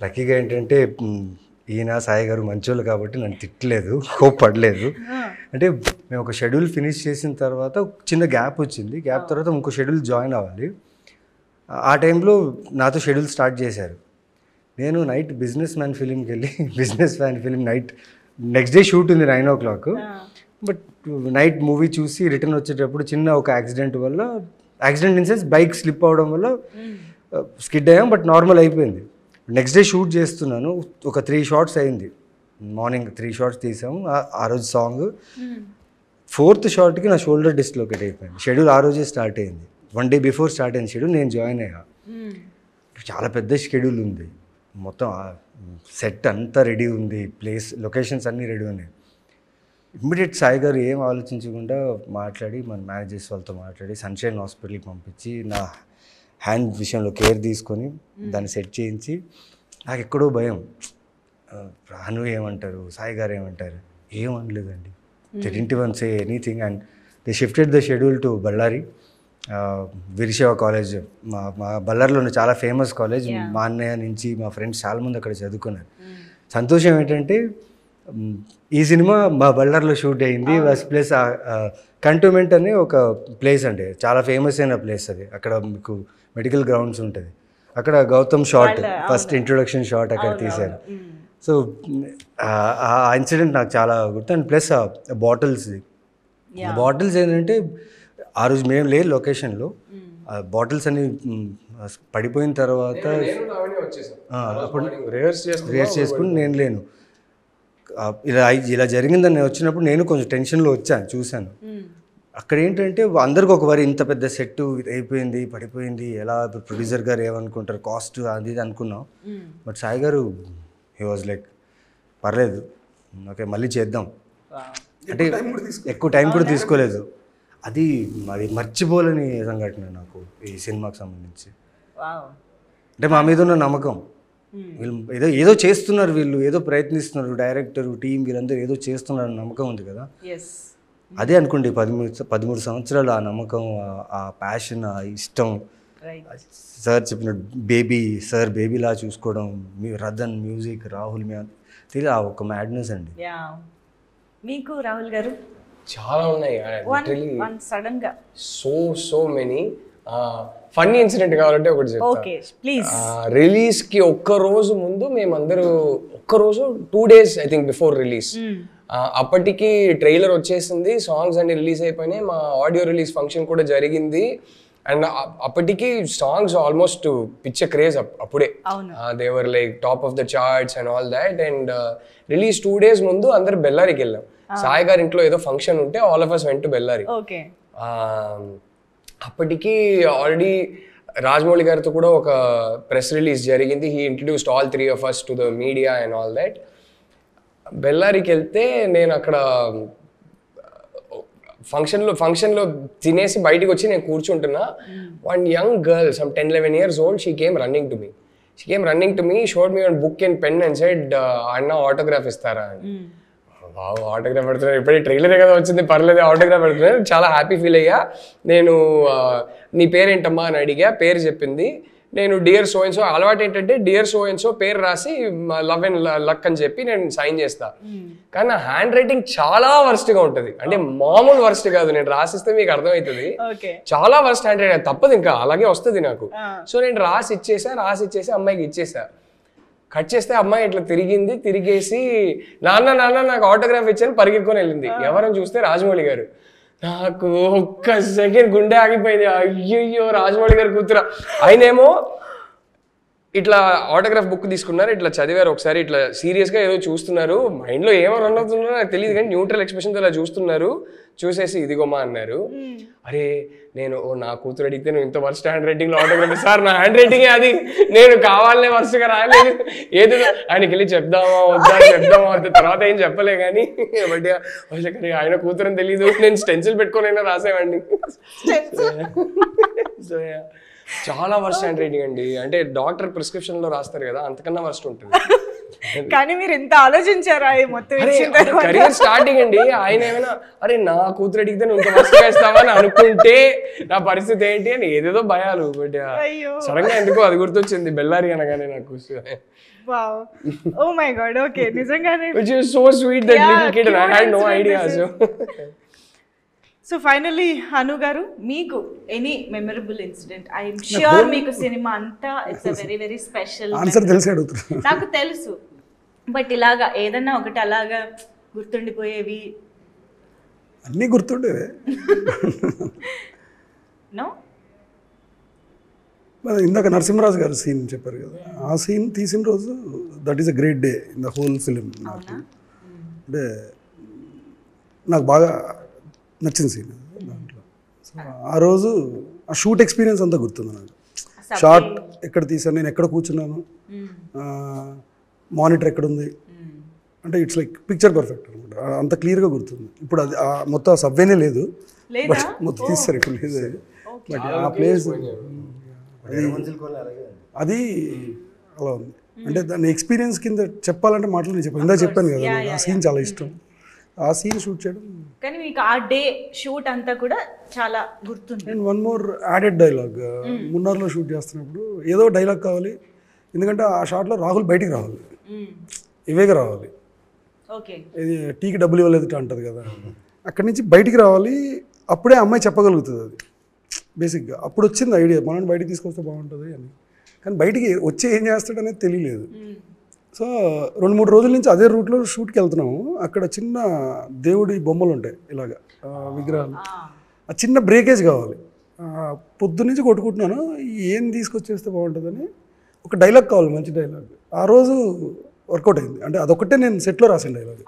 లక్కీగా ఏంటంటే ఈయన సాయి గారు మంచోళ్ళు కాబట్టి నన్ను తిట్టలేదు, కోప్పడలేదు. అంటే మేము ఒక షెడ్యూల్ ఫినిష్ చేసిన తర్వాత చిన్న గ్యాప్ వచ్చింది. గ్యాప్ తర్వాత ఇంకో షెడ్యూల్ జాయిన్ అవ్వాలి. ఆ టైంలో నాతో షెడ్యూల్ స్టార్ట్ చేశారు. నేను నైట్ బిజినెస్ మ్యాన్ ఫిలింకి వెళ్ళి business man film night next day shoot ఉంది 9 o'clock. బట్ నైట్ మూవీ చూసి రిటర్న్ వచ్చేటప్పుడు చిన్న ఒక accident in sense bike slip అవడం వల్ల స్కిడ్ అయ్యాం. బట్ నార్మల్ అయిపోయింది. నెక్స్ట్ డే షూట్ చేస్తున్నాను. ఒక 3 shots అయింది. మార్నింగ్ 3 shots తీసాము. ఆ రోజు సాంగ్ 4th shotకి నా షోల్డర్ డిస్లొకేట్ అయిపోయింది. షెడ్యూల్ ఆ రోజే స్టార్ట్ అయింది. 1 day బిఫోర్ స్టార్ట్ అయిన షెడ్యూల్ నేను జాయిన్ అయ్యా. చాలా పెద్ద షెడ్యూల్ ఉంది. మొత్తం సెట్ అంతా రెడీ ఉంది. లొకేషన్స్ అన్నీ రెడీ ఉన్నాయి. ఇమ్మీడియట్ సాయి గారు ఏం ఆలోచించకుండా మాట్లాడి మన మేనేజర్స్ వాళ్ళతో మాట్లాడి సన్షైన్ హాస్పిటల్కి పంపించి నా హ్యాండ్ విషయంలో కేర్ తీసుకొని దాన్ని సెట్ చేయించి నాకు ఎక్కడో భయం. రాను ఏమంటారు, సాయి గారు ఏమంటారు, ఏమనలేదండి. They didn't even say anything and they shifted the schedule to Ballari Veerashaiva college. మా బళ్ళారిలో ఉన్న చాలా ఫేమస్ కాలేజ్. మా అన్నయ్య నుంచి మా ఫ్రెండ్స్ చాలామంది అక్కడ చదువుకున్నారు. సంతోషం ఏంటంటే ఈ సినిమా మా బళ్ళారిలో షూట్ అయింది. ప్లస్ కంటోన్మెంట్ అనే ఒక ప్లేస్ అండి, చాలా ఫేమస్ అయిన ప్లేస్ అది. అక్కడ మీకు మెడికల్ గ్రౌండ్స్ ఉంటుంది. అక్కడ Gautham shot first introduction shot అక్కడ తీశారు. సో ఆ ఇన్సిడెంట్ నాకు చాలా గుర్తు. అండ్ ప్లస్ బాటిల్స్ ఏంటంటే ఆ రోజు మేము లేదు లొకేషన్లో. బాటిల్స్ అన్ని పడిపోయిన తర్వాత అప్పుడు రిహర్స్ చేసుకుని నేను లేను. ఇలా జరిగిందని నేను వచ్చినప్పుడు నేను కొంచెం టెన్షన్లో వచ్చాను, చూశాను. అక్కడ ఏంటంటే అందరికి ఒక వారి ఇంత పెద్ద సెట్ అయిపోయింది, పడిపోయింది, ఎలా ప్రొడ్యూసర్ గారు ఏమనుకుంటారు, కాస్ట్ అది ఇది అనుకున్నాం. బట్ సాయి గారు హీ వాజ్ లైక్ పర్లేదు, ఓకే మళ్ళీ చేద్దాం అంటే ఎక్కువ టైం కూడా తీసుకోలేదు. అది మర్చిపోలేని సంఘటన నాకు ఈ సినిమాకి సంబంధించి. అంటే మా మీద ఉన్న నమ్మకం, వీళ్ళు ఏదో చేస్తున్నారు, వీళ్ళు ఏదో ప్రయత్నిస్తున్నారు, డైరెక్టర్ టీం వీళ్ళందరూ ఏదో చేస్తున్నారు నమ్మకం ఉంది కదా. అదే అనుకోండి 13 సంవత్సరాలు ఆ నమ్మకం, ఆ ప్యాషన్, ఆ ఇష్టం. సార్ చెప్పిన బేబీలా చూసుకోవడం, రదన్ మ్యూజిక్, రాహుల్ తెలియదు ఆ ఒక మ్యాడ్నెస్ అండి. మీకు రాహుల్ గారు చాలా ఉన్నాయి సడన్ గా సో మెనీ. ఫన్నీ ఇన్సిడెంట్ కావాలంటే ఒకటి చెప్తా. రిలీజ్ కి ఒక్కరోజు ముందు మేమందరూ 2 days I think before release అప్పటికి ట్రైలర్ వచ్చేసింది, సాంగ్స్ అన్ని రిలీజ్ అయిపోయినాయి, మా ఆడియో రిలీజ్ ఫంక్షన్ కూడా జరిగింది. అండ్ అప్పటికి సాంగ్స్ ఆల్మోస్ట్ పిచ్చ క్రేజ్ అప్పుడే. They were like top of the charts and all that. And release 2 days ముందు అందరు బెల్లారికి వెళ్ళాం. సాయి గారి ఇంట్లో ఏదో ఫంక్షన్ ఉంటే all of us went to Bellary. అప్పటికి ఆల్రెడీ రాజమౌళి గారితో కూడా ఒక ప్రెస్ రిలీజ్ జరిగింది. He introduced all 3 of us to the media and all that. బెల్లారికి వెళ్తే నేను అక్కడ ఫంక్షన్లో తినేసి బయటకు వచ్చి నేను కూర్చుంటున్నా. One young girl, some 10-11 years old, she came running to me, showed me one book and pen and said, అన్న ఆటోగ్రాఫ్ ఇస్తారా అని. ఆటోగ్రాఫ్ పెడుతున్నారు, ఇప్పుడే ట్రైలరే కదా వచ్చింది, పర్లేదు ఆటోగ్రాఫ్ పెడుతున్నారు. చాలా హ్యాపీ ఫీల్ అయ్యా. నేను నీ పేరేంటమ్మా అని అడిగా, పేరు చెప్పింది. నేను డియర్ సో అండ్ సో, అలవాటు ఏంటంటే డియర్ సో అండ్ సో పేరు రాసి లవ్ అండ్ లక్ అని చెప్పి నేను సైన్ చేస్తా. కానీ నా హ్యాండ్ రైటింగ్ చాలా వర్స్ట్గా ఉంటుంది, అంటే మామూలు వర్స్ట్ కాదు. నేను రాసిస్తే మీకు అర్థమవుతుంది, చాలా వర్స్ట్ హ్యాండ్ రైటింగ్, తప్పదు ఇంకా అలాగే వస్తుంది నాకు. సో నేను రాసి ఇచ్చేసి అమ్మాయికి ఇచ్చేసా. కట్ చేస్తే అమ్మాయి ఇట్లా తిరిగేసి నాన్న నాకు ఆటోగ్రాఫ్ ఇచ్చాను పరిగెత్తుకొని వెళ్ళింది. ఎవరని చూస్తే రాజమౌళి గారు. నాకు ఒక్క సెకండ్ గుండె ఆగిపోయింది. అయ్యయ్యో రాజమౌళి గారు కూతురా. ఆయనేమో ఇట్లా ఆటోగ్రాఫ్ బుక్ తీసుకున్నారు, ఇట్లా చదివారు ఒకసారి, ఇట్లా సీరియస్గా ఏదో చూస్తున్నారు, మైండ్లో ఏమో రన్ అవుతున్నారో నాకు తెలియదు కానీ న్యూట్రల్ ఎక్స్ప్రెషన్తో ఇలా చూస్తున్నారు. చూసేసి ఇదిగోమా అన్నారు. అరే నేను నా కూతురు అడిగితే నువ్వు ఇంత వర్స్ట్ హ్యాండ్ రైటింగ్లో ఆటోగ్రాఫ్, సార్ నా హ్యాండ్ రైటింగే అది, నేను కావాలనే వర్స్ట్గా రాయలేదు, ఏదో ఆయనకి వెళ్ళి చెప్దామా వద్దా తర్వాత ఏం చెప్పలే కానీ బట్ ఆయన కూతురని తెలీదు, నేను స్టెన్సిల్ పెట్టుకొని రాసేవాడిని. సో చాలా వర్స్ట్ హ్యాండ్ రైటింగ్ అండి, అంటే డాక్టర్ ప్రిస్క్రిప్షన్ లో రాస్తారు కదా అంతకన్నా వర్స్ట్ ఉంటుంది. కానీ మీరు ఎంత ఆలోచించారా మొత్తం కెరీర్ స్టార్టింగ్ అండి. ఆయన ఏమైనా అరే నా కూతురు అడిగితే నువ్వు ఇంత వర్స్ట్ వేస్తావా అని అనుకుంటే నా పరిస్థితి ఏంటి అని ఏదేదో భయాలు. బట్ సడన్ గా ఎందుకో అది గుర్తొచ్చింది బెల్లారి అనగానే నాకు. ఓ మై గాడ్, ఓకే, నిజంగానే which is so sweet that little kid and I had no idea. So finally Anu garu, మీకు any memorable incident? I'm sure మీకు సినిమా అంతా ఇట్స్ వెరీ వెరీ స్పెషల్. నాకు తెలుసు, బట్ ఇలాగా ఏదన్నా ఒకటి అలాగా గుర్తుండిపోయేవి? అన్నీ గుర్తుండేవే. నో, ఇందాక నరసింహరాజు గారు సీన్ చెప్పారు కదా, ఆ సీన్ తీసిన రోజు that is a great day in the whole film. అంటే నాకు బాగా నచ్చిన సీన్ దాంట్లో. సో ఆ రోజు ఆ షూట్ ఎక్స్పీరియన్స్ అంతా గుర్తుంది నాకు. షార్ట్ ఎక్కడ తీసాను, నేను ఎక్కడ కూర్చున్నాను, మానిటర్ ఎక్కడుంది, అంటే ఇట్స్ లైక్ పిక్చర్ పర్ఫెక్ట్ అనమాట. అంత క్లియర్గా గుర్తుంది. ఇప్పుడు అది మొత్తం సబ్వేనే లేదు, బట్ మొత్తం తీస్తారు ఇప్పుడు లేదు. బట్ ఆ ప్లేస్ అది అలా ఉంది. అంటే దాని ఎక్స్పీరియన్స్ కింద చెప్పాలంటే మాటలు నేను చెప్పాను, ఇందా చెప్పాను కదా, ఆ సీన్ చాలా ఇష్టం. ఆ సీన్ షూట్ చేయడం, కానీ మీకు ఆ డే షూట్ అంతా కూడా చాలా గుర్తుంది. And one more added dialogue, మున్నార్లో షూట్ చేస్తున్నప్పుడు ఏదో డైలాగ్ కావాలి, ఎందుకంటే ఆ షాట్లో రాహుల్ బయటికి రావాలి, ఇవేగా రావాలి, ఇది టీకి డబ్బులు ఇవ్వలేదు అంటది కదా, అక్కడి నుంచి బయటికి రావాలి. అప్పుడే అమ్మాయి చెప్పగలుగుతుంది అది బేసిక్గా. అప్పుడు వచ్చింది ఐడియా, మనల్ని బయటికి తీసుకొస్తే బాగుంటుంది అని. కానీ బయటికి వచ్చి ఏం చేస్తాడు అనేది తెలియలేదు. సో 2-3 రోజుల నుంచి అదే రూట్లో షూట్కి వెళ్తున్నాము. అక్కడ చిన్న దేవుడి బొమ్మలు ఉంటాయి ఇలాగ విగ్రహాలు, ఆ చిన్న బ్రేకేజ్ కావాలి. పొద్దున్నుంచి కొట్టుకుంటున్నాను ఏం తీసుకొచ్చేస్తే బాగుంటుందని. ఒక డైలాగ్ కావాలి, మంచి డైలాగ్. ఆ రోజు వర్కౌట్ అయింది. అంటే అదొకటే నేను సెట్లో రాసిన డైలాగ్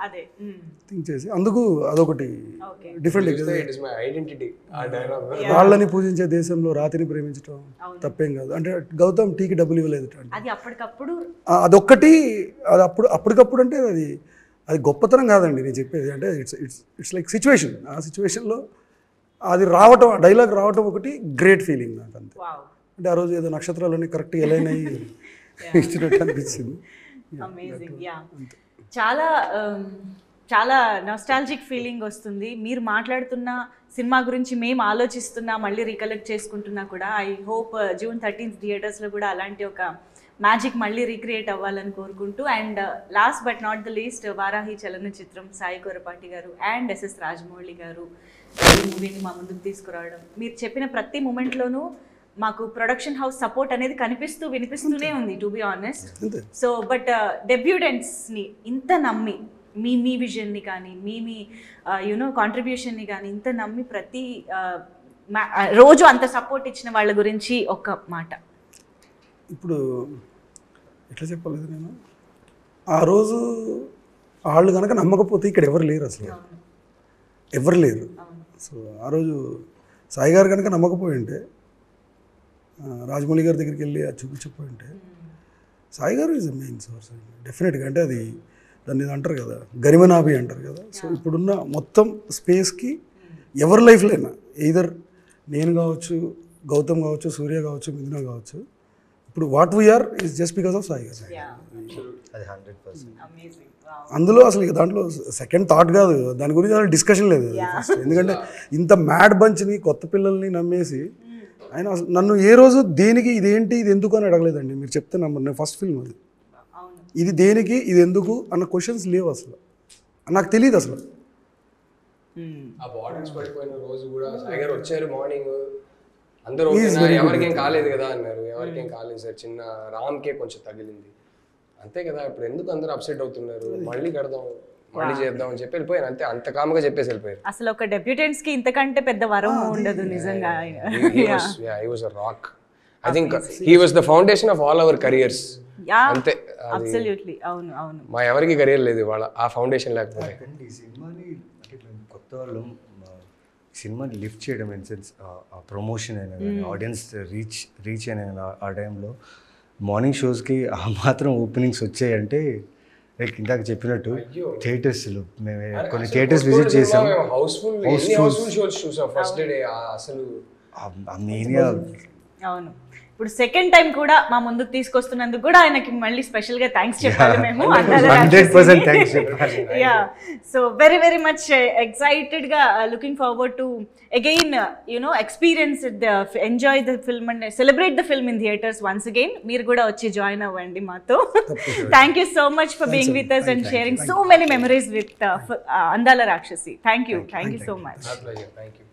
థింక్ చేసి, అందుకు అదొకటి డిఫరెంట్. వాళ్ళని పూజించే దేశంలో రాతిని ప్రేమించడం తప్పేం కాదు, అంటే గౌతమ్ టీకి డబ్బులు ఇవ్వలేదు అదొక్కటి. అది అప్పటికప్పుడు అంటే అది గొప్పతనం కాదండి నేను చెప్పేది. అంటే ఇట్స్ లైక్ సిచ్యువేషన్. ఆ సిచ్యువేషన్లో అది రావటం, డైలాగ్ రావటం ఒకటి గ్రేట్ ఫీలింగ్ నాకు అంతే. అంటే ఆ రోజు ఏదో నక్షత్రాలన్నీ కరెక్ట్గా ఎలైన్ అయ్యి ఇచ్చినట్టు అనిపించింది. చాలా చాలా నాస్టాల్జిక్ ఫీలింగ్ వస్తుంది. మీరు మాట్లాడుతున్న సినిమా గురించి మేము ఆలోచిస్తున్నా, మళ్ళీ రీకలెక్ట్ చేసుకుంటున్నా కూడా. ఐ హోప్ June 13th థియేటర్స్లో కూడా అలాంటి ఒక మ్యాజిక్ మళ్ళీ రీక్రియేట్ అవ్వాలని కోరుకుంటూ, and last but not the least, Varahi Chalanachitram Sai Korapati garu and SS Rajamouli గారు ఈ మూవీని మా ముందుకు తీసుకురావడం, మీరు చెప్పిన ప్రతి మూమెంట్లోనూ మాకు ప్రొడక్షన్ హౌస్ సపోర్ట్ అనేది వినిపిస్తూనే ఉంది, to be honest. So but డెబ్యూటెంట్స్ని ఇంత నమ్మి మీ విజన్ని కానీ మీ యునో కాంట్రిబ్యూషన్ని కానీ ఇంత నమ్మి ప్రతి రోజు అంత సపోర్ట్ ఇచ్చిన వాళ్ళ గురించి ఒక మాట. ఇప్పుడు ఎట్లా చెప్పలేదు నేను, ఆ రోజు వాళ్ళు కనుక నమ్మకపోతే ఇక్కడ ఎవరు లేరు, అసలు ఎవరు లేరు. సో ఆ రోజు సాయి గారు కనుక నమ్మకపోయి ఉంటే, రాజమౌళి గారి దగ్గరికి వెళ్ళి అది చూపించకపోయి ఉంటే, సాయి గారు ఈజ్ ద మెయిన్ సోర్స్ అండి డెఫినెట్గా. అంటే అది దాన్ని ఇది అంటారు కదా, గరిమనాభి అంటారు కదా. సో ఇప్పుడున్న మొత్తం స్పేస్కి ఎవరి లైఫ్లో అయినా ఎయిదర్ నేను కావచ్చు, గౌతమ్ కావచ్చు, సూర్య కావచ్చు, మిథున కావచ్చు, ఇప్పుడు what we're is just because of Sai garu. అది 100%. అందులో అసలు ఇక దాంట్లో సెకండ్ థాట్ కాదు, దాని గురించి అసలు డిస్కషన్ లేదు ఫస్ట్. ఎందుకంటే ఇంత మ్యాడ్ బంచ్ని, కొత్త పిల్లల్ని నమ్మేసి ఆయన అసలు నన్ను ఏ రోజు దేనికి ఇదేంటి ఇది ఎందుకు అని అడగలేదండి. మీరు చెప్తే నమ్మరు, నేను ఫస్ట్ ఫిల్మ్ అది, ఇది దేనికి ఇది ఎందుకు అన్న క్వశ్చన్స్ లేవు అసలు, నాకు తెలియదు అసలు. ఆ బాటిల్స్ పడిపోయిన రోజు కూడా సాయి గారు వచ్చారు మార్నింగ్, అందరూ ఎవరికేం కాలేదు కదా అన్నారు. ఎవరికేం కాలేదు సార్, చిన్న రామ్కే కొంచెం తగిలింది అంతే కదా, ఇప్పుడు ఎందుకు అందరూ అప్సెట్ అవుతున్నారు, మళ్ళీ కడదాం మళ్ళీ చేద్దాం అని చెప్పి వెళ్ళిపోయారు అంతే. అంత కామ్గా చెప్పేసి వెళ్ళిపోయారు. అసలు ఒక డెబ్యూటెంట్స్ కి ఇంతకంటే పెద్ద వరం ఉండదు నిజంగా. He was a rock. I think he was the foundation of all our careers. అంతే, అబ్సల్యూట్లీ. అవును అవును, మా ఎవరికి కెరియర్ లేదు వాళ్ళ ఆ ఫౌండేషన్ లేకపోతే. ఈ సినిమాని అంటే మేము కొత్త వాళ్ళు సినిమాని లిఫ్ట్ చేయడం ఇన్ సెన్స్ ఆ ప్రమోషన్ అయినా కానీ ఆడియన్స్ రీచ్ అయినా ఆ టైంలో మార్నింగ్ షోస్కి ఆ మాత్రం ఓపెనింగ్స్ వచ్చాయంటే లైక్ ఇందాక చెప్పినట్టు థియేటర్స్లో మేము కొన్ని థియేటర్స్ విజిట్ చేసాం. హౌస్ఫుల్ షోస్ చూసాం ఫస్ట్ డే అసలు. అవును. ఇప్పుడు సెకండ్ టైం కూడా మా ముందుకు తీసుకొస్తున్నందుకు కూడా ఆయనకి మళ్ళీ స్పెషల్ గా థ్యాంక్స్ చెప్పాలి మేము. 100% థ్యాంక్స్ చెప్పాలి. Yeah, so very very much excited గా looking forward to again experience enjoy the film and celebrate the film in theatres once again. మీరు కూడా వచ్చి జాయిన్ అవ్వండి మాతో. Thank you so much for being with us and sharing so many memories with Andala Rakshasi. Thank you so much. Thank you.